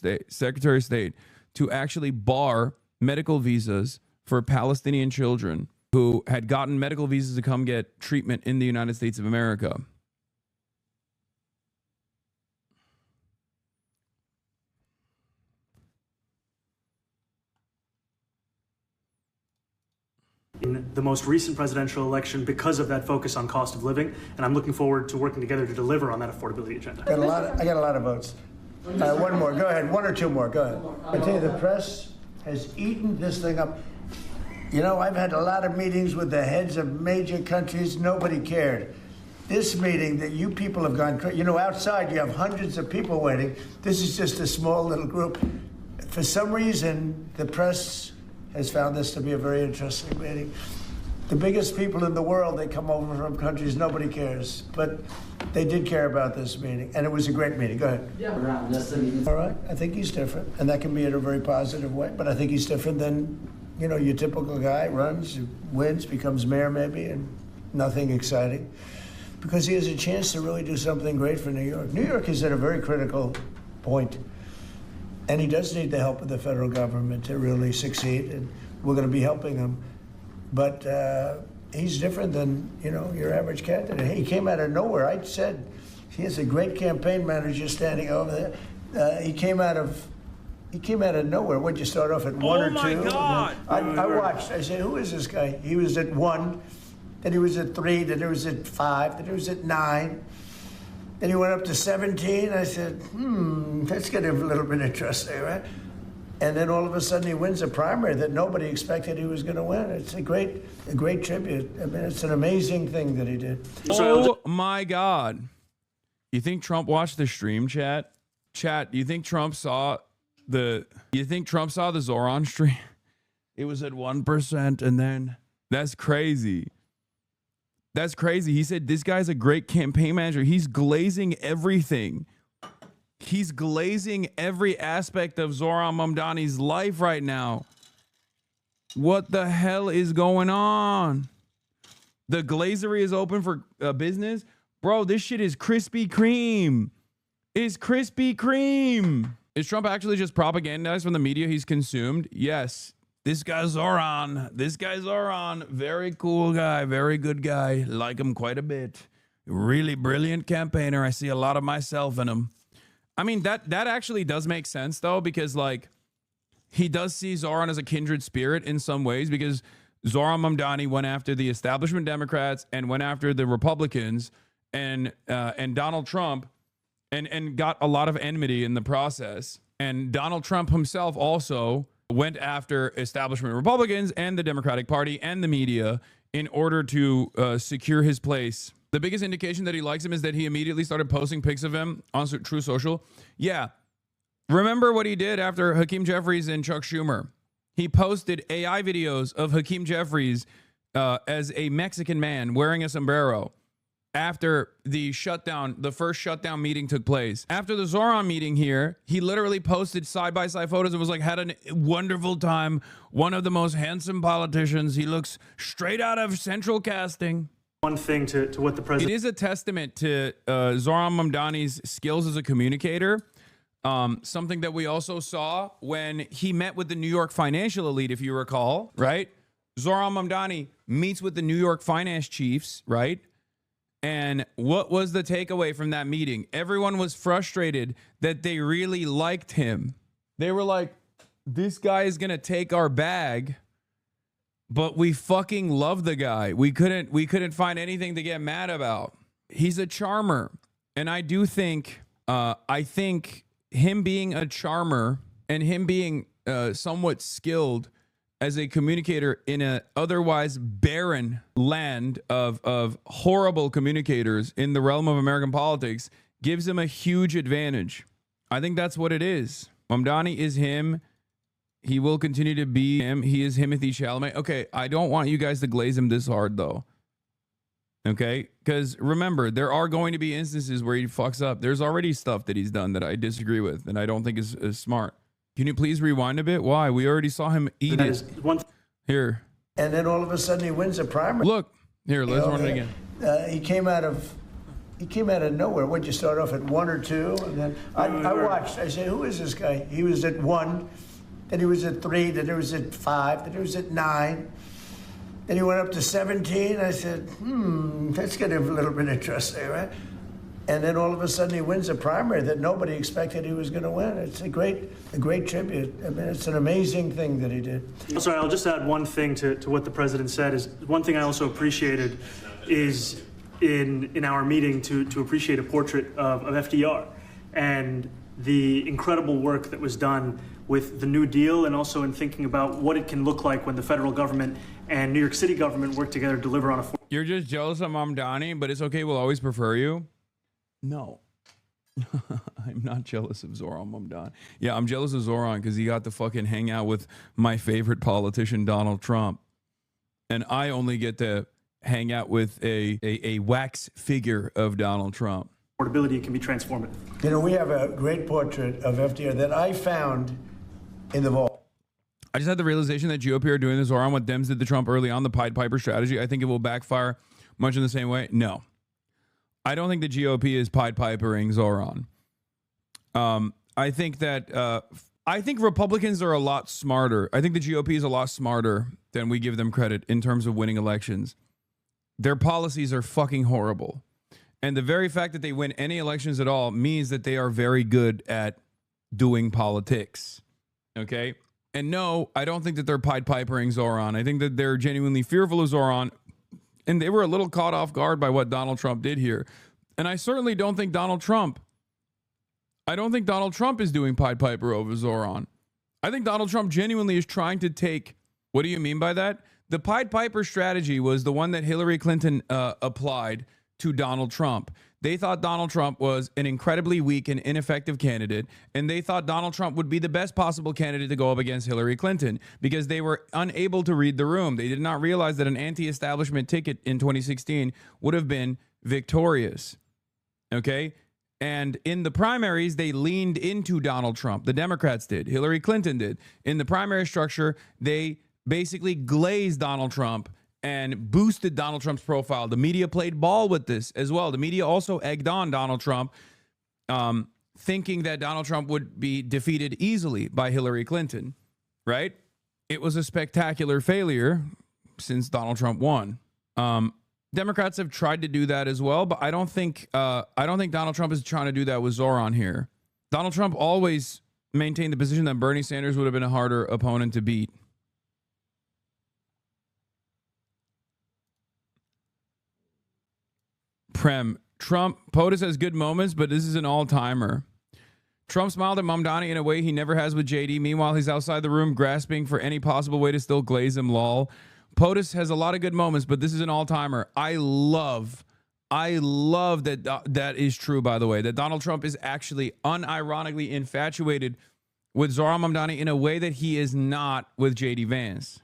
State, to actually bar medical visas for Palestinian children who had gotten medical visas to come get treatment in the United States of America. in the most recent presidential election because of that focus on cost of living, and I'm looking forward to working together to deliver on that affordability agenda. I got a lot of votes. One more, go ahead. One or two more, go ahead. I tell you, the press has eaten this thing up. You know, I've had a lot of meetings with the heads of major countries. Nobody cared. This meeting that you people have gone, you know, outside you have hundreds of people waiting. This is just a small little group. For some reason, the press has found this to be a very interesting meeting. The biggest people in the world, they come over from countries nobody cares, but they did care about this meeting, and it was a great meeting. Go ahead. Yeah, around this thing. All right, I think he's different, and that can be in a very positive way, but I think he's different than, you know, your typical guy, runs, wins, becomes mayor maybe, and nothing exciting, because he has a chance to really do something great for New York. New York is at a very critical point, and he does need the help of the federal government to really succeed, and we're going to be helping him. But he's different than, your average candidate. He came out of nowhere. I said, he has a great campaign manager standing over there. He came out of nowhere. Would you start off at one or two? Oh my God! I watched. I said, who is this guy? He was at 1, then he was at 3, then he was at 5, then he was at 9. Then he went up to 17. I said, that's getting a little bit interesting, right? And then all of a sudden he wins a primary that nobody expected he was going to win. It's a great tribute. I mean, it's an amazing thing that he did. Oh my God. You think Trump watched the stream, chat? Chat, do you think Trump saw the Zohran stream? It was at 1%, and then that's crazy. That's crazy. He said this guy's a great campaign manager. He's glazing everything. He's glazing every aspect of Zohran Mamdani's life right now. What the hell is going on? The glazery is open for business? Bro, this shit is Krispy Kreme. It's Krispy Kreme. Is Trump actually just propagandized from the media he's consumed? Yes. This guy Zohran. Very cool guy. Very good guy. Like him quite a bit. Really brilliant campaigner. I see a lot of myself in him. I mean, that actually does make sense, though, because, like, he does see Zohran as a kindred spirit in some ways, because Zohran Mamdani went after the establishment Democrats and went after the Republicans and Donald Trump and got a lot of enmity in the process. And Donald Trump himself also went after establishment Republicans and the Democratic Party and the media in order to secure his place. The biggest indication that he likes him is that he immediately started posting pics of him on True Social. Yeah. Remember what he did after Hakeem Jeffries and Chuck Schumer? He posted AI videos of Hakeem Jeffries as a Mexican man wearing a sombrero after the first shutdown meeting took place. After the Zohran meeting here, he literally posted side-by-side photos and was like, had a wonderful time. One of the most handsome politicians. He looks straight out of Central Casting. One thing to what the president... It is a testament to Zohran Mamdani's skills as a communicator. Something that we also saw when he met with the New York financial elite, if you recall, right? Zohran Mamdani meets with the New York finance chiefs, right? And what was the takeaway from that meeting? Everyone was frustrated that they really liked him. They were like, this guy is going to take our bag, but we fucking love the guy. We couldn't find anything to get mad about. He's a charmer. And I do think, I think him being a charmer and him being somewhat skilled as a communicator in a otherwise barren land of horrible communicators in the realm of American politics gives him a huge advantage. I think that's what it is. Mamdani is him. He will continue to be him. He is Timothy Chalamet. Okay, I don't want you guys to glaze him this hard, though. Okay? Because remember, there are going to be instances where he fucks up. There's already stuff that he's done that I disagree with and I don't think is smart. Can you please rewind a bit? Why? We already saw him eat it. Here. And then all of a sudden he wins a primary. Look. Here, let's run it again. He came out of nowhere. Would you start off at 1 or 2? And then I watched. I said, who is this guy? He was at 1, then he was at 3, then he was at 5, then he was at 9. Then he went up to 17. I said, that's getting a little bit interesting, right? And then all of a sudden he wins a primary that nobody expected he was going to win. It's a great tribute. I mean, it's an amazing thing that he did. Sorry, I'll just add one thing to what the president said. Is one thing I also appreciated is in our meeting to appreciate a portrait of FDR and the incredible work that was done with the New Deal and also in thinking about what it can look like when the federal government and New York City government work together to deliver on a... You're just jealous of Mamdani, but it's okay. We'll always prefer you. No, I'm not jealous of Zohran Mamdani. Yeah, I'm jealous of Zohran because he got to fucking hang out with my favorite politician, Donald Trump. And I only get to hang out with a wax figure of Donald Trump. Portability can be transformative. You know, we have a great portrait of FDR that I found in the vault. I just had the realization that GOP are doing this Zohran what Dems did to Trump early on, the Pied Piper strategy. I think it will backfire much in the same way. No. I don't think the GOP is Pied Pipering Zohran. I think that I think Republicans are a lot smarter. I think the GOP is a lot smarter than we give them credit in terms of winning elections. Their policies are fucking horrible. And the very fact that they win any elections at all means that they are very good at doing politics. Okay? And no, I don't think that they're Pied Pipering Zohran. I think that they're genuinely fearful of Zohran. And they were a little caught off guard by what Donald Trump did here. And I certainly don't think Donald Trump is doing Pied Piper over Zohran. I think Donald Trump genuinely is trying to take, what do you mean by that? The Pied Piper strategy was the one that Hillary Clinton applied to Donald Trump. They thought Donald Trump was an incredibly weak and ineffective candidate, and they thought Donald Trump would be the best possible candidate to go up against Hillary Clinton because they were unable to read the room. They did not realize that an anti-establishment ticket in 2016 would have been victorious. Okay? And in the primaries, they leaned into Donald Trump. The Democrats did. Hillary Clinton did. In the primary structure, they basically glazed Donald Trump and boosted Donald Trump's profile. The media played ball with this as well. The media also egged on Donald Trump, thinking that Donald Trump would be defeated easily by Hillary Clinton, right? It was a spectacular failure since Donald Trump won. Democrats have tried to do that as well, but I don't think Donald Trump is trying to do that with Zohran here. Donald Trump always maintained the position that Bernie Sanders would have been a harder opponent to beat. POTUS has good moments, but this is an all-timer. Trump smiled at Mamdani in a way he never has with JD. Meanwhile, he's outside the room grasping for any possible way to still glaze him, lol. POTUS has a lot of good moments, but this is an all-timer. I love that that is true, by the way, that Donald Trump is actually unironically infatuated with Zohran Mamdani in a way that he is not with JD Vance.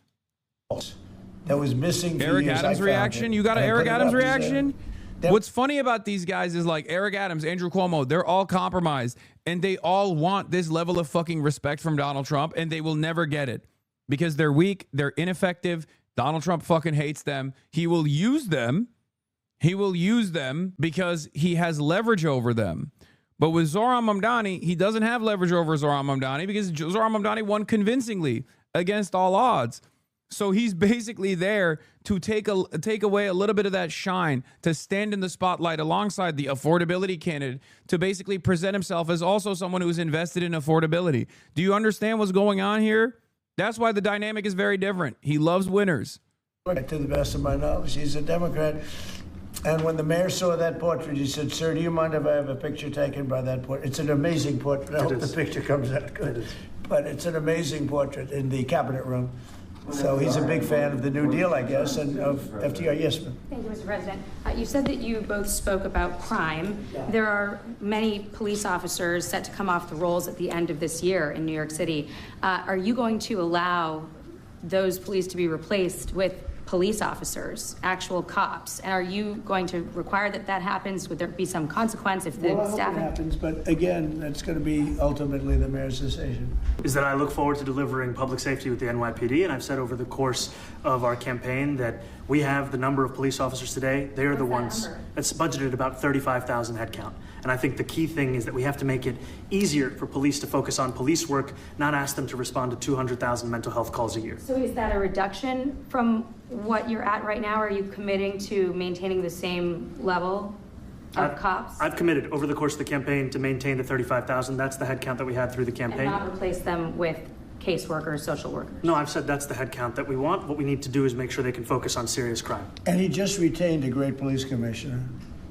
That was missing. Eric Adams' reaction? You got an Eric Adams reaction? What's funny about these guys is like Eric Adams, Andrew Cuomo, they're all compromised and they all want this level of fucking respect from Donald Trump and they will never get it because they're weak, they're ineffective. Donald Trump fucking hates them. He will use them. He will use them because he has leverage over them. But with Zohran Mamdani, he doesn't have leverage over Zohran Mamdani because Zohran Mamdani won convincingly against all odds. So he's basically there to take away a little bit of that shine, to stand in the spotlight alongside the affordability candidate, to basically present himself as also someone who is invested in affordability. Do you understand what's going on here? That's why the dynamic is very different. He loves winners. To the best of my knowledge, he's a Democrat. And when the mayor saw that portrait, he said, "Sir, do you mind if I have a picture taken by that portrait?" It's an amazing portrait. I hope the picture comes out good. But it's an amazing portrait in the cabinet room. So he's a big fan of the New Deal, I guess, and of FDR. Yes, ma'am. Thank you, Mr. President. You said that you both spoke about crime. There are many police officers set to come off the rolls at the end of this year in New York City. Are you going to allow those police to be replaced with police officers, actual cops? And are you going to require that that happens? Would there be some consequence if the Well, I hope staffing it happens, but again, that's going to be ultimately the mayor's decision. Is that I look forward to delivering public safety with the NYPD, and I've said over the course of our campaign that we have the number of police officers today. They are the ones that's budgeted about 35,000 headcount. And I think the key thing is that we have to make it easier for police to focus on police work, not ask them to respond to 200,000 mental health calls a year. So is that a reduction from what you're at right now? Are you committing to maintaining the same level of cops? I've committed over the course of the campaign to maintain the 35,000. That's the headcount that we had through the campaign. And not replace them with caseworkers, social workers? No, I've said that's the headcount that we want. What we need to do is make sure they can focus on serious crime. And he just retained a great police commissioner,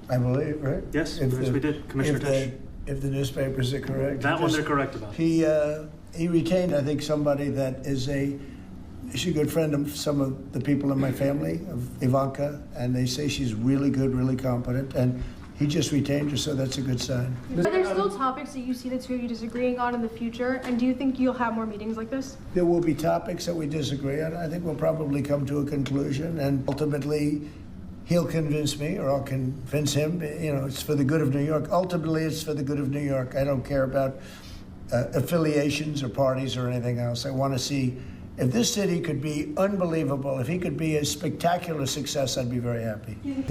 I believe, right? Yes, we did. Commissioner Tisch. If the newspapers are correct. That one they're correct about. He retained, I think, somebody that is she's a good friend of some of the people in my family, of Ivanka, and they say she's really good, really competent, and he just retained her, so that's a good sign. Are there still topics that you see the two of you disagreeing on in the future, and do you think you'll have more meetings like this? There will be topics that we disagree on. I think we'll probably come to a conclusion, and ultimately he'll convince me, or I'll convince him. You know, it's for the good of New York. Ultimately, it's for the good of New York. I don't care about affiliations or parties or anything else. I want to see if this city could be unbelievable, if he could be a spectacular success, I'd be very happy. Do you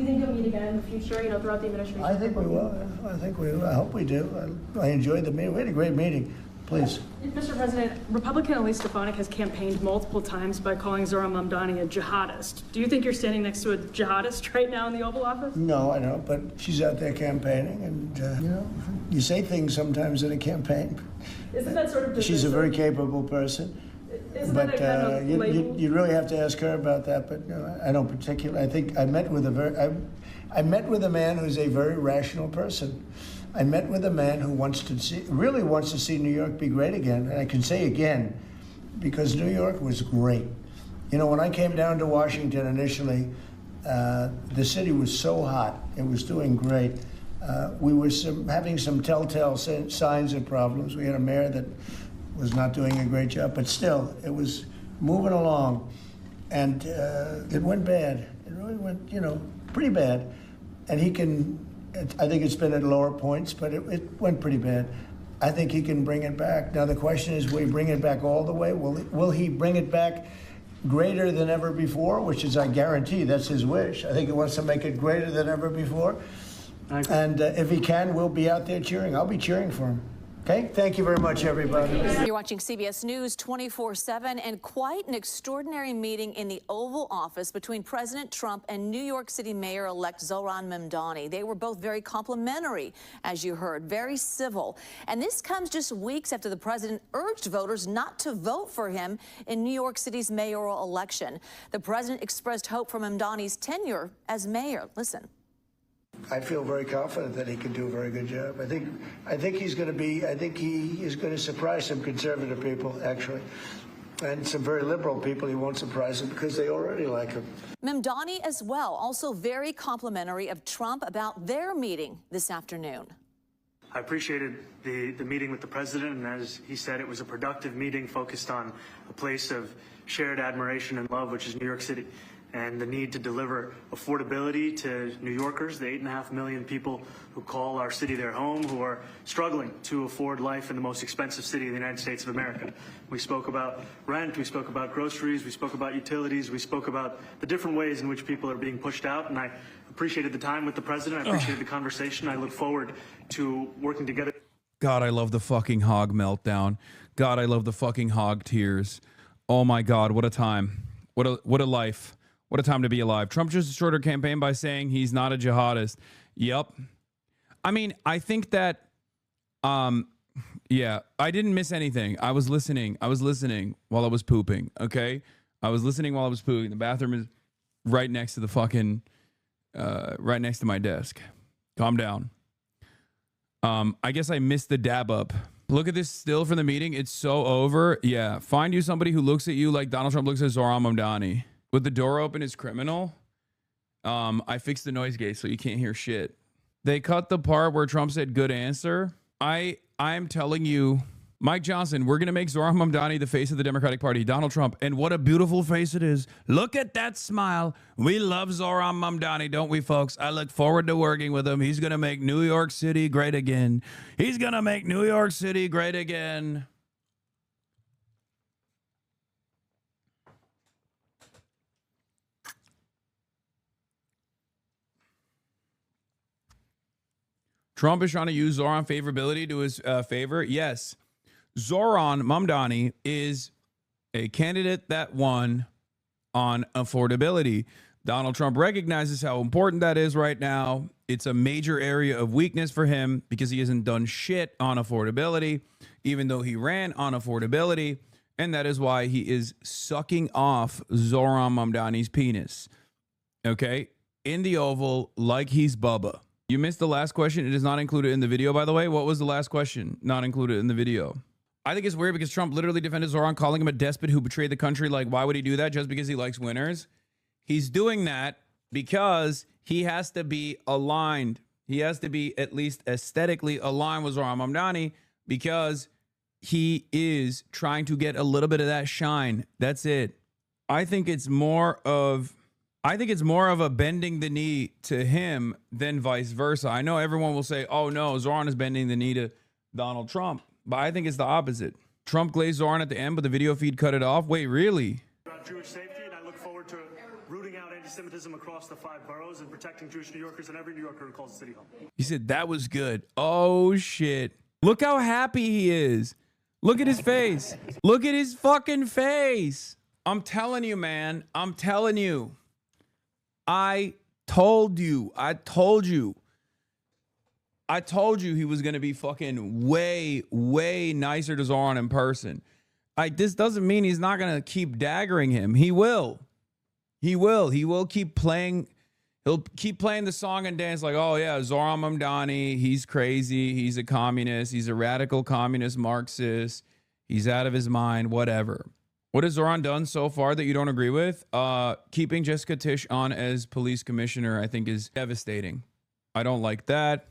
think you'll meet again in the future, throughout the administration? I think we will. I think we will. I hope we do. I enjoyed the meeting. We had a great meeting. Please. Mr. President, Republican Elise Stefanik has campaigned multiple times by calling Zohran Mamdani a jihadist. Do you think you're standing next to a jihadist right now in the Oval Office? No, I don't, but she's out there campaigning, and, you know, you say things sometimes in a campaign. Isn't that sort of divisive? She's a very capable person. Isn't But that a kind of label? you really have to ask her about that. But I don't particularly. I think I met with I met with a man who's a very rational person. I met with a man who really wants to see New York be great again. And I can say again, because New York was great. You know, when I came down to Washington initially, the city was so hot. It was doing great. We were having some telltale signs of problems. We had a mayor that was not doing a great job, but still, it was moving along. And it went bad. It really went, you know, pretty bad. And I think it's been at lower points, but it went pretty bad. I think he can bring it back. Now, the question is, will he bring it back all the way? Will he bring it back greater than ever before, which is, I guarantee, that's his wish. I think he wants to make it greater than ever before. And if he can, we'll be out there cheering. I'll be cheering for him. Okay, thank you very much, everybody. You're watching CBS News 24/7, and quite an extraordinary meeting in the Oval Office between President Trump and New York City Mayor-elect Zohran Mamdani. They were both very complimentary, as you heard, very civil. And this comes just weeks after the president urged voters not to vote for him in New York City's mayoral election. The president expressed hope for Mamdani's tenure as mayor. Listen. I feel very confident that he can do a very good job. I think he is going to surprise some conservative people, actually. And some very liberal people, he won't surprise them because they already like him. Mamdani as well, also very complimentary of Trump about their meeting this afternoon. I appreciated the meeting with the president, and as he said, it was a productive meeting focused on a place of shared admiration and love, which is New York City, and the need to deliver affordability to New Yorkers, the 8.5 million people who call our city their home, who are struggling to afford life in the most expensive city in the United States of America. We spoke about rent, we spoke about groceries, we spoke about utilities, we spoke about the different ways in which people are being pushed out, and I appreciated the time with the president, I appreciated the conversation, I look forward to working together. God, I love the fucking hog meltdown. God, I love the fucking hog tears. Oh my God, what a time. What a life. What a time to be alive. Trump just started a campaign by saying he's not a jihadist. Yep. I mean, I think that, yeah, I didn't miss anything. I was listening while I was pooping, okay? I was listening while I was pooping. The bathroom is right next to the fucking, right next to my desk. Calm down. I guess I missed the dab up. Look at this still from the meeting. It's so over. Yeah. Find you somebody who looks at you like Donald Trump looks at Zohran Mamdani. With the door open is criminal. I fixed the noise gate so you can't hear shit. They cut the part where Trump said good answer. I'm telling you, Mike Johnson, we're going to make Zohran Mamdani the face of the Democratic Party. Donald Trump. And what a beautiful face it is. Look at that smile. We love Zohran Mamdani, don't we, folks? I look forward to working with him. He's going to make New York City great again. He's going to make New York City great again. Trump is trying to use Zohran favorability to his favor. Yes. Zohran Mamdani is a candidate that won on affordability. Donald Trump recognizes how important that is right now. It's a major area of weakness for him because he hasn't done shit on affordability, even though he ran on affordability. And that is why he is sucking off Zohran Mamdani's penis. Okay? In the Oval, like he's Bubba. You missed the last question. It is not included in the video, by the way. What was the last question? Not included in the video. I think it's weird because Trump literally defended Zohran, calling him a despot who betrayed the country. Like, why would he do that? Just because he likes winners? He's doing that because he has to be aligned. He has to be at least aesthetically aligned with Zohran Mamdani because he is trying to get a little bit of that shine. That's it. I think it's more of a bending the knee to him than vice versa. I know everyone will say, oh no, Zohran is bending the knee to Donald Trump. But I think it's the opposite. Trump glazed Zohran at the end, but the video feed cut it off. Wait, really? About Jewish safety, and I look forward to rooting out anti-Semitism across the 5 boroughs and protecting Jewish New Yorkers and every New Yorker who calls the city home. He said that was good. Oh shit. Look how happy he is. Look at his face. Look at his fucking face. I'm telling you, man. I'm telling you. I told you. I told you he was going to be fucking way, way nicer to Zohran in person. This doesn't mean he's not going to keep daggering him. He will. He will keep playing. He'll keep playing the song and dance like, oh yeah, Zohran Mamdani, he's crazy. He's a communist. He's a radical communist Marxist. He's out of his mind, whatever. What has Zohran done so far that you don't agree with? Keeping Jessica Tisch on as police commissioner, I think, is devastating. I don't like that.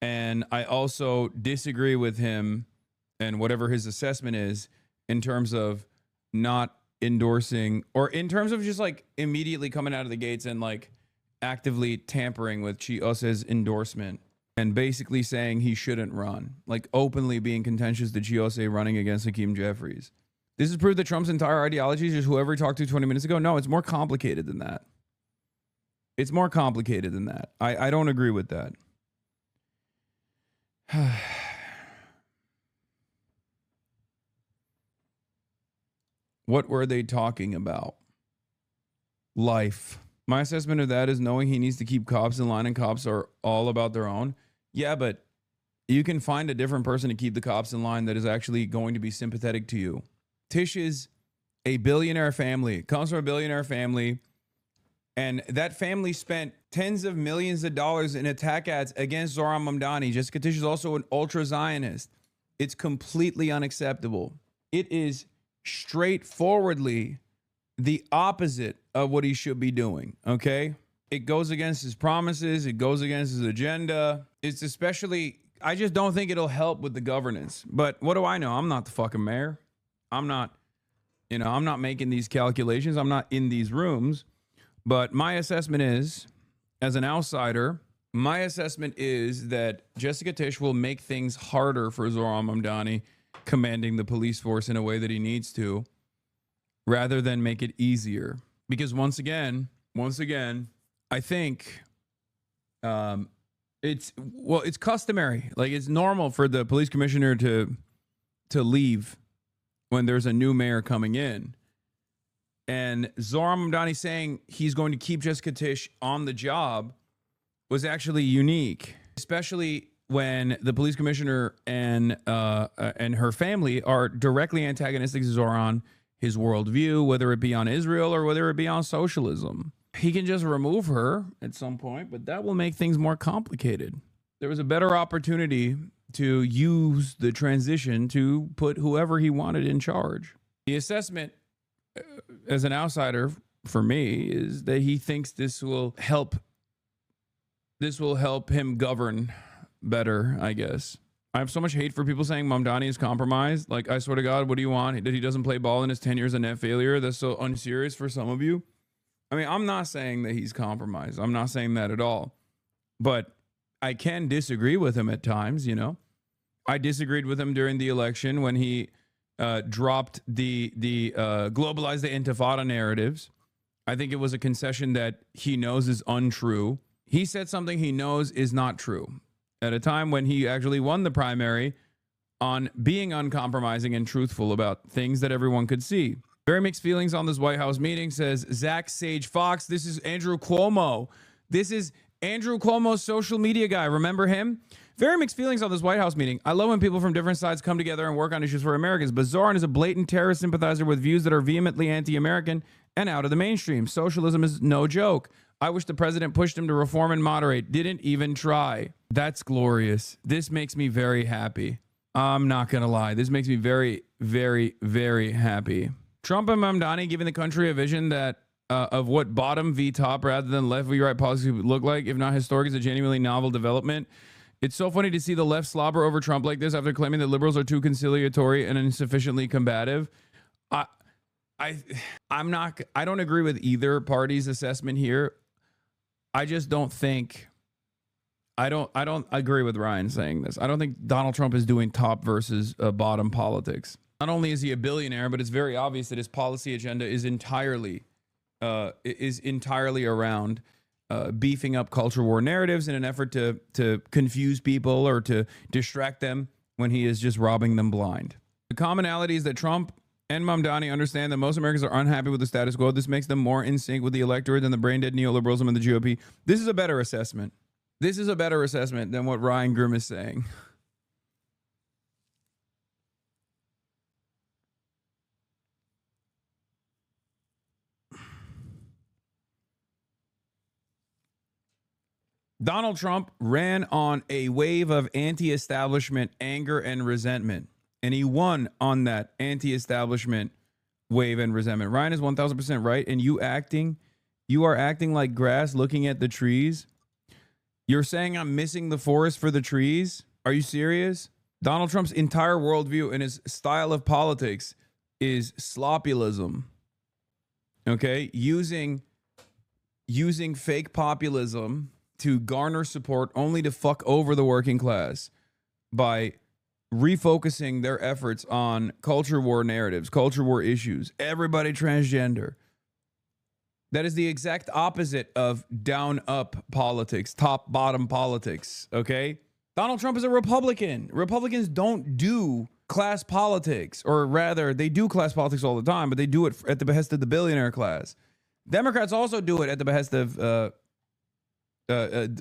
And I also disagree with him and whatever his assessment is in terms of not endorsing, or in terms of just like immediately coming out of the gates and like actively tampering with Chiose's endorsement and basically saying he shouldn't run, like openly being contentious to Chiose running against Hakeem Jeffries. This is proof that Trump's entire ideology is just whoever he talked to 20 minutes ago. No, it's more complicated than that. It's more complicated than that. I don't agree with that. What were they talking about? Life. My assessment of that is knowing he needs to keep cops in line, and cops are all about their own. Yeah, but you can find a different person to keep the cops in line that is actually going to be sympathetic to you. Tisch is a billionaire family, comes from a billionaire family, and that family spent tens of millions of dollars in attack ads against Zohran Mamdani. Jessica Tisch is also an ultra-Zionist. It's completely unacceptable. It is straightforwardly the opposite of what he should be doing, okay? It goes against his promises. It goes against his agenda. It's especially, I just don't think it'll help with the governance. But what do I know? I'm not the fucking mayor. I'm not making these calculations. I'm not in these rooms. But my assessment is, as an outsider, my assessment is that Jessica Tisch will make things harder for Zohran Mamdani commanding the police force in a way that he needs to, rather than make it easier. Because once again, I think it's customary. Like, it's normal for the police commissioner to leave when there's a new mayor coming in. And Zohran Mamdani saying he's going to keep Jessica Tisch on the job was actually unique, especially when the police commissioner and her family are directly antagonistic to Zohran, his worldview, whether it be on Israel or whether it be on socialism. He can just remove her at some point, but that will make things more complicated. There was a better opportunity to use the transition to put whoever he wanted in charge. The assessment, as an outsider for me, is that he thinks this will help him govern better, I guess. I have so much hate for people saying Mamdani is compromised. Like, I swear to God, what do you want? That he doesn't play ball in his 10 years, a net failure? That's so unserious for some of you. I mean, I'm not saying that he's compromised. I'm not saying that at all. But I can disagree with him at times, you know. I disagreed with him during the election when he dropped the globalize the intifada narratives. I think it was a concession that he knows is untrue. He said something he knows is not true at a time when he actually won the primary on being uncompromising and truthful about things that everyone could see. Very mixed feelings on this White House meeting, says Zach Sage Fox. This is Andrew Cuomo. This is Andrew Cuomo's social media guy. Remember him? Very mixed feelings on this White House meeting. I love when people from different sides come together and work on issues for Americans, but Zohran is a blatant terrorist sympathizer with views that are vehemently anti-American and out of the mainstream. Socialism is no joke. I wish the president pushed him to reform and moderate. Didn't even try. That's glorious. This makes me very happy. I'm not going to lie. This makes me very, very, very happy. Trump and Mamdani giving the country a vision that of what bottom v top rather than left v right policy would look like, if not historic, is a genuinely novel development. It's so funny to see the left slobber over Trump like this after claiming that liberals are too conciliatory and insufficiently combative. I don't agree with either party's assessment here. I just don't think, I don't agree with Ryan saying this. I don't think Donald Trump is doing top versus bottom politics. Not only is he a billionaire, but it's very obvious that his policy agenda is entirely around beefing up culture war narratives in an effort to confuse people or to distract them when he is just robbing them blind. The commonality is that Trump and Mamdani understand that most Americans are unhappy with the status quo. This makes them more in sync with the electorate than the brain-dead neoliberalism and the GOP. This is a better assessment. This is a better assessment than what Ryan Grimm is saying. Donald Trump ran on a wave of anti-establishment anger and resentment, and he won on that anti-establishment wave and resentment. Ryan is 1,000% right, and you are acting like grass looking at the trees. You're saying I'm missing the forest for the trees? Are you serious? Donald Trump's entire worldview and his style of politics is sloppyism. Okay? Using fake populism to garner support only to fuck over the working class by refocusing their efforts on culture war narratives, culture war issues, everybody transgender. That is the exact opposite of down-up politics, top-bottom politics, okay? Donald Trump is a Republican. Republicans don't do class politics, or rather, they do class politics all the time, but they do it at the behest of the billionaire class. Democrats also do it at the behest of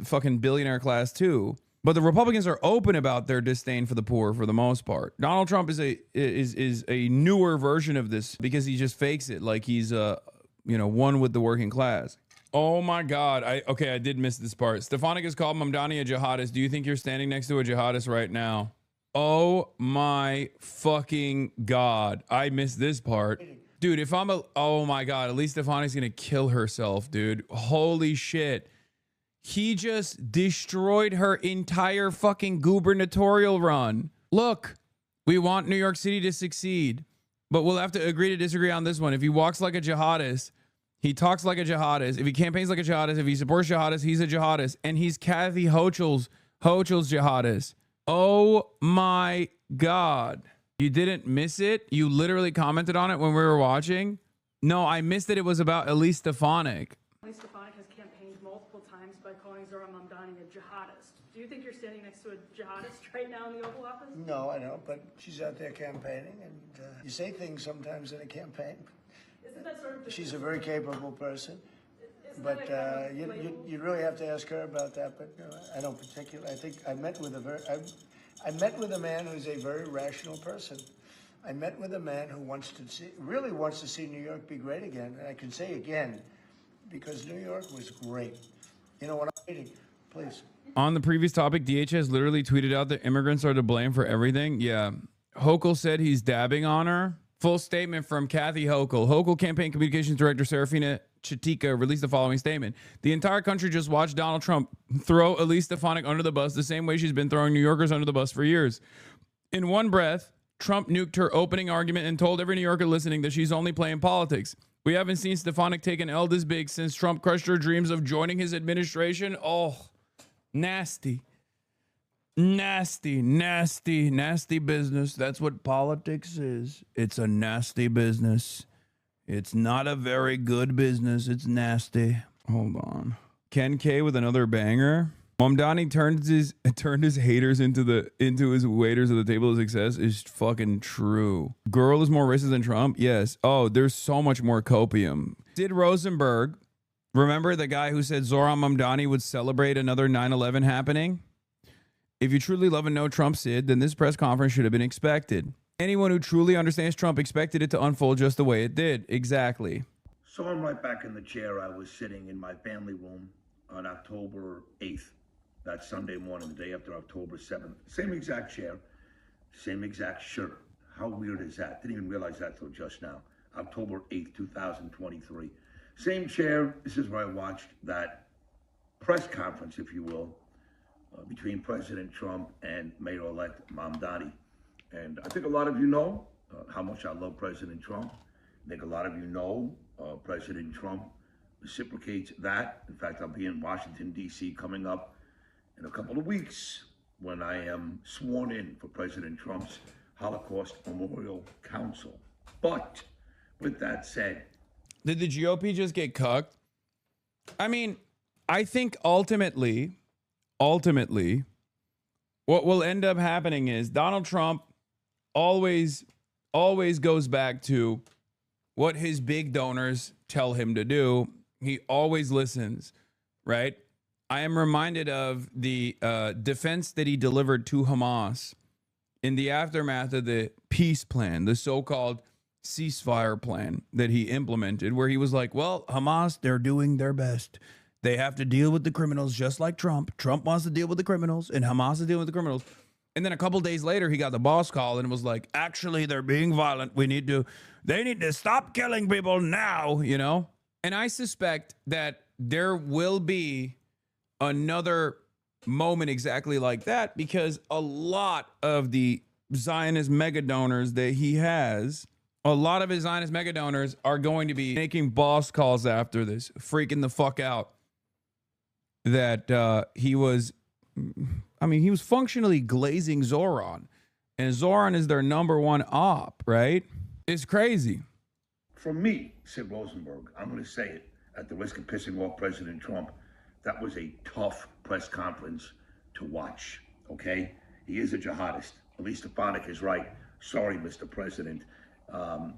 fucking billionaire class too. But the Republicans are open about their disdain for the poor for the most part. Donald Trump is a newer version of this because he just fakes it like he's one with the working class. Oh my God. I did miss this part. Stefanik has called Mamdani a jihadist. Do you think you're standing next to a jihadist right now? Oh my fucking God. I missed this part. Dude, oh my God, at least Stefanik's gonna kill herself, dude. Holy shit. He just destroyed her entire fucking gubernatorial run. Look, we want New York City to succeed, but we'll have to agree to disagree on this one. If he walks like a jihadist, he talks like a jihadist. If he campaigns like a jihadist, if he supports jihadists, he's a jihadist. And he's Kathy Hochul's jihadist. Oh my God. You didn't miss it? You literally commented on it when we were watching? No, I missed that it was about Elise Stefanik. Elise Stefanik has campaigned multiple times by calling Zohran Mamdani a jihadist. Do you think you're standing next to a jihadist right now in the Oval Office? No, I don't, but she's out there campaigning, and you say things sometimes in a campaign. Isn't that sort of She's a very capable person, but you really have to ask her about that. But I don't particularly. I think I met with a man who's a very rational person. I met with a man who really wants to see New York be great again. And I can say again, because New York was great. You know what I'm reading? Please. On the previous topic, DHS literally tweeted out that immigrants are to blame for everything. Yeah. Hochul said he's dabbing on her. Full statement from Kathy Hochul. Hochul Campaign Communications Director Serafina Chitika released the following statement. The entire country just watched Donald Trump throw Elise Stefanik under the bus the same way she's been throwing New Yorkers under the bus for years. In one breath, Trump nuked her opening argument and told every New Yorker listening that she's only playing politics. We haven't seen Stefanik take an L this big since Trump crushed her dreams of joining his administration. Oh, nasty. Nasty, nasty, nasty business. That's what politics is. It's a nasty business. It's not a very good business. It's nasty. Hold on. Ken K with another banger. Mamdani turned his haters into his waiters at the table of success is fucking true. Girl is more racist than Trump? Yes. Oh, there's so much more copium. Sid Rosenberg, remember the guy who said Zohran Mamdani would celebrate another 9/11 happening? If you truly love and know Trump, Sid, then this press conference should have been expected. Anyone who truly understands Trump expected it to unfold just the way it did. Exactly. So I'm right back in the chair I was sitting in my family room on October 8th. That Sunday morning, the day after October 7th. Same exact chair, same exact shirt. How weird is that? Didn't even realize that till just now. October 8th, 2023. Same chair. This is where I watched that press conference, if you will, between President Trump and Mayor-elect Mamdani. And I think a lot of you know how much I love President Trump. I think a lot of you know President Trump reciprocates that. In fact, I'll be in Washington, D.C. coming up in a couple of weeks when I am sworn in for President Trump's Holocaust Memorial Council. But with that said, did the GOP just get cucked? I mean, I think ultimately, what will end up happening is Donald Trump always always goes back to what his big donors tell him to do. He always listens, right? I am reminded of the defense that he delivered to Hamas in the aftermath of the peace plan, the so-called ceasefire plan that he implemented, where he was like, well, Hamas, they're doing their best. They have to deal with the criminals just like Trump. Trump wants to deal with the criminals, and Hamas is dealing with the criminals. And then a couple days later, he got the boss call and was like, actually, they're being violent. They need to stop killing people now, you know? And I suspect that there will be another moment exactly like that, because a lot of the Zionist mega donors that he has, a lot of his Zionist mega donors are going to be making boss calls after this, freaking the fuck out that he was functionally glazing Zohran, and Zohran is their number one op, right? It's crazy. From me, Sid Rosenberg, I'm going to say it at the risk of pissing off President Trump. That was a tough press conference to watch, okay? He is a jihadist. Elise Stefanik is right. Sorry, Mr. President.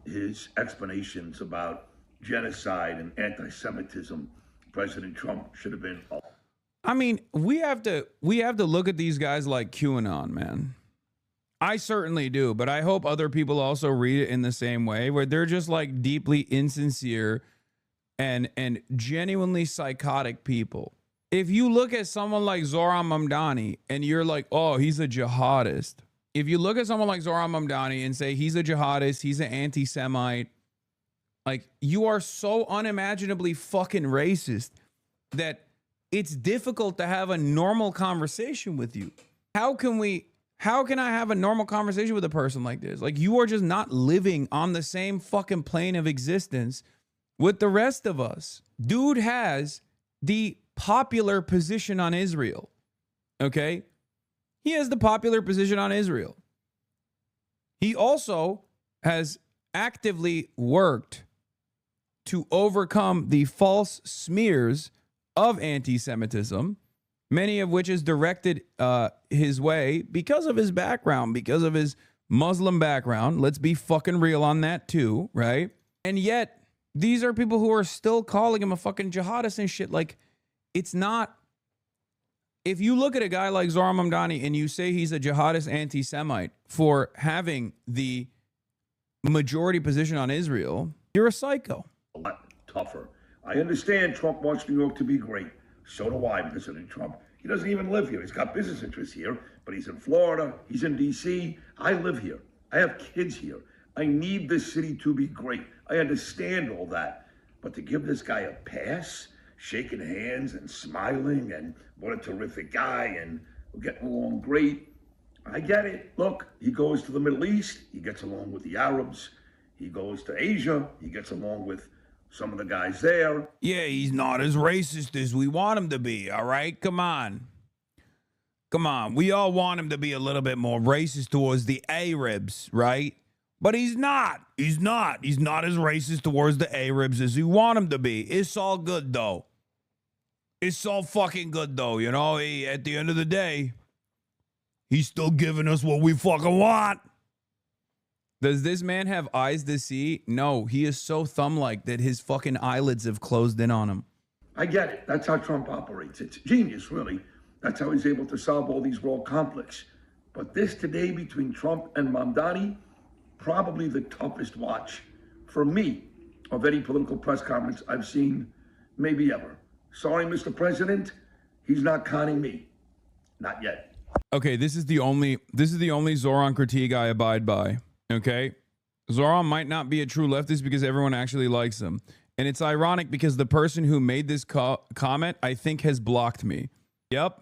His explanations about genocide and anti-Semitism, President Trump should have been... I mean, we have to look at these guys like QAnon, man. I certainly do, but I hope other people also read it in the same way, where they're just like deeply insincere and genuinely psychotic people. If you look at someone like Zohran Mamdani and you're like, oh, he's a jihadist. If you look at someone like Zohran Mamdani and say he's a jihadist, he's an anti-Semite, like, you are so unimaginably fucking racist that it's difficult to have a normal conversation with you. How can I have a normal conversation with a person like this? Like, you are just not living on the same fucking plane of existence with the rest of us. Dude has the popular position on Israel. Okay? He has the popular position on Israel. He also has actively worked to overcome the false smears of anti-Semitism, many of which is directed his way because of his background, because of his Muslim background. Let's be fucking real on that too, right? And yet, these are people who are still calling him a fucking jihadist and shit. Like, it's not... If you look at a guy like Zohran Mamdani and you say he's a jihadist anti-Semite for having the majority position on Israel, you're a psycho. A lot tougher. I understand Trump wants New York to be great. So do I, President Trump. He doesn't even live here. He's got business interests here, but he's in Florida. He's in D.C. I live here. I have kids here. I need this city to be great. I understand all that. But to give this guy a pass, shaking hands and smiling and what a terrific guy and we're getting along great, I get it. Look, he goes to the Middle East. He gets along with the Arabs. He goes to Asia. He gets along with some of the guys there. Yeah, he's not as racist as we want him to be, all right? Come on. Come on. We all want him to be a little bit more racist towards the Arabs, right? But he's not. He's not. He's not as racist towards the Arabs as we want him to be. It's all good, though. It's all fucking good, though. You know, at the end of the day, he's still giving us what we fucking want. Does this man have eyes to see? No, he is so thumb-like that his fucking eyelids have closed in on him. I get it. That's how Trump operates. It's genius, really. That's how he's able to solve all these world conflicts. But this today between Trump and Mamdani, probably the toughest watch for me of any political press conference I've seen, maybe ever. Sorry, Mr. President, he's not conning me. Not yet. Okay, this is the only Zohran critique I abide by. Okay, Zohran might not be a true leftist because everyone actually likes him. And it's ironic because the person who made this comment, I think, has blocked me. Yep,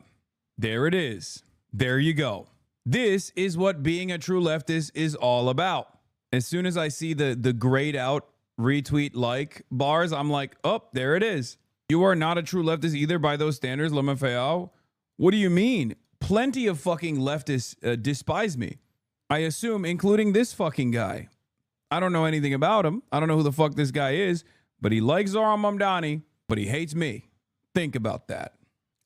there it is. There you go. This is what being a true leftist is all about. As soon as I see the grayed out retweet like bars, I'm like, oh, there it is. You are not a true leftist either by those standards, Lemafayao. What do you mean? Plenty of fucking leftists despise me. I assume, including this fucking guy. I don't know anything about him. I don't know who the fuck this guy is, but he likes Zohran Mamdani, but he hates me. Think about that.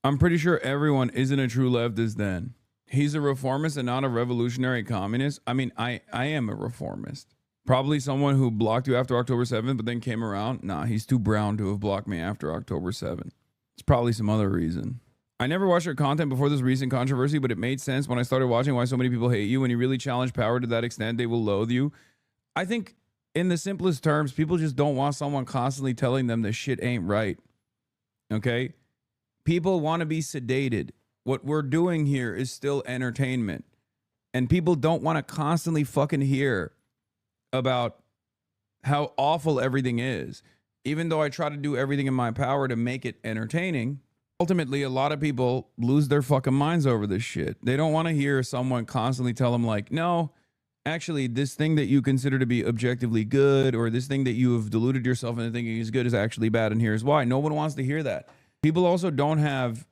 I'm pretty sure everyone isn't a true leftist then. He's a reformist and not a revolutionary communist. I mean, I am a reformist. Probably someone who blocked you after October 7th, but then came around. Nah, he's too brown to have blocked me after October 7th. It's probably some other reason. I never watched your content before this recent controversy, but it made sense when I started watching why so many people hate you. When you really challenge power to that extent, they will loathe you. I think in the simplest terms, people just don't want someone constantly telling them this shit ain't right. Okay? People want to be sedated. What we're doing here is still entertainment. And people don't want to constantly fucking hear about how awful everything is. Even though I try to do everything in my power to make it entertaining, ultimately a lot of people lose their fucking minds over this shit. They don't want to hear someone constantly tell them like, no, actually this thing that you consider to be objectively good, or this thing that you have deluded yourself into thinking is good, is actually bad, and here's why. No one wants to hear that. People also don't have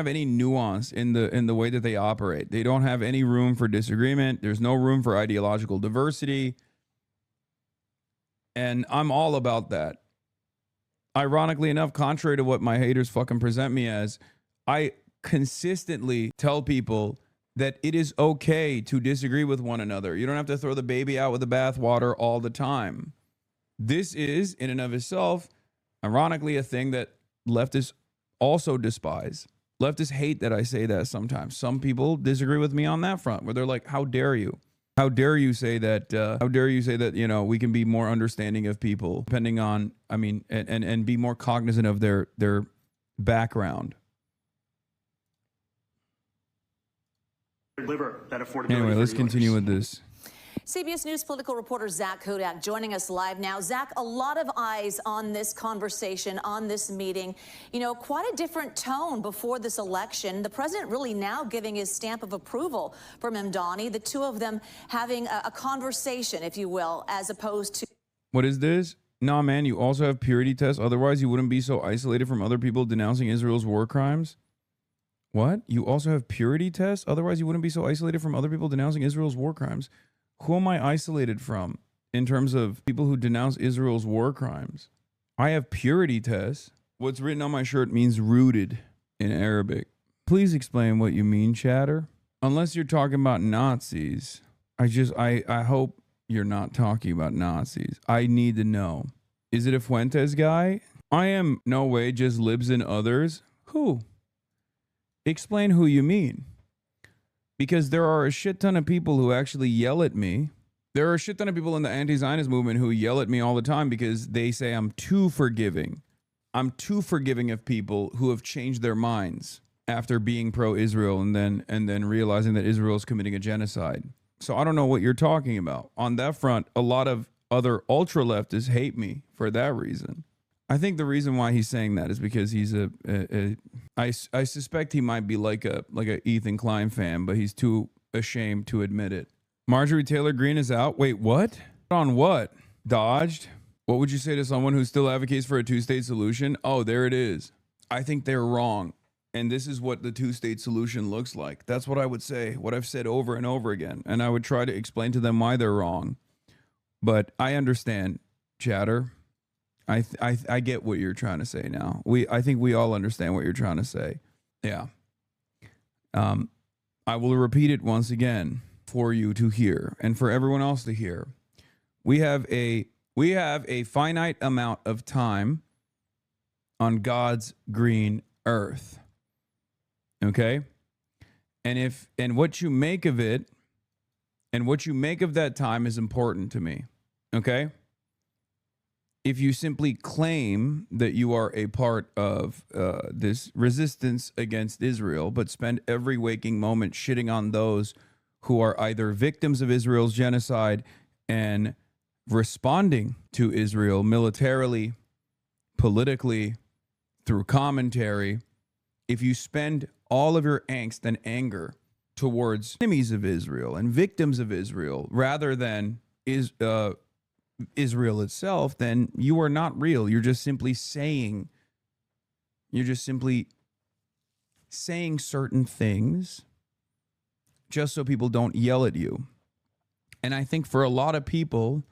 any nuance in the way that they operate. They don't have any room for disagreement. There's no room for ideological diversity. And I'm all about that. Ironically enough, contrary to what my haters fucking present me as, I consistently tell people that it is okay to disagree with one another. You don't have to throw the baby out with the bathwater all the time. This is, in and of itself, ironically, a thing that leftists also despise. Leftists hate that I say that sometimes. Some people disagree with me on that front, where they're like, how dare you? How dare you say that, you know, we can be more understanding of people depending on, I mean, and be more cognizant of their background. Deliver that affordability. Anyway, let's continue with this. CBS News political reporter Zach Kodak joining us live now. Zach, a lot of eyes on this conversation, on this meeting. You know, quite a different tone before this election. The president really now giving his stamp of approval for Mamdani, the two of them having a conversation, if you will, as opposed to... What is this? Nah, man, you also have purity tests. Otherwise, you wouldn't be so isolated from other people denouncing Israel's war crimes. What? You also have purity tests? Otherwise, you wouldn't be so isolated from other people denouncing Israel's war crimes. Who am I isolated from in terms of people who denounce Israel's war crimes? I have purity tests. What's written on my shirt means rooted in Arabic. Please explain what you mean, chatter. Unless you're talking about Nazis. I hope you're not talking about Nazis. I need to know. Is it a Fuentes guy? I am no way just libs and others. Who? Explain who you mean. Because there are a shit ton of people who actually yell at me. There are a shit ton of people in the anti-Zionist movement who yell at me all the time because they say I'm too forgiving. I'm too forgiving of people who have changed their minds after being pro-Israel and then realizing that Israel is committing a genocide. So I don't know what you're talking about. On that front, a lot of other ultra-leftists hate me for that reason. I think the reason why he's saying that is because he's I suspect he might be like a Ethan Klein fan, but he's too ashamed to admit it. Marjorie Taylor Greene is out. Wait, what? On what? Dodged? What would you say to someone who still advocates for a two-state solution? Oh, there it is. I think they're wrong. And this is what the two-state solution looks like. That's what I would say, what I've said over and over again. And I would try to explain to them why they're wrong. But I understand, chatter. I get what you're trying to say now. I think we all understand what you're trying to say. Yeah. I will repeat it once again for you to hear and for everyone else to hear. We have a finite amount of time on God's green earth. Okay? And what you make of it and what you make of that time is important to me. Okay? If you simply claim that you are a part of this resistance against Israel, but spend every waking moment shitting on those who are either victims of Israel's genocide and responding to Israel militarily, politically, through commentary, if you spend all of your angst and anger towards enemies of Israel and victims of Israel rather than Israel itself, then you are not real. You're just simply saying certain things just so people don't yell at you. And I think for a lot of people,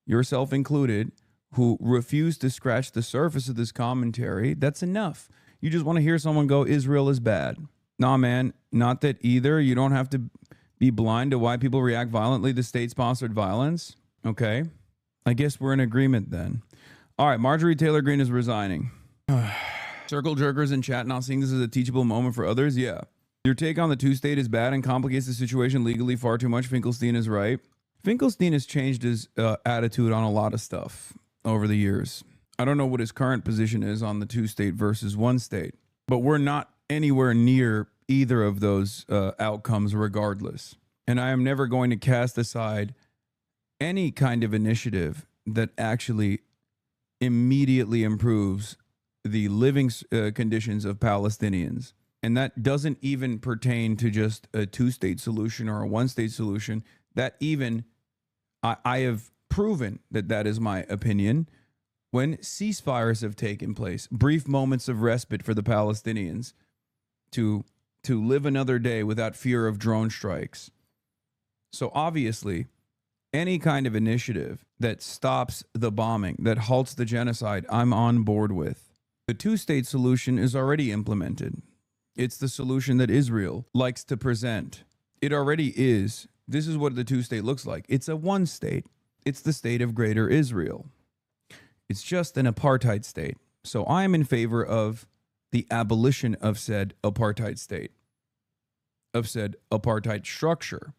yourself included, who refuse to scratch the surface of this commentary, that's enough. You just want to hear someone go, Israel is bad. Nah, man, not that either. You don't have to be blind to why people react violently to state-sponsored violence? Okay. I guess we're in agreement then. All right, Marjorie Taylor Greene is resigning. Circle jerkers in chat not seeing this as a teachable moment for others? Yeah. Your take on the two-state is bad and complicates the situation legally far too much. Finkelstein is right. Finkelstein has changed his attitude on a lot of stuff over the years. I don't know what his current position is on the two-state versus one-state, but we're not anywhere near either of those outcomes regardless. And I am never going to cast aside any kind of initiative that actually immediately improves the living conditions of Palestinians. And that doesn't even pertain to just a two-state solution or a one-state solution. That even, I have proven that that is my opinion when ceasefires have taken place, brief moments of respite for the Palestinians to live another day without fear of drone strikes. So obviously, any kind of initiative that stops the bombing, that halts the genocide, I'm on board with. The two-state solution is already implemented. It's the solution that Israel likes to present. It already is. This is what the two-state looks like. It's a one-state. It's the state of Greater Israel. It's just an apartheid state. So I am in favor of the abolition of said apartheid state, of said apartheid structure.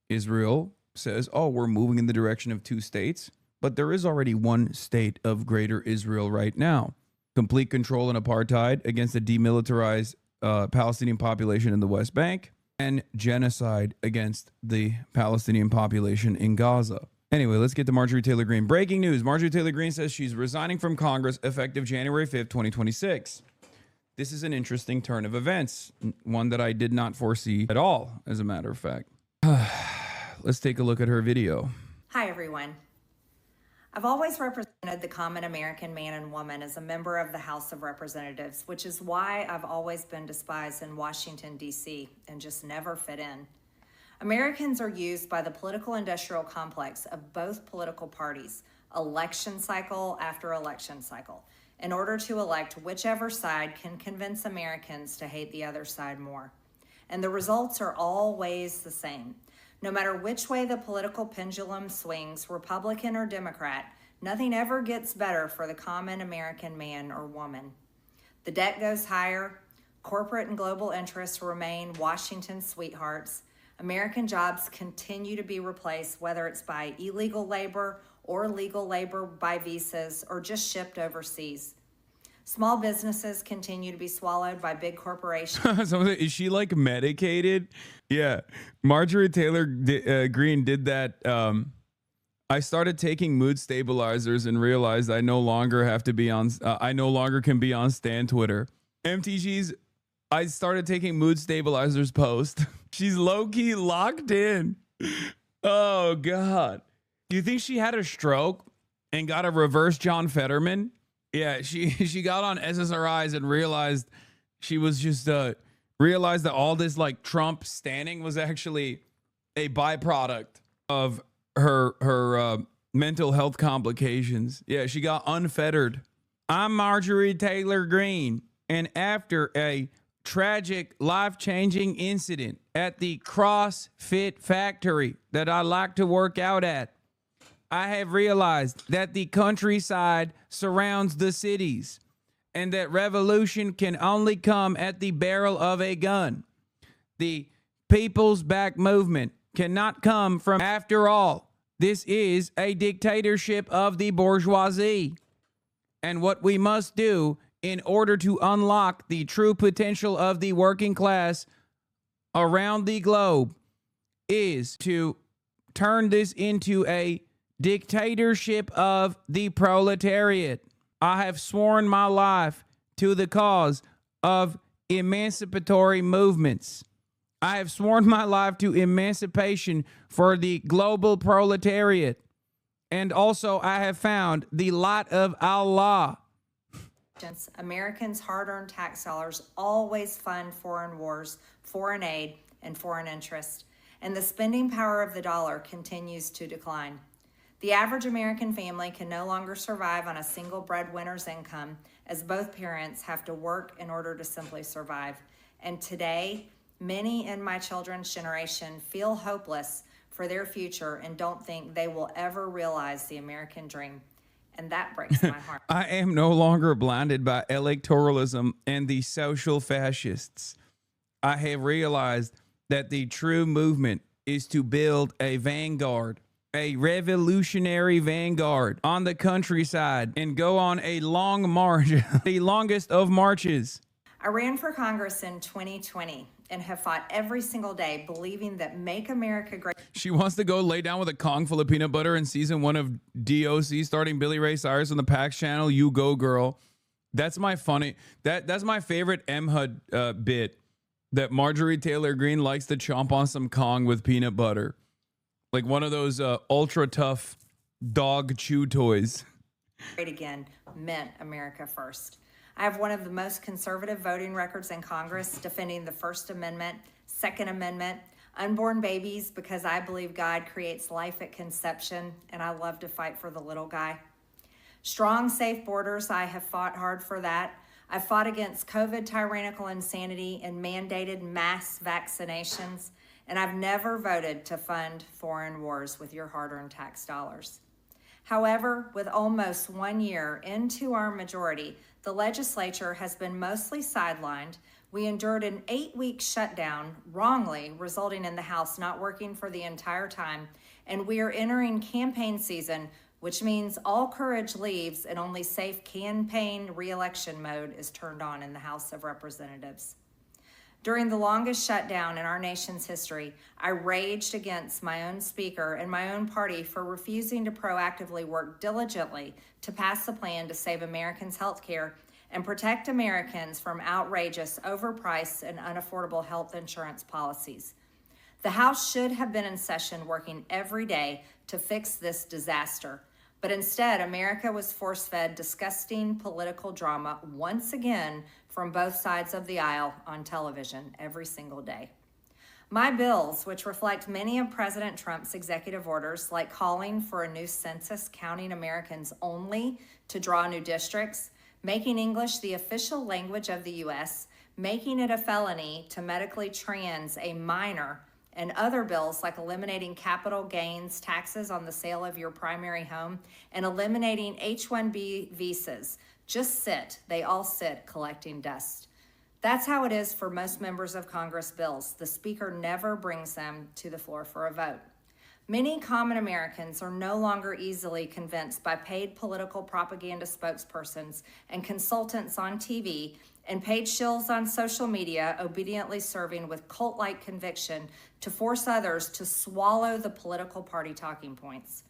Israel says, oh, we're moving in the direction of two states, but there is already one state of Greater Israel right now. Complete control and apartheid against a demilitarized Palestinian population in the West Bank, and genocide against the Palestinian population in Gaza. Anyway, let's get to Marjorie Taylor Greene. Breaking news. Marjorie Taylor Greene says she's resigning from Congress effective January 5th, 2026. This is an interesting turn of events, one that I did not foresee at all, as a matter of fact. Let's take a look at her video. Hi, everyone. I've always represented the common American man and woman as a member of the House of Representatives, which is why I've always been despised in Washington, D.C., and just never fit in. Americans are used by the political industrial complex of both political parties, election cycle after election cycle, in order to elect whichever side can convince Americans to hate the other side more. And the results are always the same. No matter which way the political pendulum swings, Republican or Democrat, nothing ever gets better for the common American man or woman. The debt goes higher, corporate and global interests remain Washington's sweethearts, American jobs continue to be replaced, whether it's by illegal labor or legal labor by visas or just shipped overseas. Small businesses continue to be swallowed by big corporations. Is she like medicated? Yeah. Marjorie Taylor Greene did that. I started taking mood stabilizers and realized I no longer have to be on, I no longer can be on Stan Twitter. MTG's, I started taking mood stabilizers post. She's low-key locked in. Oh, God. Do you think she had a stroke and got a reverse John Fetterman? Yeah, she got on SSRIs and realized she was just realized that all this like Trump standing was actually a byproduct of her mental health complications. Yeah, she got unfettered. I'm Marjorie Taylor Greene, and after a tragic, life-changing incident at the CrossFit factory that I like to work out at, I have realized that the countryside surrounds the cities and that revolution can only come at the barrel of a gun. The People's Back movement cannot come from, after all, this is a dictatorship of the bourgeoisie. And what we must do in order to unlock the true potential of the working class around the globe is to turn this into a dictatorship of the proletariat. I have sworn my life to the cause of emancipatory movements. I have sworn my life to emancipation for the global proletariat. And also I have found the light of Allah. Americans' hard-earned tax dollars always fund foreign wars, foreign aid, and foreign interest, and the spending power of the dollar continues to decline. The average American family can no longer survive on a single breadwinner's income, as both parents have to work in order to simply survive. And today, Many in my children's generation feel hopeless for their future and don't think they will ever realize the American dream. And that breaks my heart. I am no longer blinded by electoralism and the social fascists. I have realized that the true movement is to build a vanguard, a revolutionary vanguard on the countryside and go on a long march, the longest of marches. I ran for Congress in 2020 and have fought every single day believing that Make America Great. She wants to go lay down with a Kong full of peanut butter in season 1 of DOC starting Billy Ray Cyrus on the PAX channel. You go, girl. That's my funny. That's my favorite MHUD bit. That Marjorie Taylor Greene likes to chomp on some Kong with peanut butter. Like one of those ultra tough dog chew toys. Great again meant America first. I have one of the most conservative voting records in Congress, defending the First Amendment, Second Amendment, unborn babies, because I believe God creates life at conception, and I love to fight for the little guy. Strong, safe borders, I have fought hard for that. I've fought against COVID tyrannical insanity and mandated mass vaccinations, and I've never voted to fund foreign wars with your hard-earned tax dollars. However, with almost 1 year into our majority, the legislature has been mostly sidelined. We endured an 8-week shutdown, wrongly, resulting in the House not working for the entire time, and we are entering campaign season, which means all courage leaves and only safe campaign re-election mode is turned on in the House of Representatives. During the longest shutdown in our nation's history, I raged against my own speaker and my own party for refusing to proactively work diligently to pass a plan to save Americans' health care and protect Americans from outrageous, overpriced, and unaffordable health insurance policies. The House should have been in session working every day to fix this disaster. But instead, America was force-fed disgusting political drama once again from both sides of the aisle on television every single day. My bills, which reflect many of President Trump's executive orders, like calling for a new census counting Americans only to draw new districts, making English the official language of the U.S., making it a felony to medically trans a minor, and other bills like eliminating capital gains taxes on the sale of your primary home and eliminating H-1B visas, just sit. They all sit collecting dust. That's how it is for most members of Congress bills. The Speaker never brings them to the floor for a vote. Many common Americans are no longer easily convinced by paid political propaganda spokespersons and consultants on TV and paid shills on social media, obediently serving with cult-like conviction to force others to swallow the political party talking points.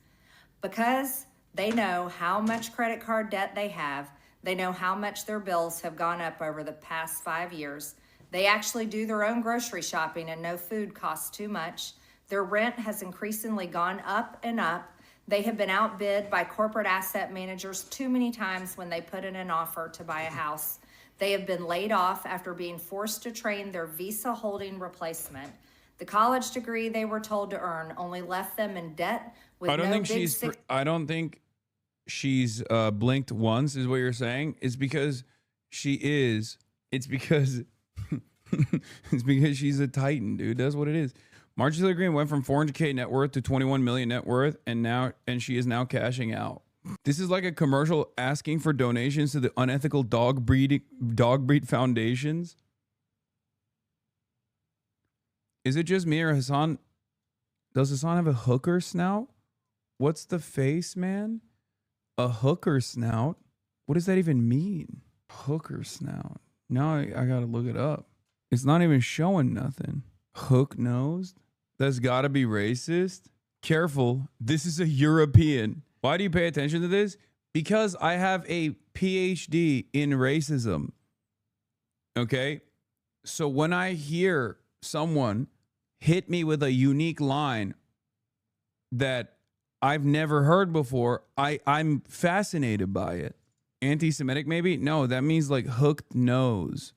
Because they know how much credit card debt they have, they know how much their bills have gone up over the past 5 years. They actually do their own grocery shopping and know food costs too much. Their rent has increasingly gone up and up. They have been outbid by corporate asset managers too many times when they put in an offer to buy a house. They have been laid off after being forced to train their visa holding replacement. The college degree they were told to earn only left them in debt with I don't think she's blinked once, is what you're saying. It's because she is. It's because it's because she's a titan, dude. That's what it is. Marjorie Taylor Greene went from 400K net worth to 21 million net worth, and she is now cashing out. This is like a commercial asking for donations to the unethical dog breed foundations. Is it just me or Hassan? Does Hassan have a hooker snout? What's the face, man? A hooker snout? What does that even mean? Hooker snout. Now I gotta look it up. It's not even showing nothing. Hook-nosed? That's gotta be racist. Careful, this is a European. Why do you pay attention to this? Because I have a PhD in racism. Okay? So when I hear someone hit me with a unique line that I've never heard before, I'm fascinated by it. Anti-Semitic maybe? No, that means like hooked nose.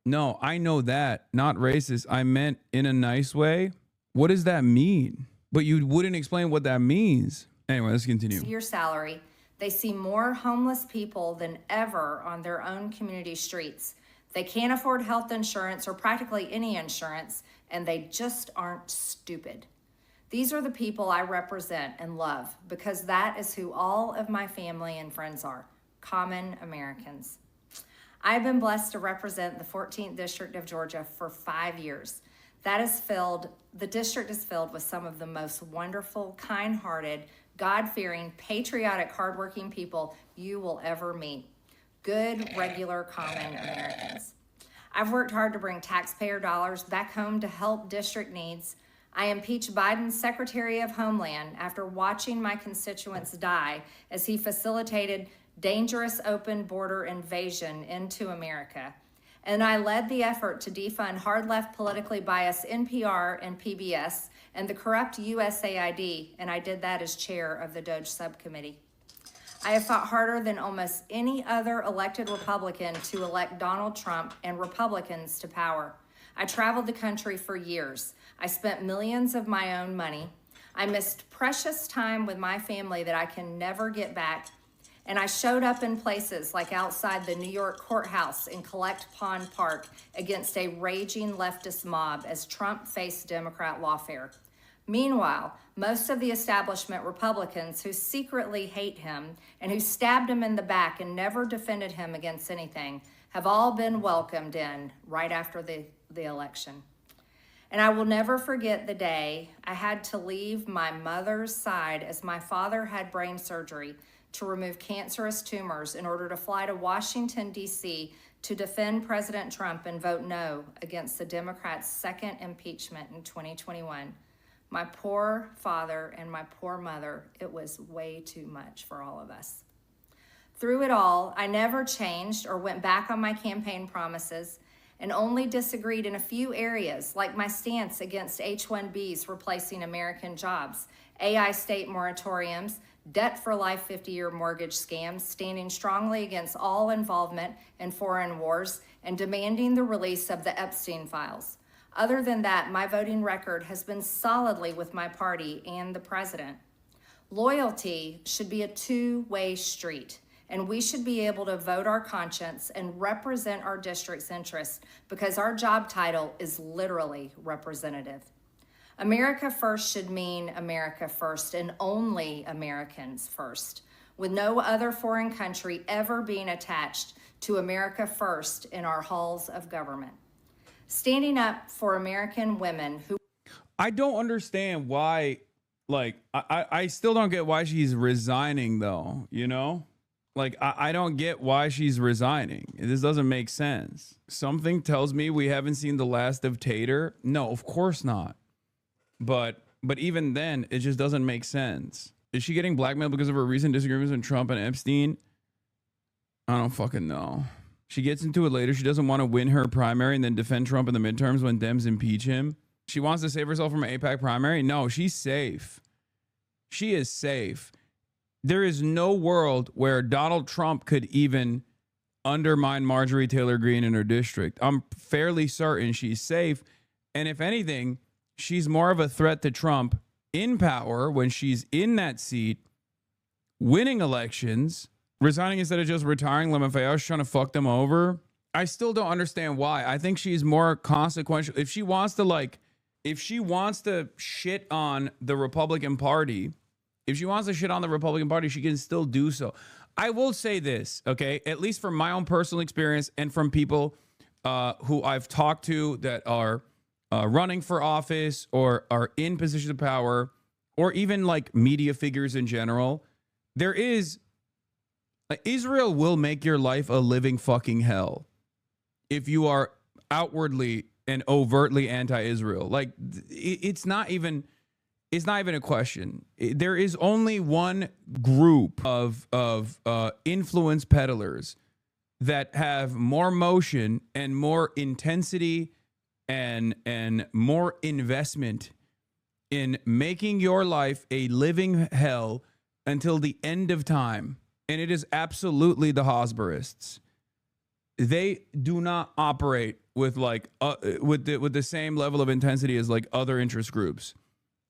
No, I know that. Not racist. I meant in a nice way. What does that mean? But you wouldn't explain what that means. Anyway, let's continue. Your salary. They see more homeless people than ever on their own community streets. They can't afford health insurance or practically any insurance, and they just aren't stupid. These are the people I represent and love because that is who all of my family and friends are, common Americans. I've been blessed to represent the 14th District of Georgia for 5 years. The district is filled with some of the most wonderful, kind-hearted, God-fearing, patriotic, hardworking people you will ever meet. Good, regular, common Americans. I've worked hard to bring taxpayer dollars back home to help district needs. I impeached Biden's Secretary of Homeland after watching my constituents die as he facilitated dangerous open border invasion into America. And I led the effort to defund hard-left politically biased NPR and PBS and the corrupt USAID, and I did that as chair of the DOJ subcommittee. I have fought harder than almost any other elected Republican to elect Donald Trump and Republicans to power. I traveled the country for years. I spent millions of my own money. I missed precious time with my family that I can never get back. And I showed up in places like outside the New York courthouse in Collect Pond Park against a raging leftist mob as Trump faced Democrat lawfare. Meanwhile, most of the establishment Republicans who secretly hate him and who stabbed him in the back and never defended him against anything have all been welcomed in right after the election. And I will never forget the day I had to leave my mother's side as my father had brain surgery to remove cancerous tumors in order to fly to Washington, D.C. to defend President Trump and vote no against the Democrats' second impeachment in 2021. My poor father and my poor mother, it was way too much for all of us. Through it all, I never changed or went back on my campaign promises and only disagreed in a few areas, like my stance against H-1Bs replacing American jobs, AI state moratoriums, debt for life 50-year mortgage scams, standing strongly against all involvement in foreign wars, and demanding the release of the Epstein files. Other than that, my voting record has been solidly with my party and the president. Loyalty should be a two-way street, and we should be able to vote our conscience and represent our district's interests because our job title is literally representative. America first should mean America first and only Americans first, with no other foreign country ever being attached to America first in our halls of government. Standing up for American women who... I don't understand why, like, I still don't get why she's resigning though, you know? Like, I don't get why she's resigning. This doesn't make sense. Something tells me we haven't seen the last of Tater. No, of course not. But even then, it just doesn't make sense. Is she getting blackmailed because of her recent disagreements with Trump and Epstein? I don't fucking know. She gets into it later. She doesn't want to win her primary and then defend Trump in the midterms when Dems impeach him. She wants to save herself from an AIPAC primary. No, she's safe. She is safe. There is no world where Donald Trump could even undermine Marjorie Taylor Greene in her district. I'm fairly certain she's safe. And if anything, she's more of a threat to Trump in power when she's in that seat, winning elections, resigning instead of just retiring. LaMaFeo's trying to fuck them over. I still don't understand why. I think she's more consequential. If she wants to shit on the Republican Party, she can still do so. I will say this, okay? At least from my own personal experience and from people who I've talked to that are running for office or are in positions of power, or even like media figures in general, there is... Israel will make your life a living fucking hell if you are outwardly and overtly anti-Israel. Like, it's not even a question. There is only one group of influence peddlers that have more motion and more intensity and more investment in making your life a living hell until the end of time. And it is absolutely the Hosberists. They do not operate with like with the same level of intensity as like other interest groups.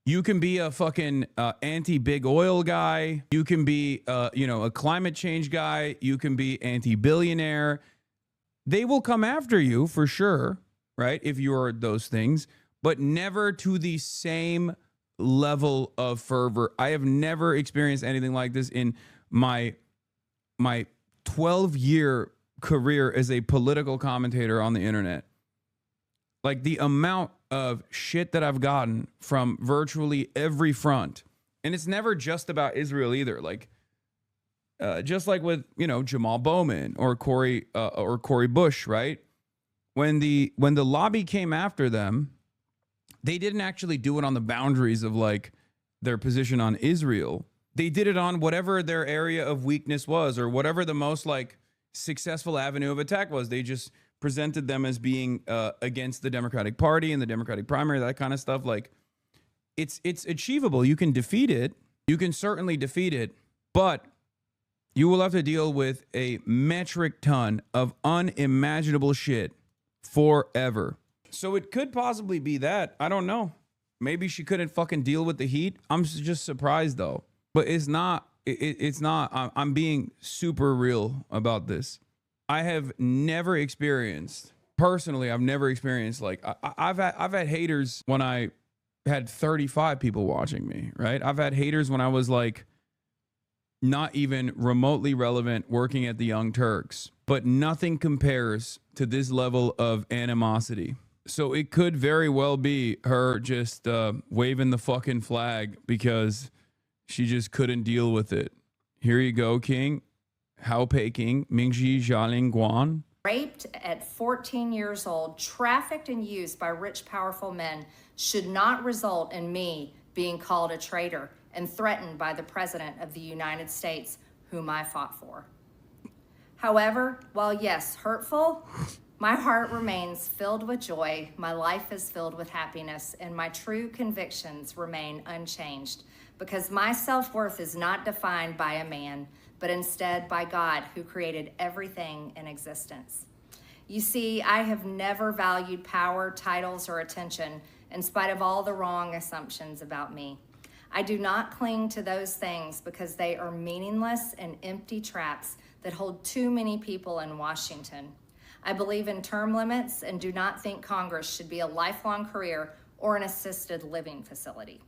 You can be a fucking anti-big oil guy. You can be a climate change guy. You can be anti-billionaire. They will come after you for sure, right? If you are those things, but never to the same level of fervor. I have never experienced anything like this in my 12-year career as a political commentator on the internet. Like the amount of shit that I've gotten from virtually every front. And it's never just about Israel either. Like, just like with, Jamal Bowman or Corey Bush, right? When the lobby came after them, they didn't actually do it on the boundaries of like their position on Israel. They did it on whatever their area of weakness was, or whatever the most like successful avenue of attack was. They just presented them as being against the Democratic Party and the Democratic primary, that kind of stuff. Like, it's achievable. You can defeat it. You can certainly defeat it, but you will have to deal with a metric ton of unimaginable shit forever. So it could possibly be that. I don't know. Maybe she couldn't fucking deal with the heat. I'm just surprised though. But it's not. It's not. I'm being super real about this. I have never experienced, personally, I've never experienced like I've had haters when I had 35 people watching me, right? I've had haters when I was like not even remotely relevant working at the Young Turks, but nothing compares to this level of animosity. So it could very well be her just waving the fucking flag because she just couldn't deal with it. Here you go, King. Hao Peking, Mingji Jialing Guan. Raped at 14 years old, trafficked and used by rich, powerful men should not result in me being called a traitor and threatened by the President of the United States, whom I fought for. However, while yes, hurtful, my heart remains filled with joy, my life is filled with happiness, and my true convictions remain unchanged, because my self-worth is not defined by a man, but instead by God, who created everything in existence. You see, I have never valued power, titles, or attention, in spite of all the wrong assumptions about me. I do not cling to those things because they are meaningless and empty traps that hold too many people in Washington. I believe in term limits and do not think Congress should be a lifelong career or an assisted living facility.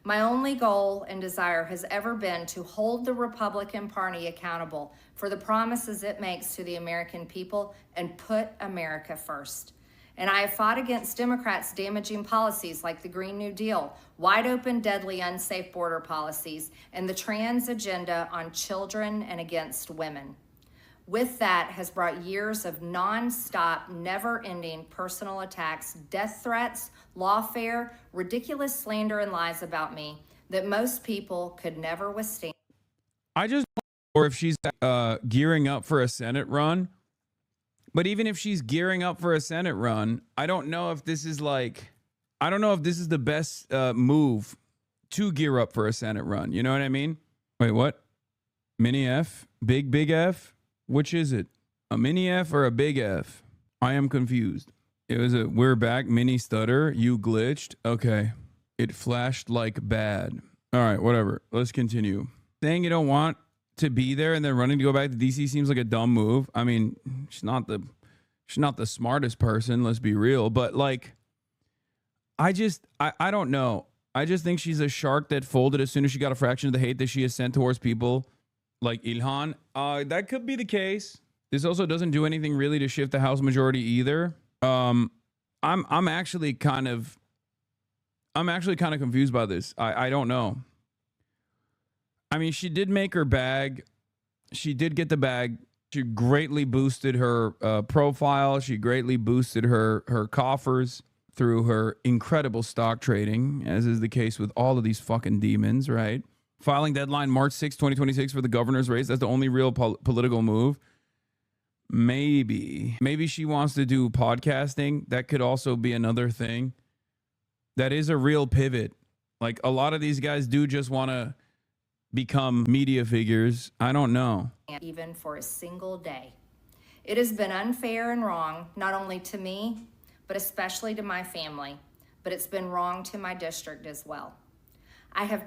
My only goal and desire has ever been to hold the Republican Party accountable for the promises it makes to the American people and put America first. And I have fought against Democrats' damaging policies like the Green New Deal, wide open, deadly, unsafe border policies, and the trans agenda on children and against women. With that has brought years of non-stop, never-ending personal attacks, death threats, lawfare, ridiculous slander and lies about me that most people could never withstand. I just or if she's gearing up for a Senate run. But even if she's gearing up for a Senate run, I don't know if this is the best move to gear up for a Senate run. You know what I mean? Wait, what? Mini F? Big F? Which is it? A mini F or a big F? I am confused. It was a we're back mini stutter. You glitched. Okay. It flashed like bad. All right, whatever. Let's continue. Saying you don't want to be there and then running to go back to DC seems like a dumb move. I mean, she's not the smartest person, let's be real, but like I don't know. I just think she's a shark that folded as soon as she got a fraction of the hate that she has sent towards people like Ilhan. That could be the case. This also doesn't do anything really to shift the House majority either. I'm actually kind of confused by this. I don't know. I mean, she did make her bag. She did get the bag. She greatly boosted her profile. She greatly boosted her coffers through her incredible stock trading, as is the case with all of these fucking demons, right? Filing deadline March 6, 2026 for the governor's race. That's the only real political move. Maybe she wants to do podcasting. That could also be another thing. That is a real pivot. Like a lot of these guys do just want to become media figures. I don't know. Even for a single day. It has been unfair and wrong, not only to me, but especially to my family. But it's been wrong to my district as well.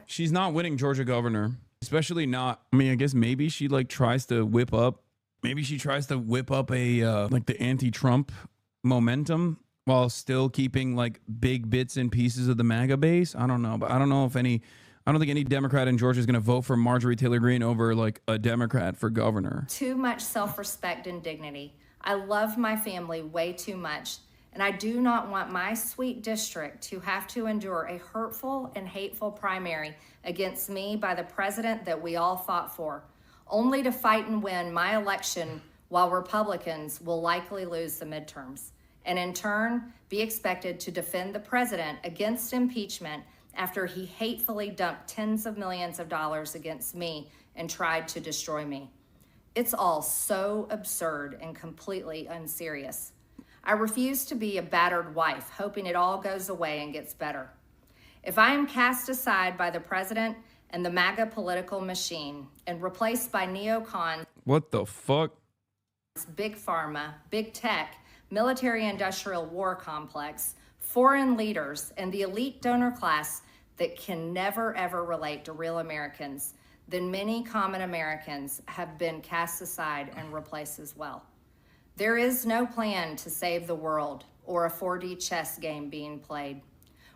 She's not winning Georgia governor, especially not. I mean, I guess maybe she like tries to whip up Maybe she tries to whip up a like the anti-Trump momentum while still keeping like big bits and pieces of the MAGA base. I don't know, but I don't think any Democrat in Georgia is going to vote for Marjorie Taylor Greene over like a Democrat for governor. Too much self-respect and dignity. I love my family way too much, and I do not want my sweet district to have to endure a hurtful and hateful primary against me by the president that we all fought for, only to fight and win my election while Republicans will likely lose the midterms, and in turn be expected to defend the president against impeachment after he hatefully dumped tens of millions of dollars against me and tried to destroy me. It's all so absurd and completely unserious. I refuse to be a battered wife, hoping it all goes away and gets better. If I am cast aside by the president and the MAGA political machine and replaced by neocons, What the fuck? big pharma, big tech, military-industrial war complex, foreign leaders, and the elite donor class that can never ever relate to real Americans, then many common Americans have been cast aside and replaced as well. There is no plan to save the world or a 4D chess game being played.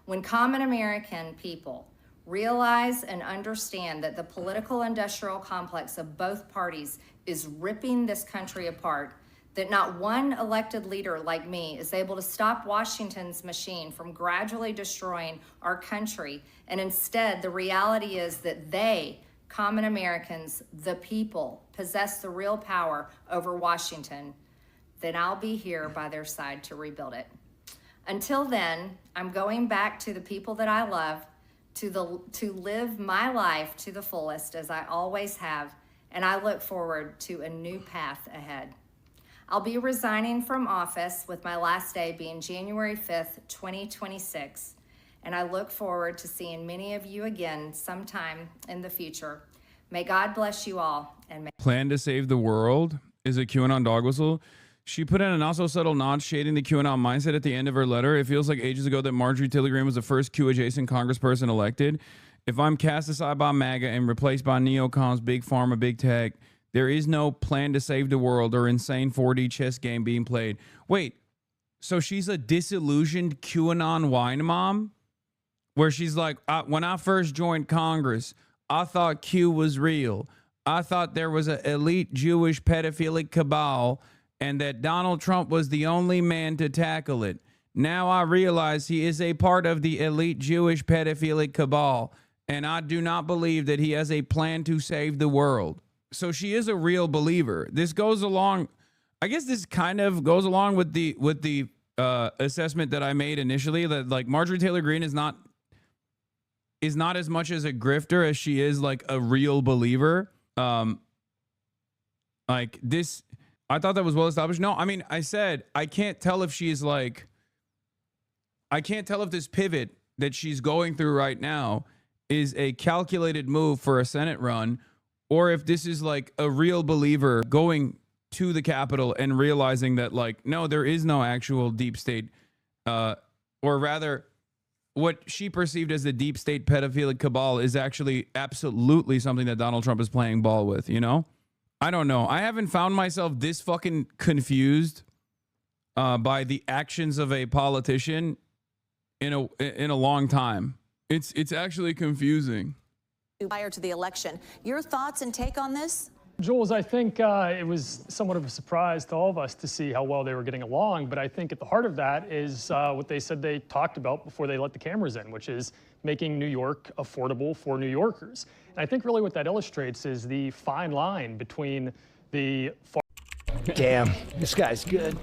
When common American people realize and understand that the political industrial complex of both parties is ripping this country apart, that not one elected leader like me is able to stop Washington's machine from gradually destroying our country, and instead the reality is that they, common Americans, the people, possess the real power over Washington, then I'll be here by their side to rebuild it. Until then, I'm going back to the people that I love, to live my life to the fullest as I always have, and I look forward to a new path ahead. I'll be resigning from office with my last day being January 5th, 2026, and I look forward to seeing many of you again sometime in the future. May God bless you all. And may Plan to save the world is a QAnon dog whistle. She put in an also subtle nod shading the QAnon mindset at the end of her letter. It feels like ages ago that Marjorie Taylor Greene was the first Q-adjacent congressperson elected. If I'm cast aside by MAGA and replaced by neocons, big pharma, big tech, there is no plan to save the world or insane 4D chess game being played. Wait, so she's a disillusioned QAnon wine mom? Where she's like, when I first joined Congress, I thought Q was real. I thought there was an elite Jewish pedophilic cabal and that Donald Trump was the only man to tackle it. Now I realize he is a part of the elite Jewish pedophilic cabal, and I do not believe that he has a plan to save the world. So she is a real believer. This goes along, I guess this kind of goes along with the assessment that I made initially, that like Marjorie Taylor Greene is not as much as a grifter as she is like a real believer. Like this, I thought that was well established. No, I mean, I said, I can't tell if she's like, I can't tell if this pivot that she's going through right now is a calculated move for a Senate run, or if this is like a real believer going to the Capitol and realizing that like, no, there is no actual deep state, or rather what she perceived as the deep state pedophilic cabal is actually absolutely something that Donald Trump is playing ball with, you know? I don't know. I haven't found myself this fucking confused by the actions of a politician in a long time. It's actually confusing. Prior to the election, your thoughts and take on this? Jules, I think it was somewhat of a surprise to all of us to see how well they were getting along, but I think at the heart of that is what they said they talked about before they let the cameras in, which is making New York affordable for New Yorkers. And I think really what that illustrates is the fine line between the... Damn, this guy's good.